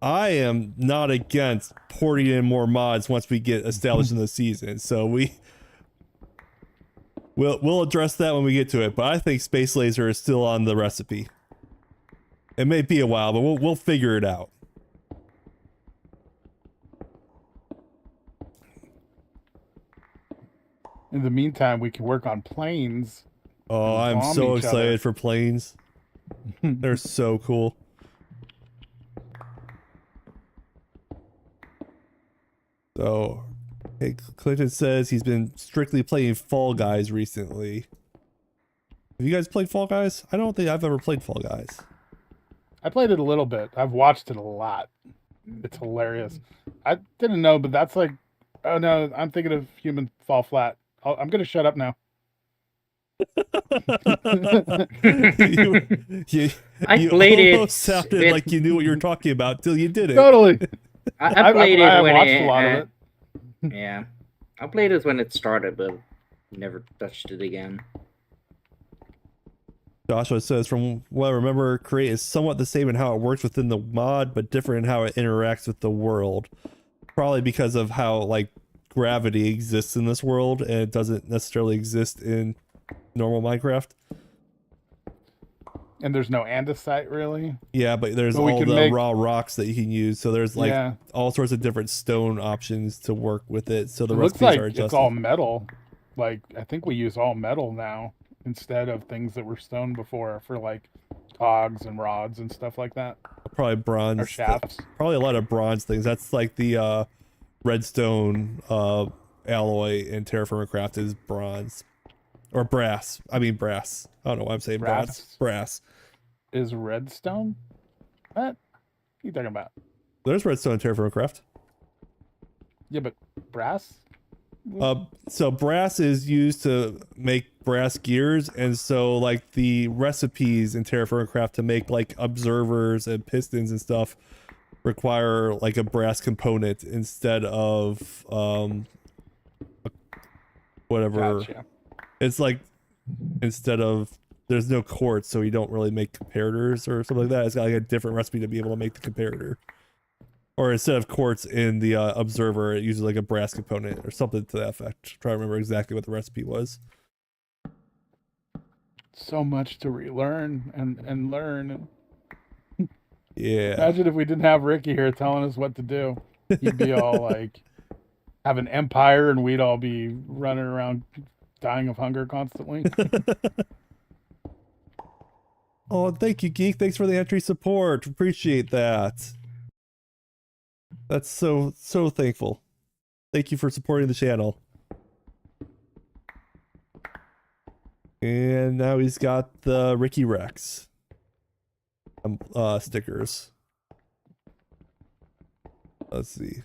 I am not against porting in more mods once we get established in the season. So we'll address that when we get to it. But I think space laser is still on the recipe. It may be a while, but we'll figure it out. In the meantime, we can work on planes. Oh, I'm so excited for planes. They're so cool. So Hey, Clinton says he's been strictly playing Fall Guys recently. Have you guys played Fall Guys? I don't think I've ever played Fall Guys. I played it a little bit. I've watched it a lot. It's hilarious. I didn't know, but that's like, oh no, I'm thinking of Human Fall Flat. I'm gonna shut up now. I played it. Almost sounded like you knew what you were talking about till you did it. Totally. I played it when watched it. a lot of it. Yeah, I played it when it started, but never touched it again. Joshua says, from what I remember, Create is somewhat the same in how it works within the mod, but different in how it interacts with the world. Probably because of how, like, gravity exists in this world, and it doesn't necessarily exist in normal Minecraft. And there's no andesite, really? Yeah, but there's all the raw rocks that you can use, so there's, like, all sorts of different stone options to work with it, so the recipes looks like are adjusted. it's all metal. Like, I think we use all metal now, instead of things that were stone before for like cogs and rods and stuff like that. Probably bronze. Or shafts. Probably a lot of bronze things. That's like the redstone alloy in Terrafirmagreg is bronze. Or brass. I mean brass. I don't know why I'm saying brass. Brass. Is redstone? What are you talking about? There's redstone in Terrafirmagreg. Yeah, but brass? So brass is used to make brass gears, and so like the recipes in Terrafirmagreg to make like observers and pistons and stuff require like a brass component instead of whatever. Gotcha. It's like instead of there's no quartz, so you don't really make comparators or something like that. It's got like a different recipe to be able to make the comparator. Or instead of quartz in the observer, it uses like a brass component or something to that effect. I'm trying to remember exactly what the recipe was. So much to relearn and learn. Yeah. Imagine if we didn't have Ricky here telling us what to do. He'd be all like, have an empire, and we'd all be running around dying of hunger constantly. Oh, thank you, Geek. Thanks for the entry support. Appreciate that. That's so thankful. Thank you for supporting the channel. And now he's got the Ricky Rex stickers. Let's see.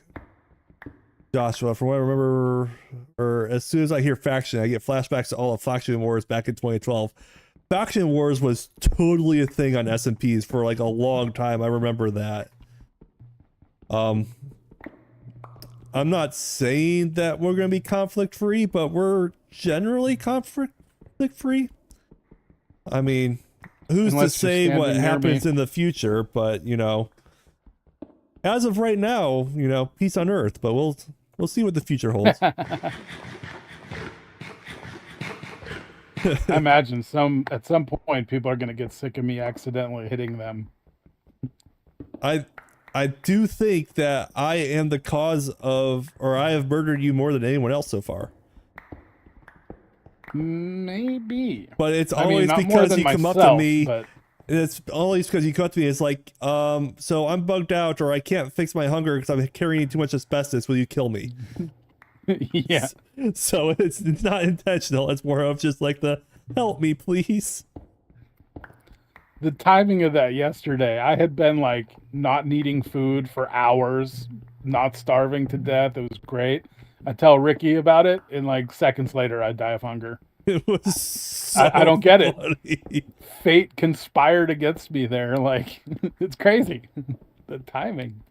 Joshua, from what I remember, or as soon as I hear faction, I get flashbacks to all of Faction Wars back in 2012. Faction Wars was totally a thing on SMPs for like a long time. I remember that. I'm not saying that we're going to be conflict free, but we're generally conflict free. I mean, who's to say what happens in the future? But you know, as of right now, you know, peace on earth. But we'll see what the future holds. I imagine at some point people are going to get sick of me accidentally hitting them. I do think that I am the cause of, or I have murdered you more than anyone else so far. Maybe. But it's always because you come up to me. But... It's always because you come up to me. It's like, so I'm bugged out, or I can't fix my hunger because I'm carrying too much asbestos. Will you kill me? Yeah. So it's not intentional. It's more of just like the help me, please. The timing of that yesterday, I had been like not needing food for hours, not starving to death. It was great. I tell Ricky about it, and like seconds later, I die of hunger. It was so I don't get funny. it. Fate conspired against me there. Like, it's crazy. The timing.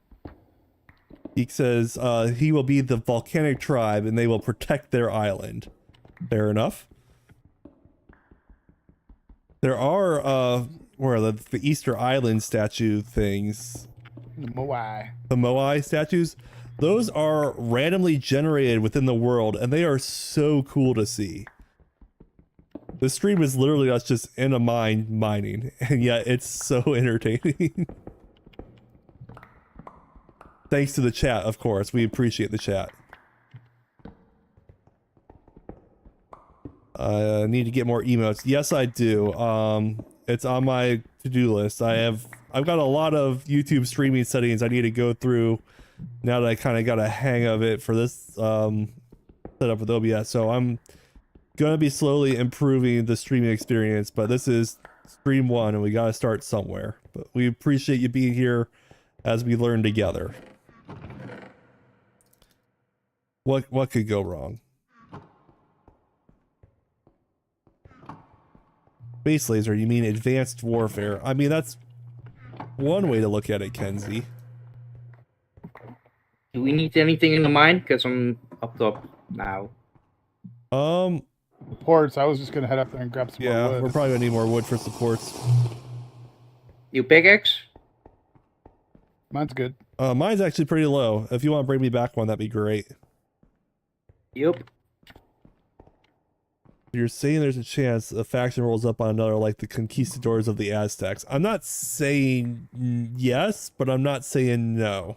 He says he will be the volcanic tribe, and they will protect their island. Fair enough. There are where are the Easter Island statue things? The Moai. The Moai statues. Those are randomly generated within the world, and they are so cool to see. The stream is literally us just in a mine mining, and yet it's so entertaining. Thanks to the chat, of course. We appreciate the chat. I need to get more emotes. Yes, I do. It's on my to-do list. I've got a lot of YouTube streaming settings I need to go through now that I kind of got a hang of it for this setup with OBS. So I'm gonna be slowly improving the streaming experience, but this is stream 1 and we gotta start somewhere. But we appreciate you being here as we learn together. What could go wrong? Base laser, you mean advanced warfare? I mean, that's one way to look at it, Kenzie. Do we need anything in the mine? Because I'm up top now. Supports. I was just gonna head up there and grab some more wood. We're probably gonna need more wood for supports. You pickaxe? Mine's good. Mine's actually pretty low. If you want to bring me back one, that'd be great. Yep. You're saying there's a chance a faction rolls up on another like the conquistadors of the Aztecs. I'm not saying yes, but I'm not saying no.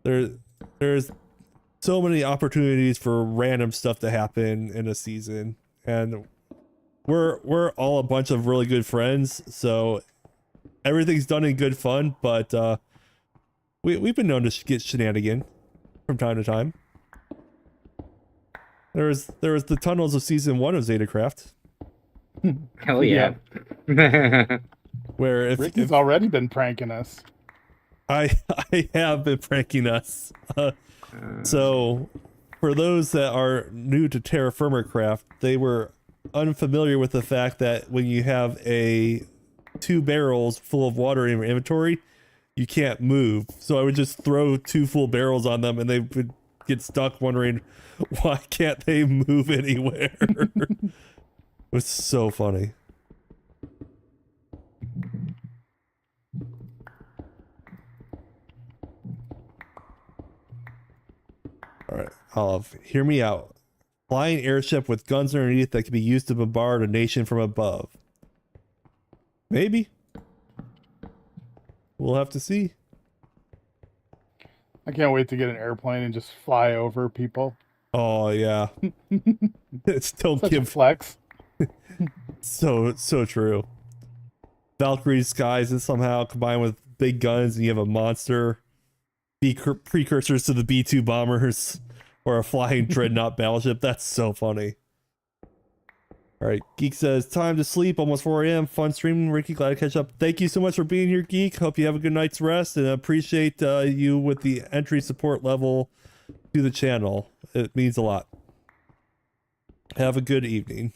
There's so many opportunities for random stuff to happen in a season, and we're all a bunch of really good friends, so everything's done in good fun. But we've been known to get shenanigan from time to time. There was the tunnels of season 1 of zetacraft. Hell yeah. Where Ricky's already been pranking us. I have been pranking us. So for those that are new to Terrafirmagreg, they were unfamiliar with the fact that when you have 2 barrels full of water in your inventory, you can't move. So I would just throw 2 full barrels on them and they would get stuck wondering why can't they move anywhere. It was so funny. All right, Olive, hear me out. Flying airship with guns underneath that can be used to bombard a nation from above. Maybe. We'll have to see. I can't wait to get an airplane and just fly over people. Oh yeah. It's still Such a flex. So true. Valkyrie skies and somehow combined with big guns and you have a monster. Precursors to the B-2 bombers or a flying dreadnought battleship. That's so funny. All right, Geek says, time to sleep, almost 4 a.m. Fun streaming, Ricky, glad to catch up. Thank you so much for being here, Geek. Hope you have a good night's rest and appreciate you with the entry support level to the channel. It means a lot. Have a good evening.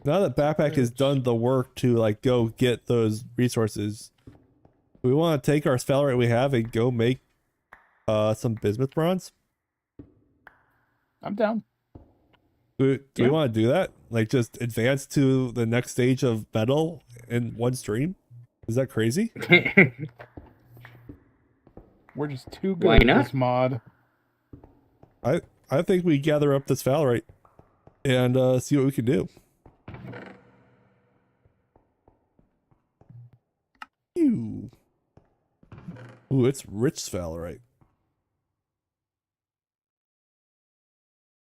Now that Backpack has done the work to like go get those resources, we want to take our sphalerite we have and go make some bismuth bronze. I'm down. Do we want to do that? Like just advance to the next stage of metal in one stream? Is that crazy? We're just too good at this mod. I think we gather up this sphalerite and see what we can do. Ooh, it's rich sphalerite.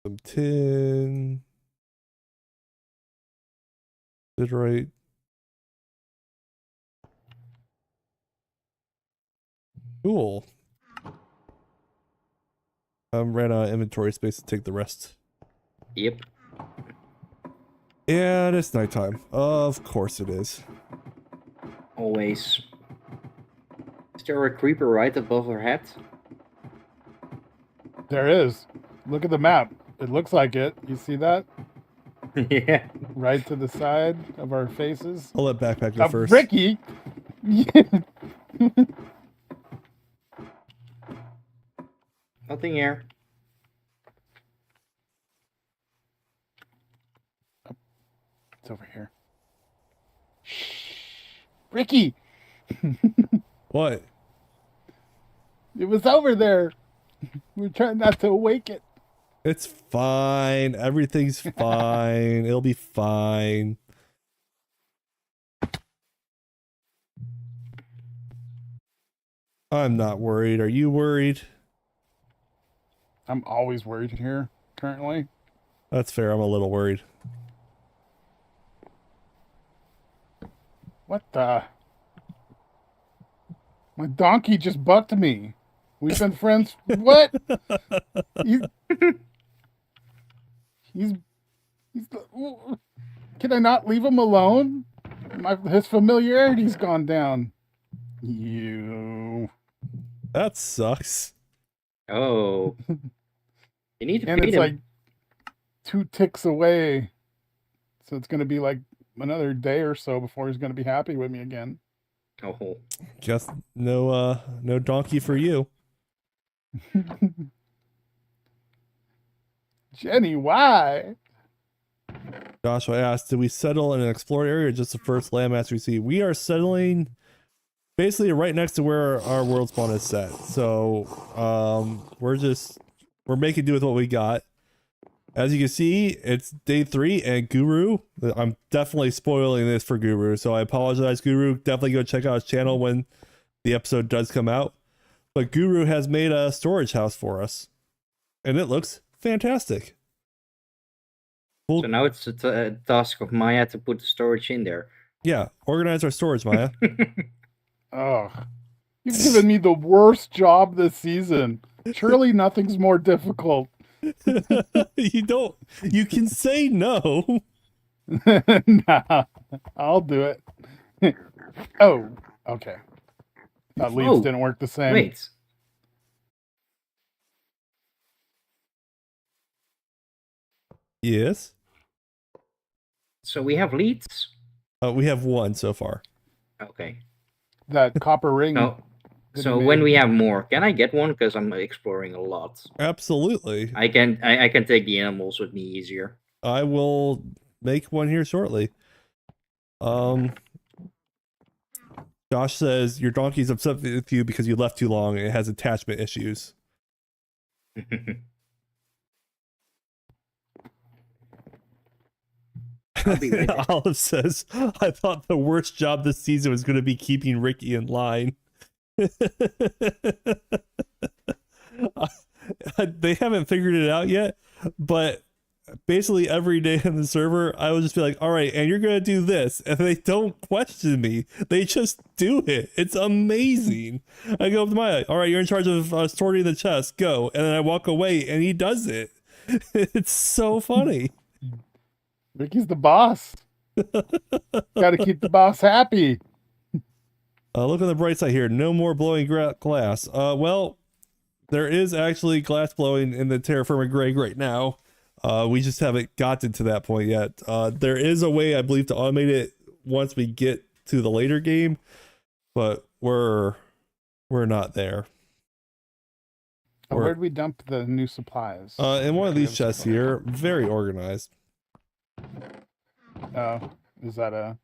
Some tin. Siderite. Cool. Ran out of inventory space to take the rest. Yep. And it's nighttime. Of course it is. Always. Is there a creeper right above our head? There is. Look at the map. It looks like it. You see that? Yeah. Right to the side of our faces. I'll let Backpack go first. Ricky! Nothing here. Oh, it's over here. Ricky! What? It was over there. We're trying not to awake it. It's fine. Everything's fine. It'll be fine. I'm not worried. Are you worried? I'm always worried here, currently. That's fair. I'm a little worried. What the? My donkey just bucked me. We've been friends. What? He's. Can I not leave him alone? His familiarity's gone down. You. That sucks. Oh. You need to And feed it's him. like 2 ticks away. So it's going to be like another day or so before he's going to be happy with me again. Oh. Just no donkey for you. Jenny, why? Joshua asked, did we settle in an explored area or just the first landmass we see? We are settling basically right next to where our world spawn is set. So we're making do with what we got. As you can see, it's day 3 and Guru. I'm definitely spoiling this for Guru, so I apologize, Guru. Definitely go check out his channel when the episode does come out. But Guru has made a storage house for us, and it looks fantastic. So now it's a task of Maya to put the storage in there. Yeah, organize our storage, Maya. Oh, you've given me the worst job this season. Surely nothing's more difficult. You can say no. Nah, I'll do it. Oh, okay. That leads didn't work the same. Wait. Yes. So we have leads? We have 1 so far. Okay. That copper ring. No. So when we have more, can I get one? Because I'm exploring a lot. Absolutely. I can take the animals with me easier. I will make one here shortly. Josh says your donkey's upset with you because you left too long and it has attachment issues. Olive says, I thought the worst job this season was going to be keeping Ricky in line. They haven't figured it out yet, but basically every day on the server, I would just be like, all right, and you're going to do this. And they don't question me. They just do it. It's amazing. I go up to Maya, all right, you're in charge of sorting the chest. Go. And then I walk away and he does it. It's so funny. Ricky's the boss. Got to keep the boss happy. Look on the bright side here. No more blowing glass. Well, there is actually glass blowing in the Terrafirmagreg right now. We just haven't gotten to that point yet. There is a way, I believe, to automate it once we get to the later game, but we're not there. Where'd we dump the new supplies? In one of these chests here. Very organized. Is that a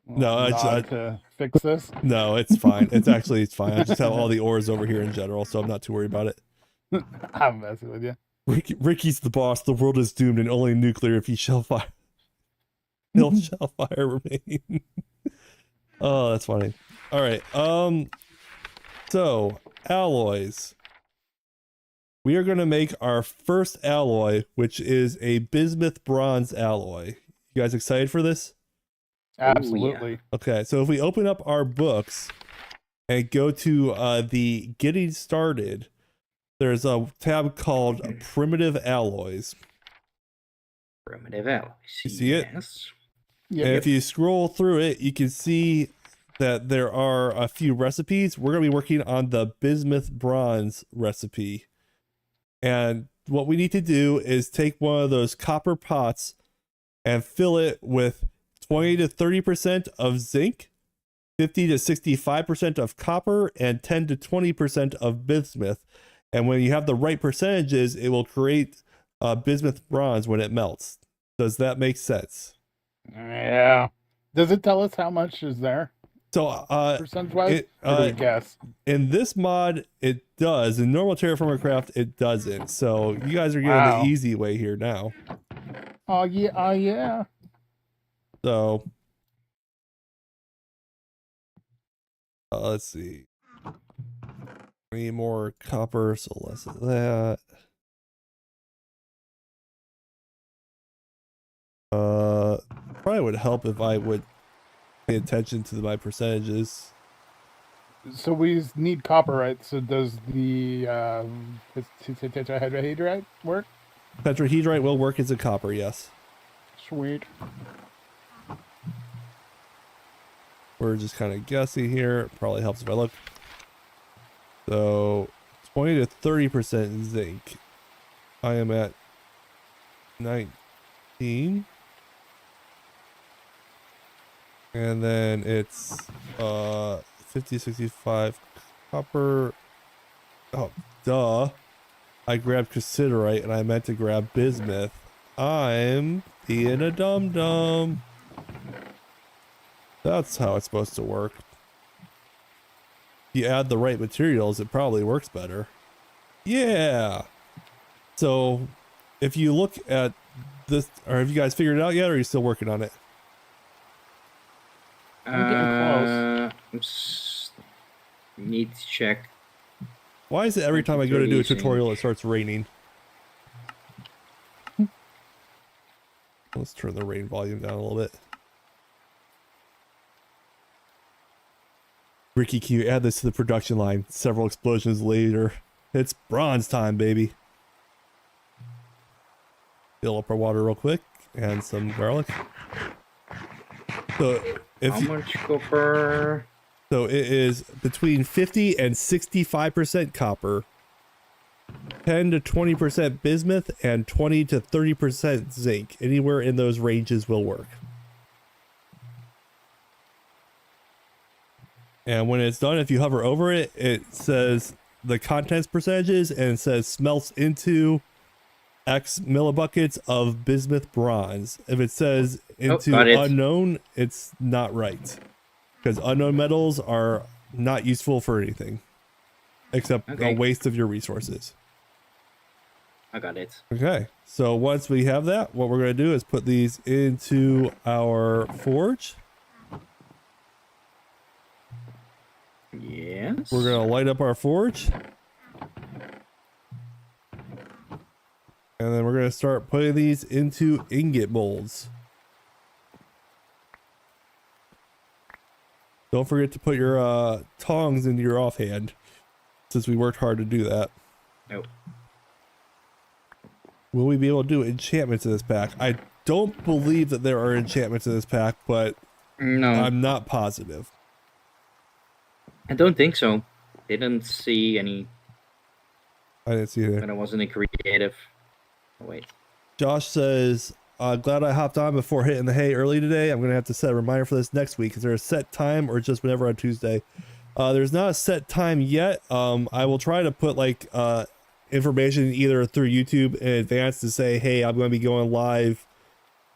no? I to fix this? No, it's fine. It's fine. I just have all the ores over here in general, so I'm not too worried about it. I'm messing with you. Ricky's the boss. The world is doomed, and only nuclear if he shall fire. He'll shall fire remain. Oh, that's funny. All right. So alloys. We are going to make our first alloy, which is a bismuth bronze alloy. You guys excited for this? Absolutely. Ooh, yeah. Okay, so if we open up our books and go to the getting started, there's a tab called primitive alloys. Primitive alloys. You see it? Yep. And if you scroll through it, you can see that there are a few recipes. We're going to be working on the bismuth bronze recipe. And what we need to do is take one of those copper pots and fill it with 20 to 30% of zinc, 50 to 65% of copper, and 10 to 20% of bismuth. And when you have the right percentages, it will create bismuth bronze when it melts. Does that make sense? Yeah. Does it tell us how much is there? So, percentage-wise, or do we guess? In this mod, it does. In normal Terraformacraft, it doesn't. So you guys are getting the easy way here now. Oh yeah, oh yeah. So, let's see. Need more copper, so less of that. Probably would help if I would pay attention to my percentages. So we need copper, right? So does the tetrahedrite work? Tetrahedrite will work as a copper, yes. Sweet. We're just kind of guessing here. Probably helps if I look. So 20 to 30% zinc. I am at 19. And then it's 50, 65 copper. Oh, duh. I grabbed cassiterite and I meant to grab bismuth. I'm being a dum-dum. That's how it's supposed to work. If you add the right materials, it probably works better. Yeah. So if you look at this, or have you guys figured it out yet, or are you still working on it? I'm getting close. Need to check. Why is it every time I go to do a tutorial, it starts raining? Let's turn the rain volume down a little bit. Ricky Q, add this to the production line. Several explosions later. It's bronze time, baby. Fill up our water real quick and some garlic. So if How much copper? So it is between 50 and 65% copper, 10 to 20% bismuth, and 20 to 30% zinc. Anywhere in those ranges will work. And when it's done, if you hover over it, it says the contents percentages and it says smelts into X millibuckets of bismuth bronze. If it says into unknown, it's not right. Because unknown metals are not useful for anything. Except a waste of your resources. I got it. Okay, so once we have that, what we're going to do is put these into our forge. Yes. We're going to light up our forge. And then we're going to start putting these into ingot molds. Don't forget to put your tongs into your offhand, since we worked hard to do that. Nope. Will we be able to do enchantments in this pack? I don't believe that there are enchantments in this pack, but no, I'm not positive. I don't think so. Didn't see any. I didn't see it. But I wasn't a creative. Oh, wait. Josh says, glad I hopped on before hitting the hay early today. I'm going to have to set a reminder for this next week. Is there a set time or just whenever on Tuesday? There's not a set time yet. I will try to put like information either through YouTube in advance to say, hey, I'm going to be going live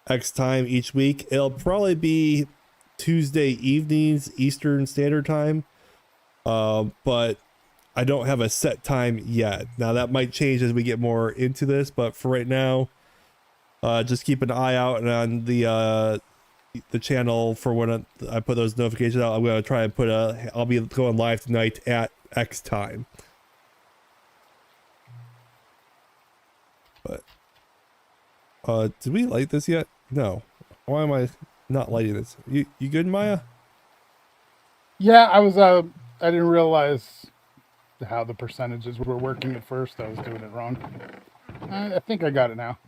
X time each week. It'll probably be Tuesday evenings, Eastern Standard Time. But I don't have a set time yet. Now that might change as we get more into this, but for right now, just keep an eye out on the channel for when I put those notifications out. I'm going to try and put I'll be going live tonight at X time. But did we light this yet? No. Why am I not lighting this? You good, Maya? Yeah, I was I didn't realize how the percentages were working at first. I was doing it wrong. I think I got it now.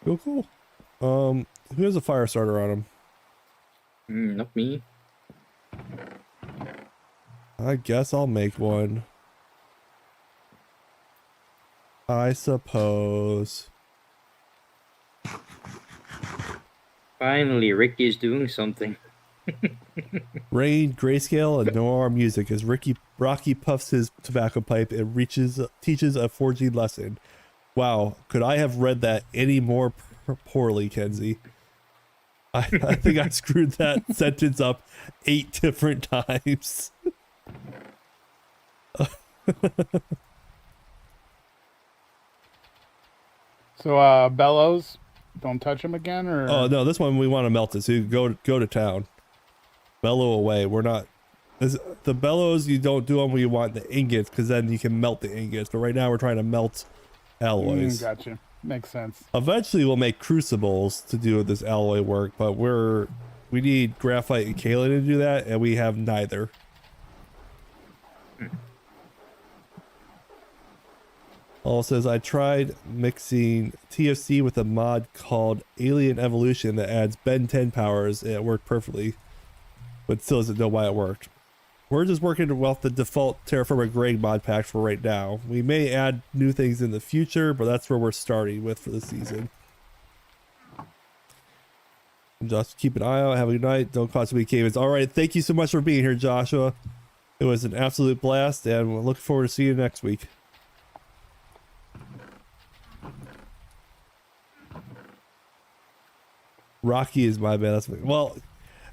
Cool. Who has a fire starter on him? Not me. I guess I'll make one. I suppose. Finally, Ricky is doing something. Rain, grayscale, and noir music as Rocky puffs his tobacco pipe and teaches a forging lesson. Wow, could I have read that any more poorly, Kenzie? I think I screwed that sentence up 8 different times. So, bellows, don't touch him again, or? Oh no, this one we want to melt it. So you go to town, bellow away. We're not the bellows, you don't do them when you want the ingots, because then you can melt the ingots. But right now we're trying to melt alloys. Gotcha. Makes sense. Eventually we'll make crucibles to do this alloy work, but we need graphite and kaolin to do that, and we have neither. Also says, I tried mixing TFC with a mod called Alien Evolution that adds Ben 10 powers, and it worked perfectly, but still doesn't know why it worked. We're just working with the default Terrafirmagreg mod pack for right now. We may add new things in the future, but that's where we're starting with for the season. Just keep an eye out. Have a good night. Don't cause me caves. All right. Thank you so much for being here, Joshua. It was an absolute blast, and we're looking forward to seeing you next week. Rocky is my man. That's well.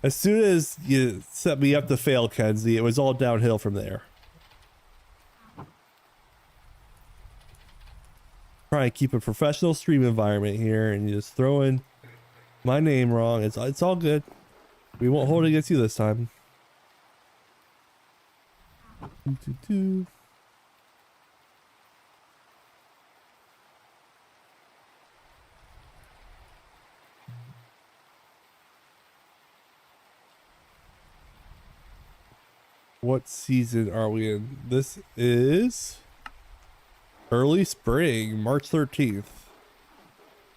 As soon as you set me up to fail, Kenzie, it was all downhill from there. Try and keep a professional stream environment here, and you just throw in my name wrong. It's all good. We won't hold it against you this time. What season are we in? This is early spring, March 13th.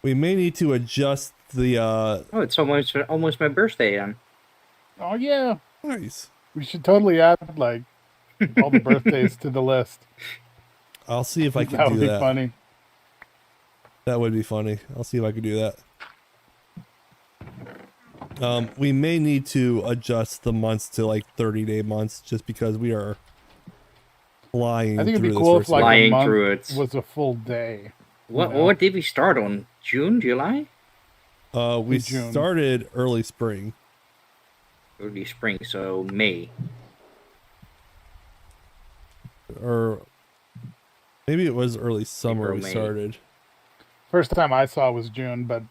We may need to adjust the Oh, it's almost my birthday then. Oh yeah. Nice. We should totally add like all the birthdays to the list. I'll see if I can That do would be that. funny. That would be funny. I'll see if I can do that. We may need to adjust the months to like 30-day months just because we are flying. I think it'd be through cool this if like first a week. month was a full day. What did we start on? June, July? We June. started early spring. Early spring, so May. Or maybe it was early summer April, we May. started. First time I saw was June, but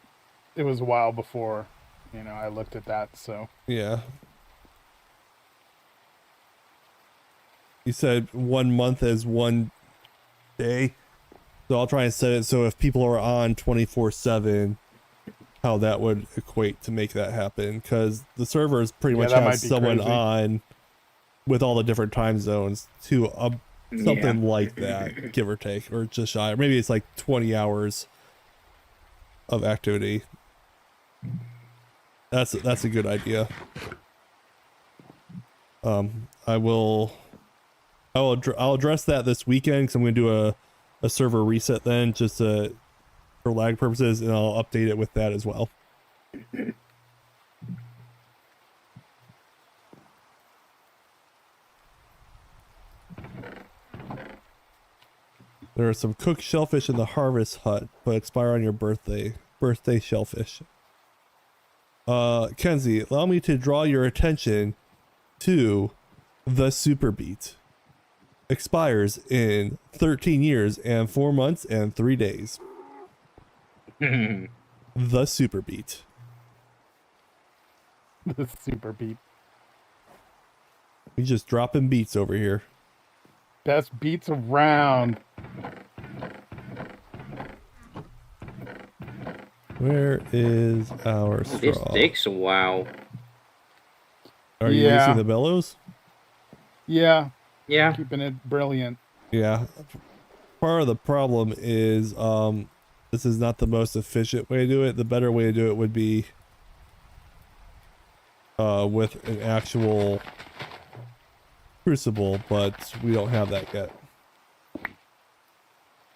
it was a while before, I looked at that, so. Yeah. You said 1 month as 1 day. So I'll try and set it so if people are on 24/7, how that would equate to make that happen. Because the servers pretty Yeah, much that have might be someone crazy. on with all the different time zones to something like that, give or take, or just shy. Or maybe it's like 20 hours of activity. That's a good idea. I'll address that this weekend because I'm going to do a server reset then, just for lag purposes, and I'll update it with that as well. There are some cooked shellfish in the harvest hut, but expire on your birthday. Birthday shellfish. Kenzie, allow me to draw your attention to the Super Beat. Expires in 13 years and 4 months and 3 days. The Super Beat. The Super Beat. We just dropping beats over here. Best beats around. Where is our straw? This takes a while. Are you Yeah. using the bellows? Yeah. Yeah. Keeping it brilliant. Yeah. Part of the problem is this is not the most efficient way to do it. The better way to do it would be with an actual crucible, but we don't have that yet.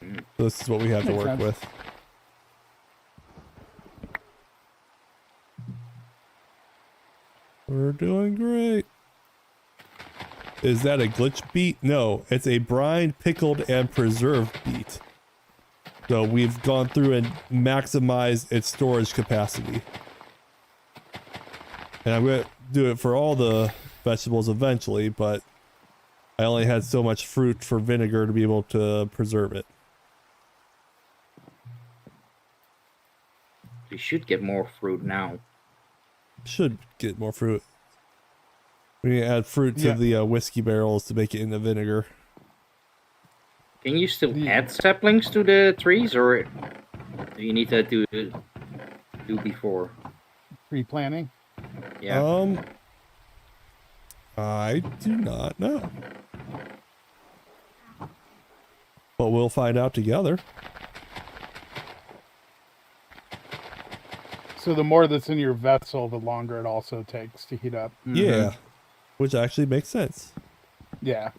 So this is what we have to Makes work sense. with. We're doing great. Is that a glitch beet? No, it's a brined, pickled, and preserved beet. So we've gone through and maximized its storage capacity. And I'm going to do it for all the vegetables eventually, but I only had so much fruit for vinegar to be able to preserve it. You should get more fruit now. Should get more fruit. We add fruit to the whiskey barrels to make it into vinegar. Can you still add saplings to the trees, or do you need to do before? Pre-planning? Yeah. I do not know. But we'll find out together. So the more that's in your vessel, the longer it also takes to heat up. Yeah. Which actually makes sense. Yeah.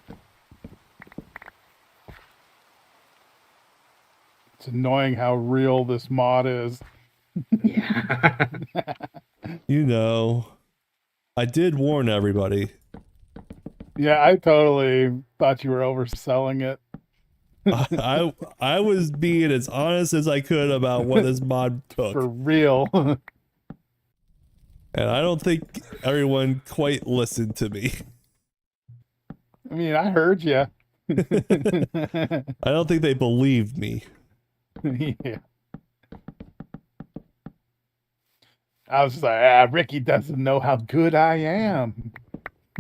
It's annoying how real this mod is. Yeah. You know, I did warn everybody. Yeah, I totally thought you were overselling it. I was being as honest as I could about what this mod took. For real. And I don't think everyone quite listened to me. I mean, I heard you. I don't think they believed me. Yeah. I was like, Ricky doesn't know how good I am.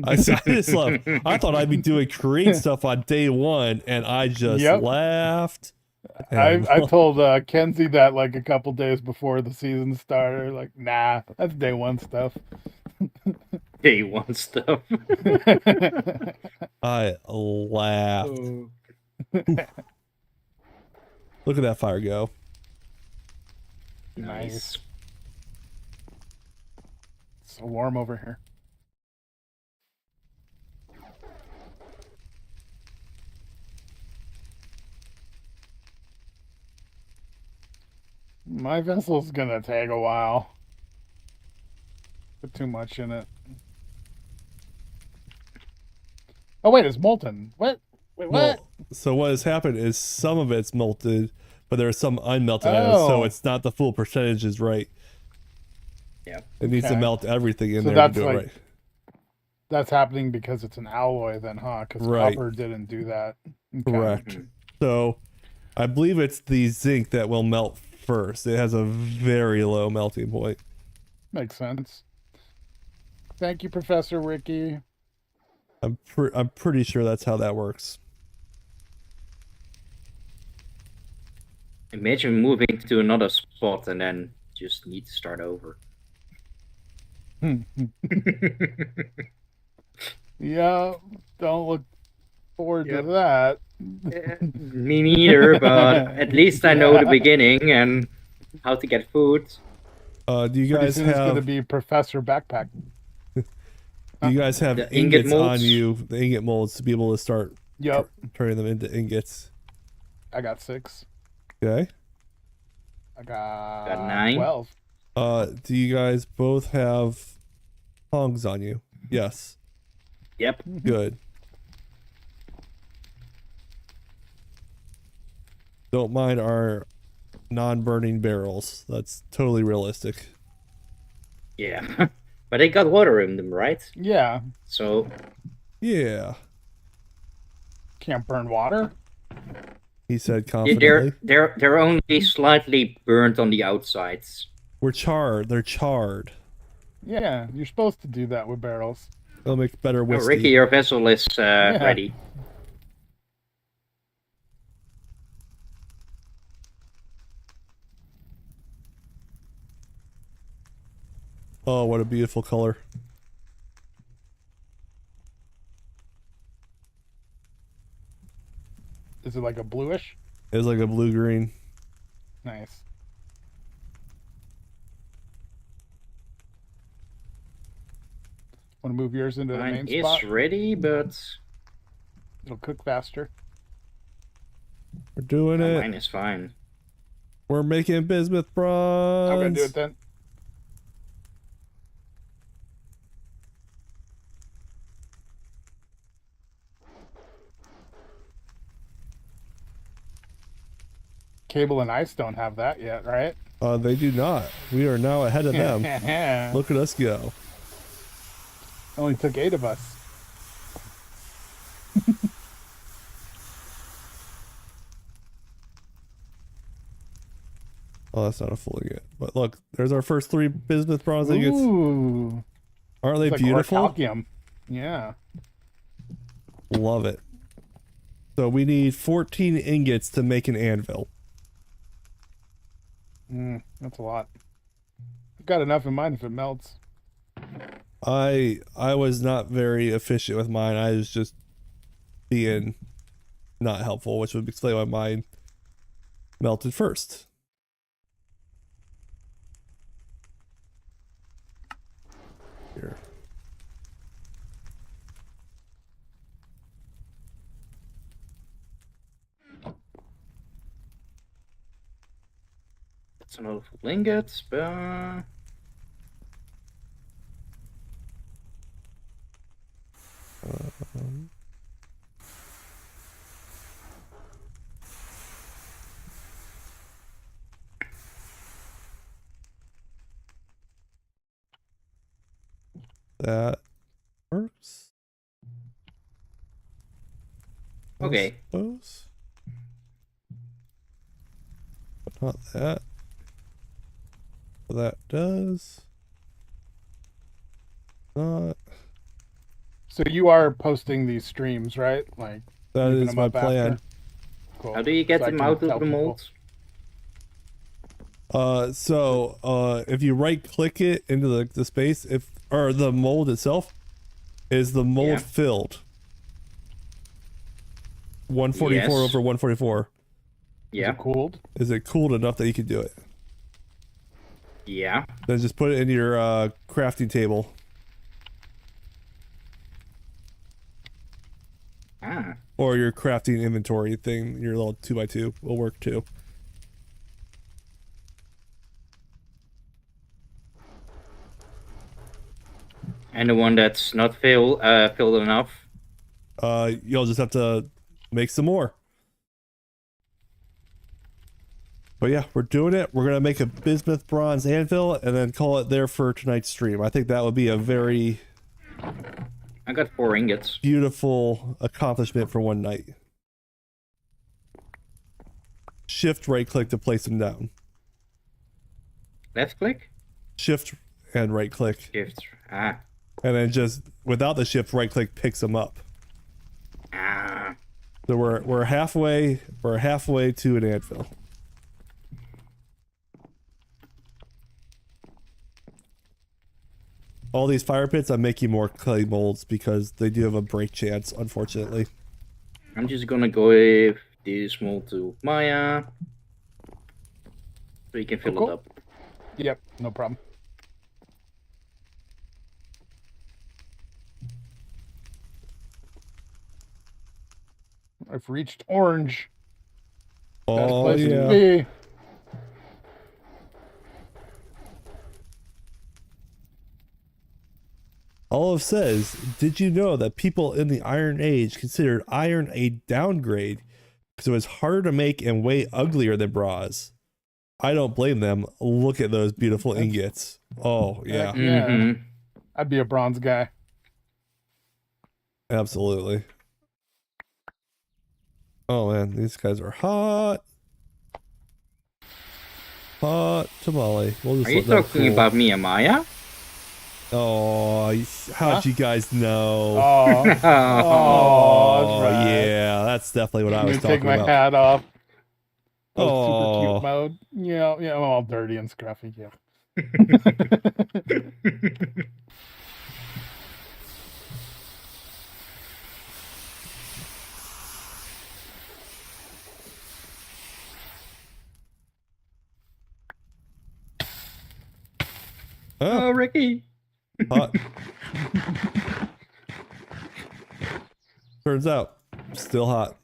I just love. I thought I'd be doing create stuff on day one, and I just laughed. I told Kenzie that like a couple days before the season started. Like, nah, that's day one stuff. Day one stuff. I laughed. Look at that fire go. Nice. It's so warm over here. My vessel's gonna take a while. Put too much in it. Oh wait, it's molten. What? Wait, what? Well, so what has happened is some of it's melted, but there's some unmelted items, so it's not the full percentage is right. Yeah. It needs to melt everything in So there to that's do it like- right. That's happening because it's an alloy then, huh? Because Right. copper didn't do that. Okay. Correct. So I believe it's the zinc that will melt first. It has a very low melting point. Makes sense. Thank you, Professor Ricky. I'm pretty sure that's how that works. Imagine moving to another spot and then just need to start over. Yeah, don't look forward to that. Me neither, but at least I know the beginning and how to get food. Do you Pretty guys soon it's have? gonna be Professor Backpack. Do you guys have The ingot ingots on molds? you? The ingot molds to be able to start Yep. turning them into ingots. I got 6. Okay. I got, Got 9. 12. Do you guys both have tongs on you? Yes. Yep. Good. Don't mind our non-burning barrels. That's totally realistic. Yeah. But they got water in them, right? Yeah. So. Yeah. Can't burn water. He said Yeah, confidently. they're only slightly burnt on the outsides. We're charred. They're charred. Yeah, you're supposed to do that with barrels. They'll make better Oh, whiskey. Ricky, your vessel is ready. Oh, what a beautiful color. Is it like a bluish? It's like a blue-green. Nice. Want to move yours into the Mine main is spot? ready, but It'll cook faster. We're doing it. mine is fine. We're making bismuth bronze. I'm gonna do it then. Cable and Ice don't have that yet, right? They do not. We are now ahead of them. Look at us go. Only took 8 of us. Oh, that's not a full ingot. But look, there's our first 3 bismuth bronze ingots. Ooh. Aren't they It's like beautiful? orichalcum. Yeah. Love it. So we need 14 ingots to make an anvil. That's a lot. I've got enough in mine if it melts. I was not very efficient with mine. I was just being not helpful, which would explain why mine melted first. Here. That's another full ingot, but That works. okay. Those. But not that. That does. Not. So you are posting these streams, right? Like That leaving is them my up plan. after? Cool. How do you get So I them can out tell of the people. mold? If you right click it into the space, or the mold itself, is the mold Yeah. filled? 144 Yes. over 144. Yeah. Is it cooled? Is it cooled enough that you can do it? Yeah. Then just put it in your crafting table. Ah. Or your crafting inventory thing, your little 2x2 will work too. And the one that's not filled enough. You'll just have to make some more. But yeah, we're doing it. We're gonna make a bismuth bronze anvil and then call it there for tonight's stream. I think that would be a very I got 4 ingots. beautiful accomplishment for one night. Shift right click to place them down. Left click? Shift and right click. Shift. Ah. And then just without the shift right click picks them up. Ah. So we're halfway to an anvil. All these fire pits, I'm making more clay molds because they do have a break chance, unfortunately. I'm just gonna go with this mold to Maya. So you can fill Cool. it up. Yep, no problem. I've reached orange. Best Oh place yeah. to be. Olive says, did you know that people in the Iron Age considered iron a downgrade because it was harder to make and way uglier than bras? I don't blame them. Look at those beautiful ingots. Oh yeah. Heck yeah. Mhm. I'd be a bronze guy. Absolutely. Oh man, these guys are hot. Hot tamale. We'll just Are you let that talking cool. about me and Maya? Oh, how'd you guys know? Oh, Oh. oh, that's right. Yeah, that's definitely what I Let was me talking take my about. hat off. Oh, Oh. super cute mode. Yeah, I'm all dirty and scruffy. Yeah. Oh, Ricky. Hot. Turns out, still hot.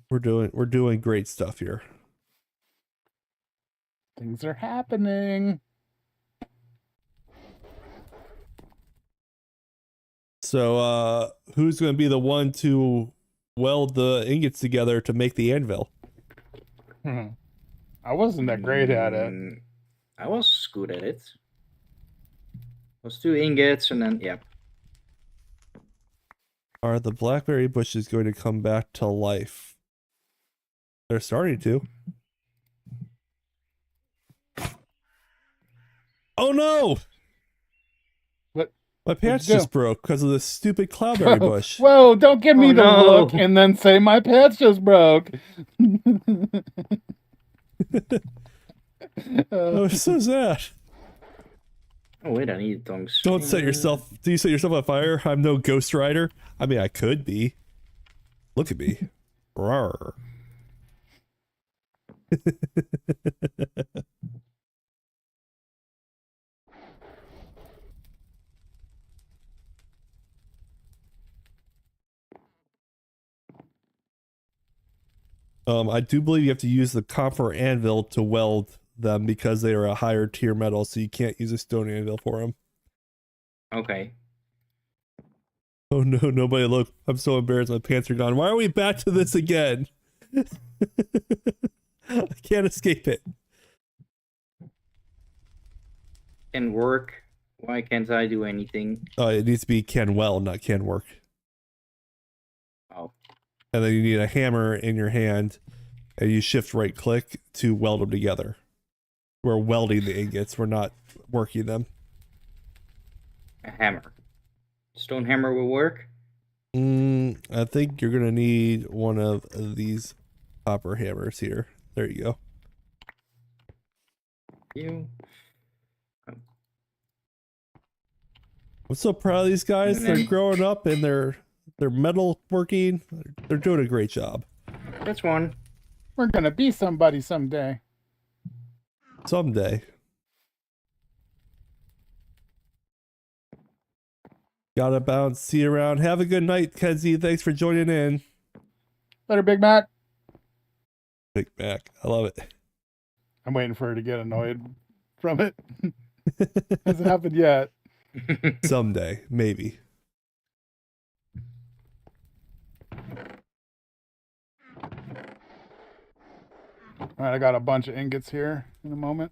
We're doing great stuff here. Things are happening. So, who's going to be the one to weld the ingots together to make the anvil? I wasn't that great at it. I was good at it. Was 2 ingots and then yeah. Are the blackberry bushes going to come back to life? They're starting to. no! What? My pants you do? just broke because of this stupid cloudberry bush. Whoa, don't give me Oh, the no. look and then say my pants just broke. Oh, it's so sad. Oh wait, I need tongs. Don't set yourself. Do you set yourself on fire? I'm no Ghost Rider. I mean, I could be. Look at me. Rawr. I do believe you have to use the copper anvil to weld them because they are a higher tier metal, so you can't use a stone anvil for them. Okay. Oh no, nobody look. I'm so embarrassed my pants are gone. Why are we back to this again? I can't escape it. Can work. Why can't I do anything? It needs to be can weld, not can work. Oh. And then you need a hammer in your hand, and you shift right click to weld them together. We're welding the ingots, we're not working them. A hammer. Stone hammer will work? I think you're gonna need one of these copper hammers here. There you go. You. I'm so proud of these guys. They're growing up and they're metal working. They're doing a great job. That's one. We're gonna be somebody someday. Someday. Gotta bounce. See you around. Have a good night, Kenzie. Thanks for joining in. Later, Big Mac. Big Mac. I love it. I'm waiting for her to get annoyed from it. Hasn't happened yet. Someday, maybe. All right, I got a bunch of ingots here in a moment.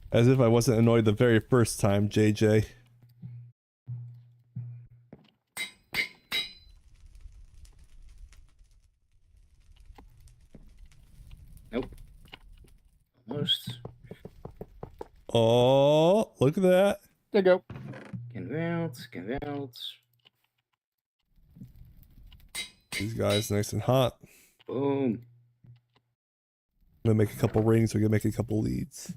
As if I wasn't annoyed the very first time, JJ. Nope. Almost. Oh, look at that. There you go. Can weld. These guys nice and hot. Boom. I'm gonna make a couple rings, we're gonna make a couple leads.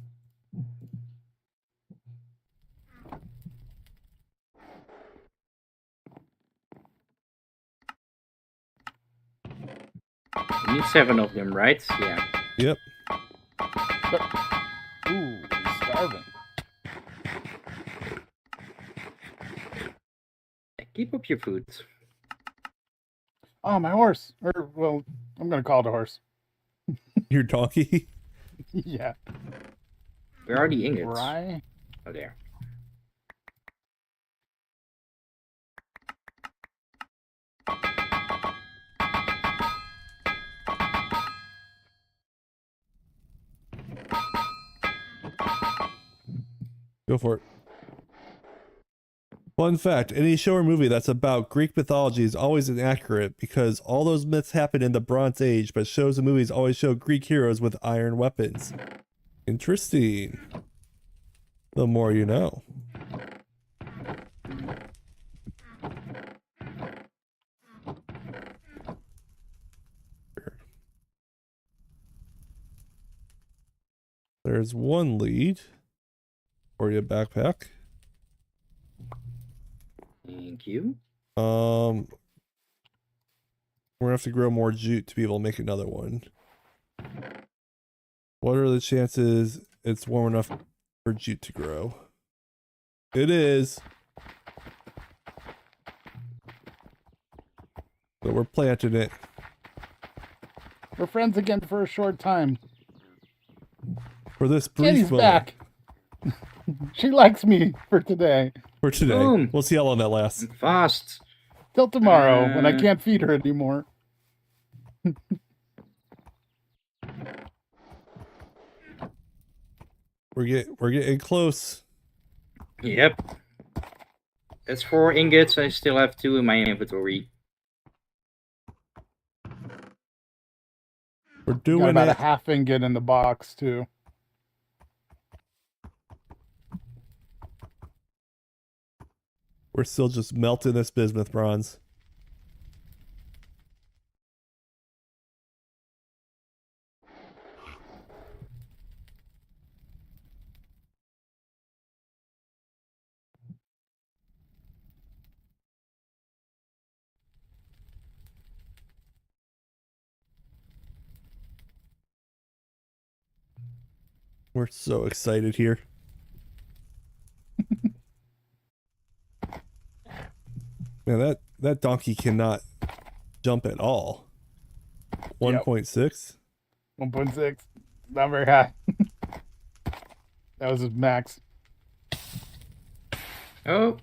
You need 7 of them, right? Yeah. Yep. Ooh, I'm starving. Keep up your food. Oh, my horse. Or, well, I'm going to call it a horse. Your donkey? Yeah. Where are the ingots? Right. Oh, there. Go for it. Fun fact, any show or movie that's about Greek mythology is always inaccurate because all those myths happen in the Bronze Age, but shows and movies always show Greek heroes with iron weapons. Interesting. The more you know. There's one lead. For your backpack. Thank you. We're gonna have to grow more jute to be able to make another one. What are the chances it's warm enough for jute to grow? It is. So we're planting it. We're friends again for a short time. For this brief Kitty's moment. back. She likes me for today. For today. Boom. We'll see how long that lasts. I'm fast. Till tomorrow when I Uh. can't feed her anymore. We're getting close. Yep. That's 4 ingots. I still have 2 in my inventory. We're Got doing about it. a half ingot in the box too. We're still just melting this bismuth bronze. We're so excited here. Man, that donkey cannot jump at all. 1.6? 1.6. Not very high. That was his max. Oh.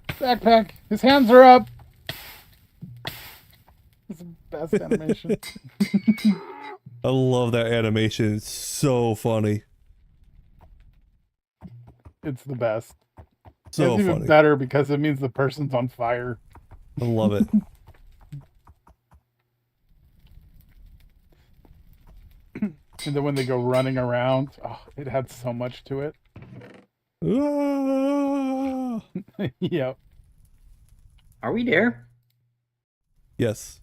Backpack. His hands are up. It's the best animation. I love that animation. It's so funny. It's the best. So it's even funny. better because it means the person's on fire. I love it. And then when they go running around, oh, it had so much to it. Ah! Yep. Are we there? Yes.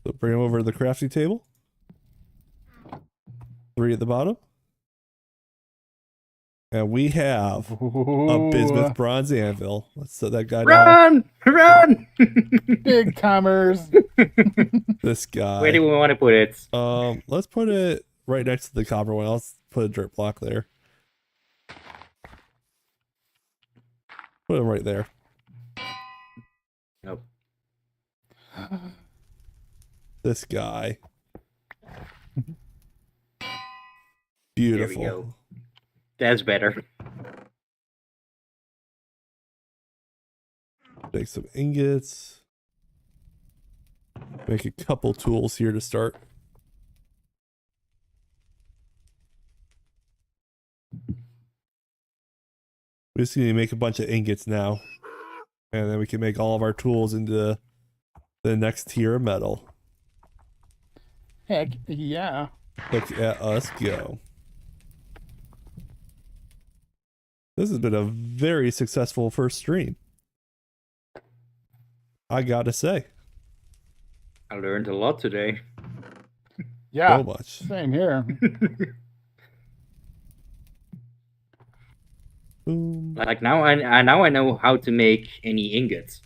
So bring them over to the crafting table. 3 at the bottom. And we have a bismuth bronze anvil. Let's set that guy down. Run! Big timers. This guy. Where do we want to put it? Let's put it right next to the copper one. Let's put a dirt block there. Put him right there. Nope. This guy. Beautiful. There we go. That's better. Make some ingots. Make a couple tools here to start. We just need to make a bunch of ingots now. And then we can make all of our tools into the next tier of metal. Heck yeah. Look at us go. This has been a very successful first stream. I gotta say. I learned a lot today. Yeah. So much. Same here. Boom. Like now I know how to make any ingots.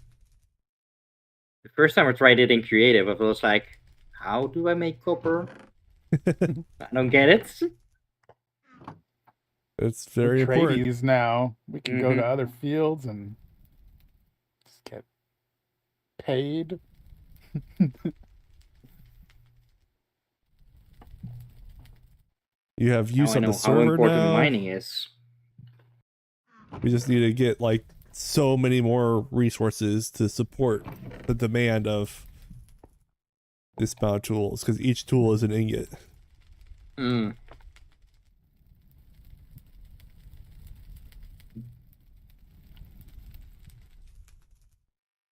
The first time I tried it in creative, I was like, how do I make copper? I don't get it. It's very We're important. tradies now. We can go to other fields and just get paid. You have Now use I of know the how server important now. mining is. We just need to get like so many more resources to support the demand of this amount of tools, because each tool is an ingot. Mm.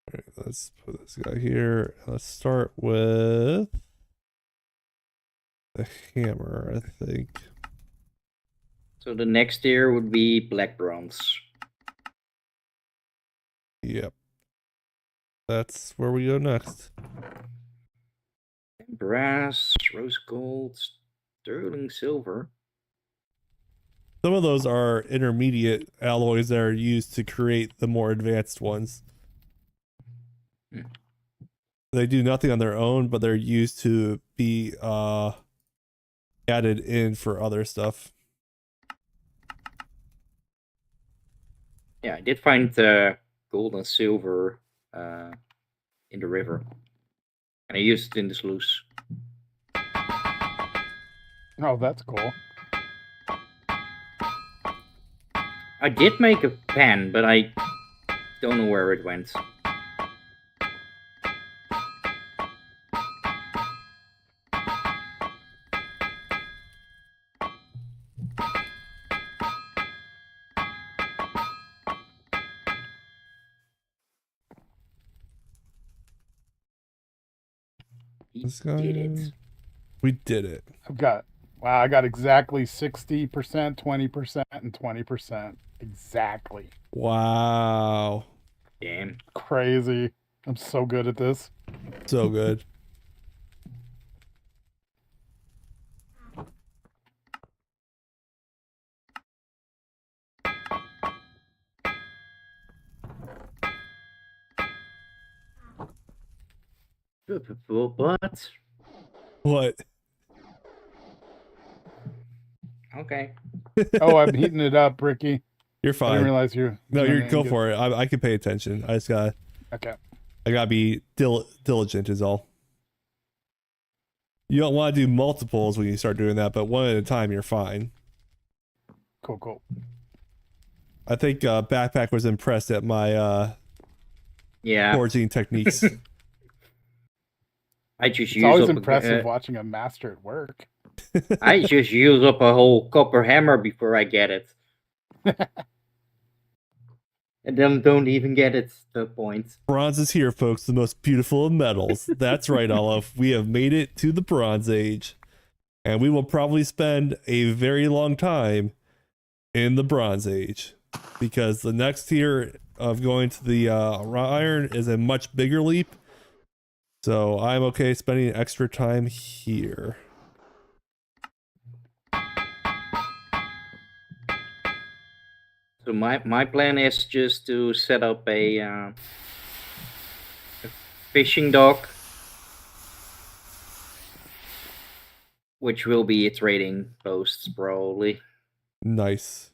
All right, let's put this guy here. Let's start with the hammer, I think. So the next tier would be black bronze. Yep. That's where we go next. Brass, rose gold, sterling silver. Some of those are intermediate alloys that are used to create the more advanced ones. They do nothing on their own, but they're used to be added in for other stuff. Yeah, I did find gold and silver in the river. And I used it in the sluice. Oh, that's cool. I did make a pen, but I don't know where it went. This guy. Did it. We did it. I got exactly 60%, 20%, and 20%. Exactly. Wow. Damn. Crazy. I'm so good at this. So good. What? What? Okay. Oh, I'm heating it up, Ricky. You're I fine. didn't realize you. No, you're go for it. I can pay attention. I just gotta. Okay. I gotta be diligent is all. You don't want to do multiples when you start doing that, but one at a time, you're fine. Cool. I think Backpack was impressed at my forging techniques. I just It's always impressive watching a master at work. I just use up a whole copper hammer before I get it. And then don't even get it, the point. Bronze is here, folks, the most beautiful of metals. That's right, Olive. We have made it to the Bronze Age. And we will probably spend a very long time in the Bronze Age. Because the next tier of going to the Iron is a much bigger leap. So I'm okay spending extra time here. So my plan is just to set up a fishing dock, which will be a trading post probably. Nice.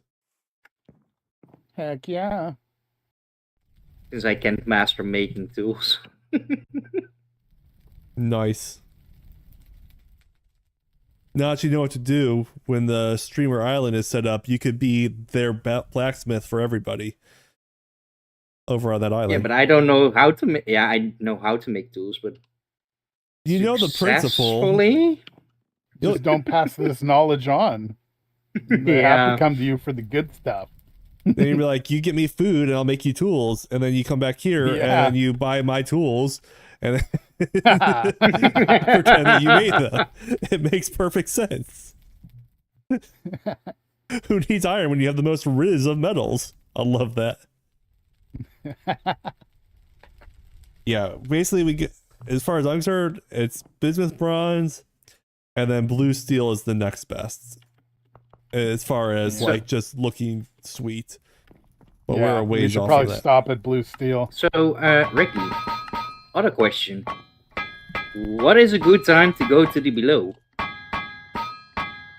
Heck yeah. Since I can't master making tools. Nice. Now that you know what to do when the streamer island is set up, you could be their blacksmith for everybody over on that island. Yeah, but I don't know how to make. Yeah, I know how to make tools, but you know the principle. Just don't pass this knowledge on. They have to come to you for the good stuff. Then you'd be like, you get me food and I'll make you tools. And then you come back here and you buy my tools and pretend that you made them. It makes perfect sense. Who needs iron when you have the most riz of metals? I love that. Yeah, basically we get, as far as I'm concerned, it's bismuth bronze and then blue steel is the next best. As far as like just looking sweet. But we're a ways we should off probably of that. stop at blue steel. So, Ricky, other question. What is a good time to go to the below?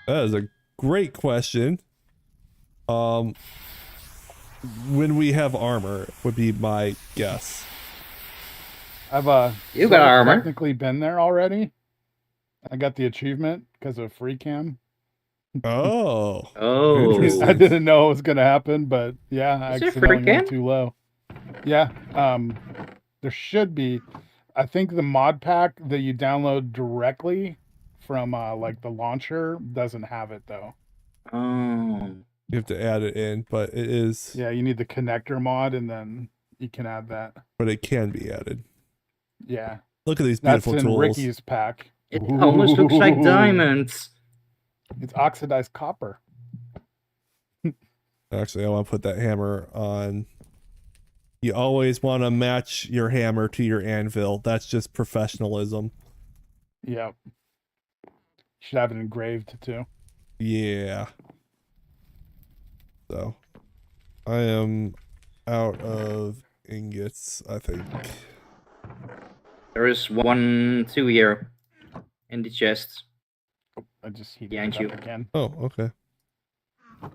That is a great question. When we have armor would be my guess. I've you got armor. Technically been there already. I got the achievement because of free cam. Oh. I didn't know it was gonna happen, but yeah, I Is there accidentally free went cam? too low. Yeah. There should be. I think the mod pack that you download directly from like the launcher doesn't have it though. Oh. You have to add it in, but it is. Yeah, you need the connector mod, and then you can add that. But it can be added. Yeah. Look at these That's beautiful in tools. Ricky's pack. It almost looks like diamonds. It's oxidized copper. Actually, I want to put that hammer on. You always want to match your hammer to your anvil. That's just professionalism. Yep. Should have it engraved too. Yeah. So, I am out of ingots, I think. There is 1, 2 here in the chest. I just heated Behind it you. up again. Oh, okay. All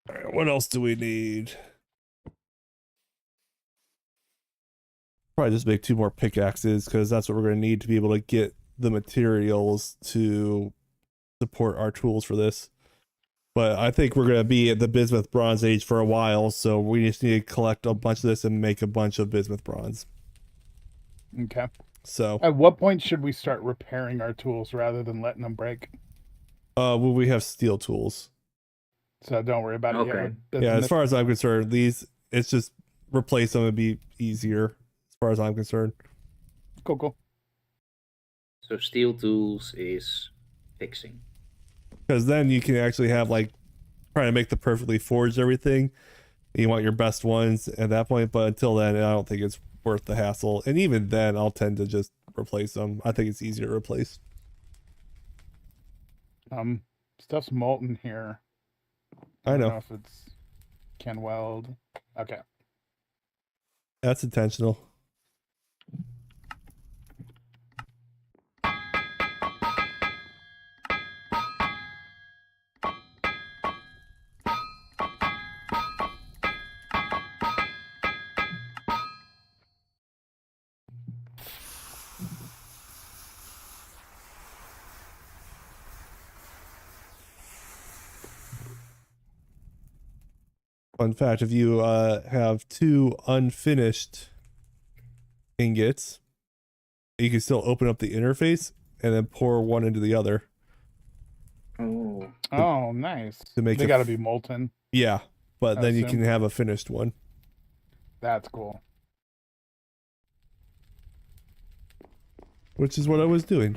right, what else do we need? Probably just make 2 more pickaxes because that's what we're going to need to be able to get the materials to support our tools for this. But I think we're going to be at the bismuth bronze age for a while, so we just need to collect a bunch of this and make a bunch of bismuth bronze. Okay. So at what point should we start repairing our tools rather than letting them break? Well, we have steel tools. So don't worry about it yet. Yeah, as far as I'm concerned, it's just replace them and be easier as far as I'm concerned. Cool. So steel tools is fixing. Because then you can actually have like trying to make the perfectly forged everything. You want your best ones at that point, but until then, I don't think it's worth the hassle. And even then, I'll tend to just replace them. I think it's easier to replace. Stuff's molten here. I don't know. know if it's can weld. Okay. That's intentional. Fun fact, if you have 2 unfinished ingots, you can still open up the interface and then pour one into the other. Oh, nice. To make they got to be molten. Yeah, but then you assume. can have a finished one. That's cool. Which is what I was doing.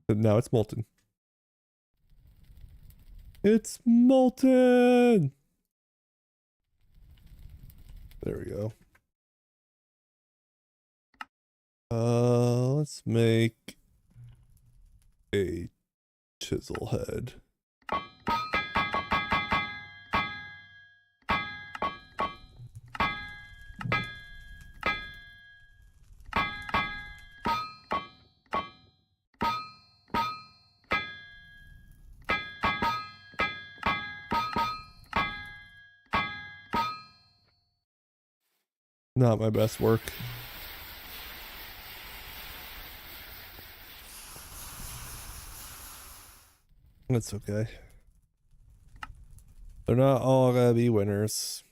But now it's molten. It's molten! There we go. Let's make a chisel head. Not my best work. That's okay. They're not all gonna be winners.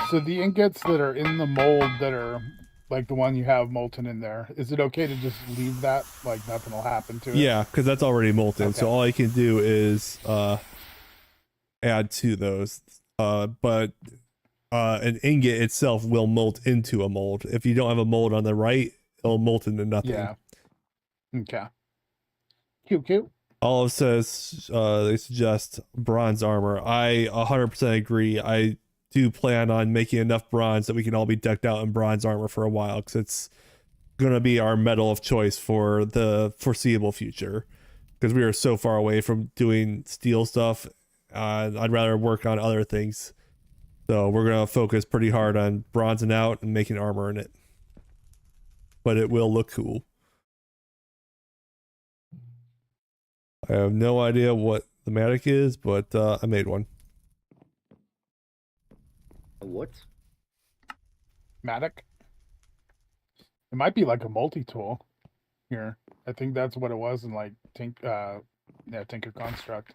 So the ingots that are in the mold that are like the one you have molten in there, is it okay to just leave that? Like nothing will happen to it? Yeah, because that's already molten. Okay. So all I can do is add to those. But an ingot itself will molt into a mold. If you don't have a mold on the right, it'll molt into nothing. Yeah. Okay. Cute. Olive says they suggest bronze armor. I 100% agree. I do plan on making enough bronze that we can all be decked out in bronze armor for a while, because it's going to be our metal of choice for the foreseeable future, because we are so far away from doing steel stuff. I'd rather work on other things. So we're going to focus pretty hard on bronzing out and making armor in it. But it will look cool. I have no idea what the Matic is, but I made one. What? Matic? It might be like a multi-tool here. I think that's what it was in like Tinker Construct.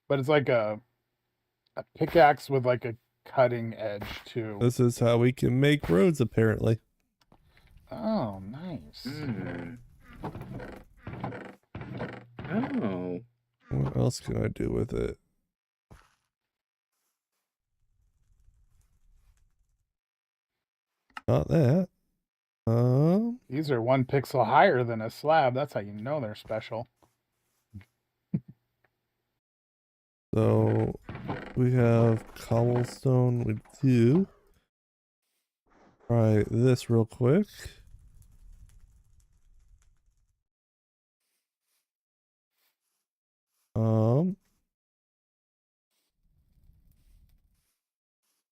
But it's like a pickaxe with like a cutting edge too. This is how we can make roads, apparently. Oh, nice. Oh. What else can I do with it? Not that. These are 1 pixel higher than a slab. That's how you know they're special. So we have cobblestone. We do. Try this real quick.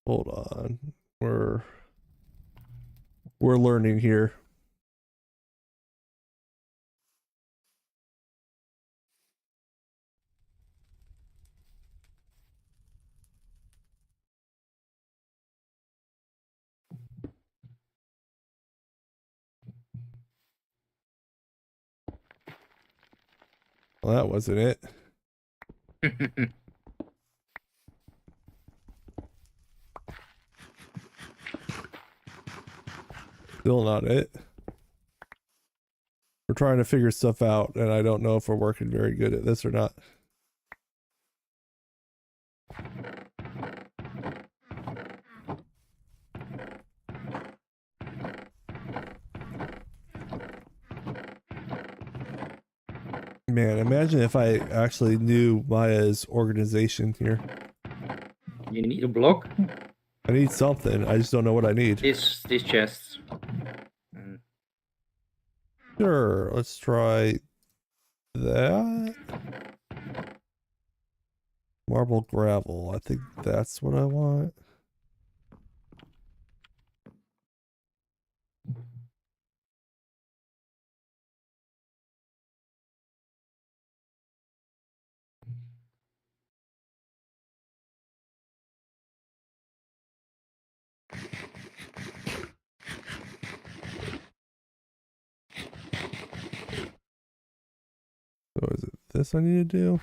Hold on. We're learning here. Well, that wasn't it. Still not it. We're trying to figure stuff out, and I don't know if we're working very good at this or not. Man, imagine if I actually knew Maya's organization here. You need a block? I need something. I just don't know what I need. These chests. Sure, let's try that. Marble gravel. I think that's what I want. So is it this I need to do?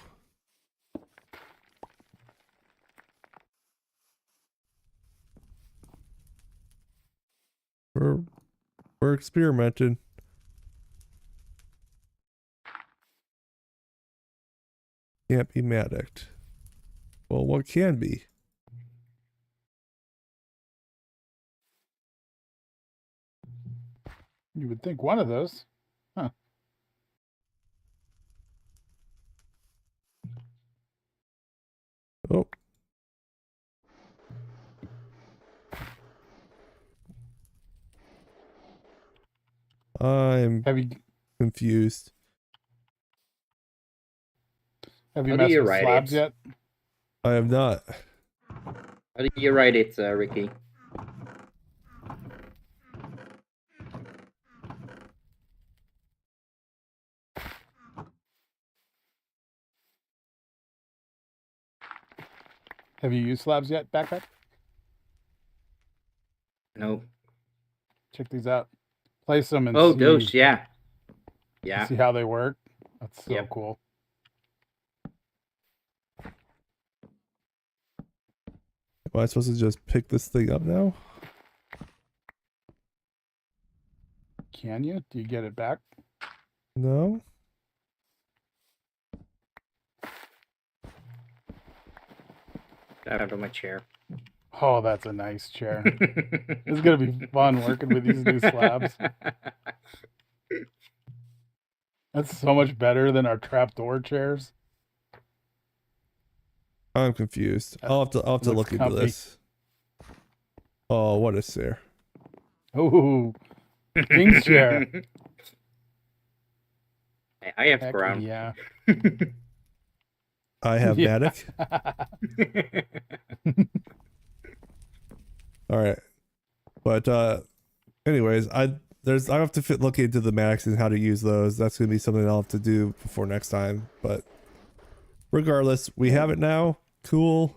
We're experimenting. Can't be Maddox. Well, what can be? You would think one of those. Huh. Oh. I'm confused. Have you How do messed you with write slabs it? yet? I have not. How do you write it, Ricky? Have you used slabs yet, Backpack? No. Check these out. Place them and Oh, see, those, yeah. Yeah. see how they work. That's so Yep. cool. Am I supposed to just pick this thing up now? Can you? Do you get it back? No. Out of my chair. Oh, that's a nice chair. It's gonna be fun working with these new slabs. That's so much better than our trapdoor chairs. I'm confused. I'll have to Looks look into comfy. this. Oh, what is there? Ooh, King's chair. Hey, I have Heck brown. yeah. I have Yeah. Maddox. All right, but anyways, I have to look into the Maddox and how to use those. That's gonna be something I'll have to do before next time. But regardless, we have it now. Cool.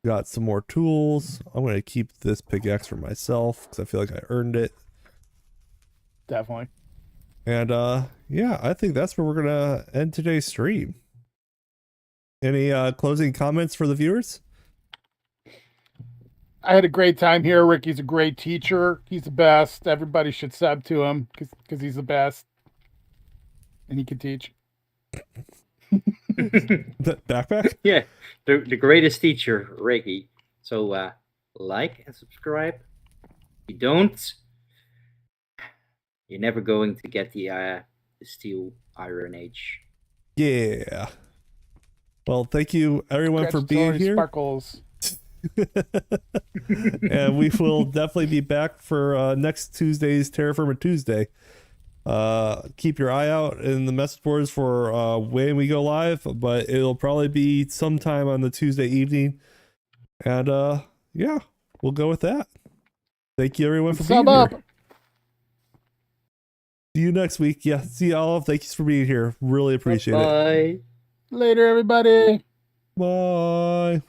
Got some more tools. I'm gonna keep this pickaxe for myself because I feel like I earned it. Definitely. And yeah, I think that's where we're gonna end today's stream. Any closing comments for the viewers? I had a great time here. Ricky's a great teacher. He's the best. Everybody should sub to him because he's the best. And he can teach. Backpack? Yeah, the greatest teacher, Ricky. So like and subscribe. If you don't, you're never going to get the Steel Iron Age. Yeah. Well, thank you everyone for being here. Sparkles. And we will definitely be back for next Tuesday's Terrafirma Tuesday. Keep your eye out in the message boards for when we go live, but it'll probably be sometime on the Tuesday evening. And yeah, we'll go with that. Thank you everyone for Sub being up. here. See you next week. Yeah, see y'all. Thank you for being here. Really appreciate it. Bye. Later, everybody. Bye.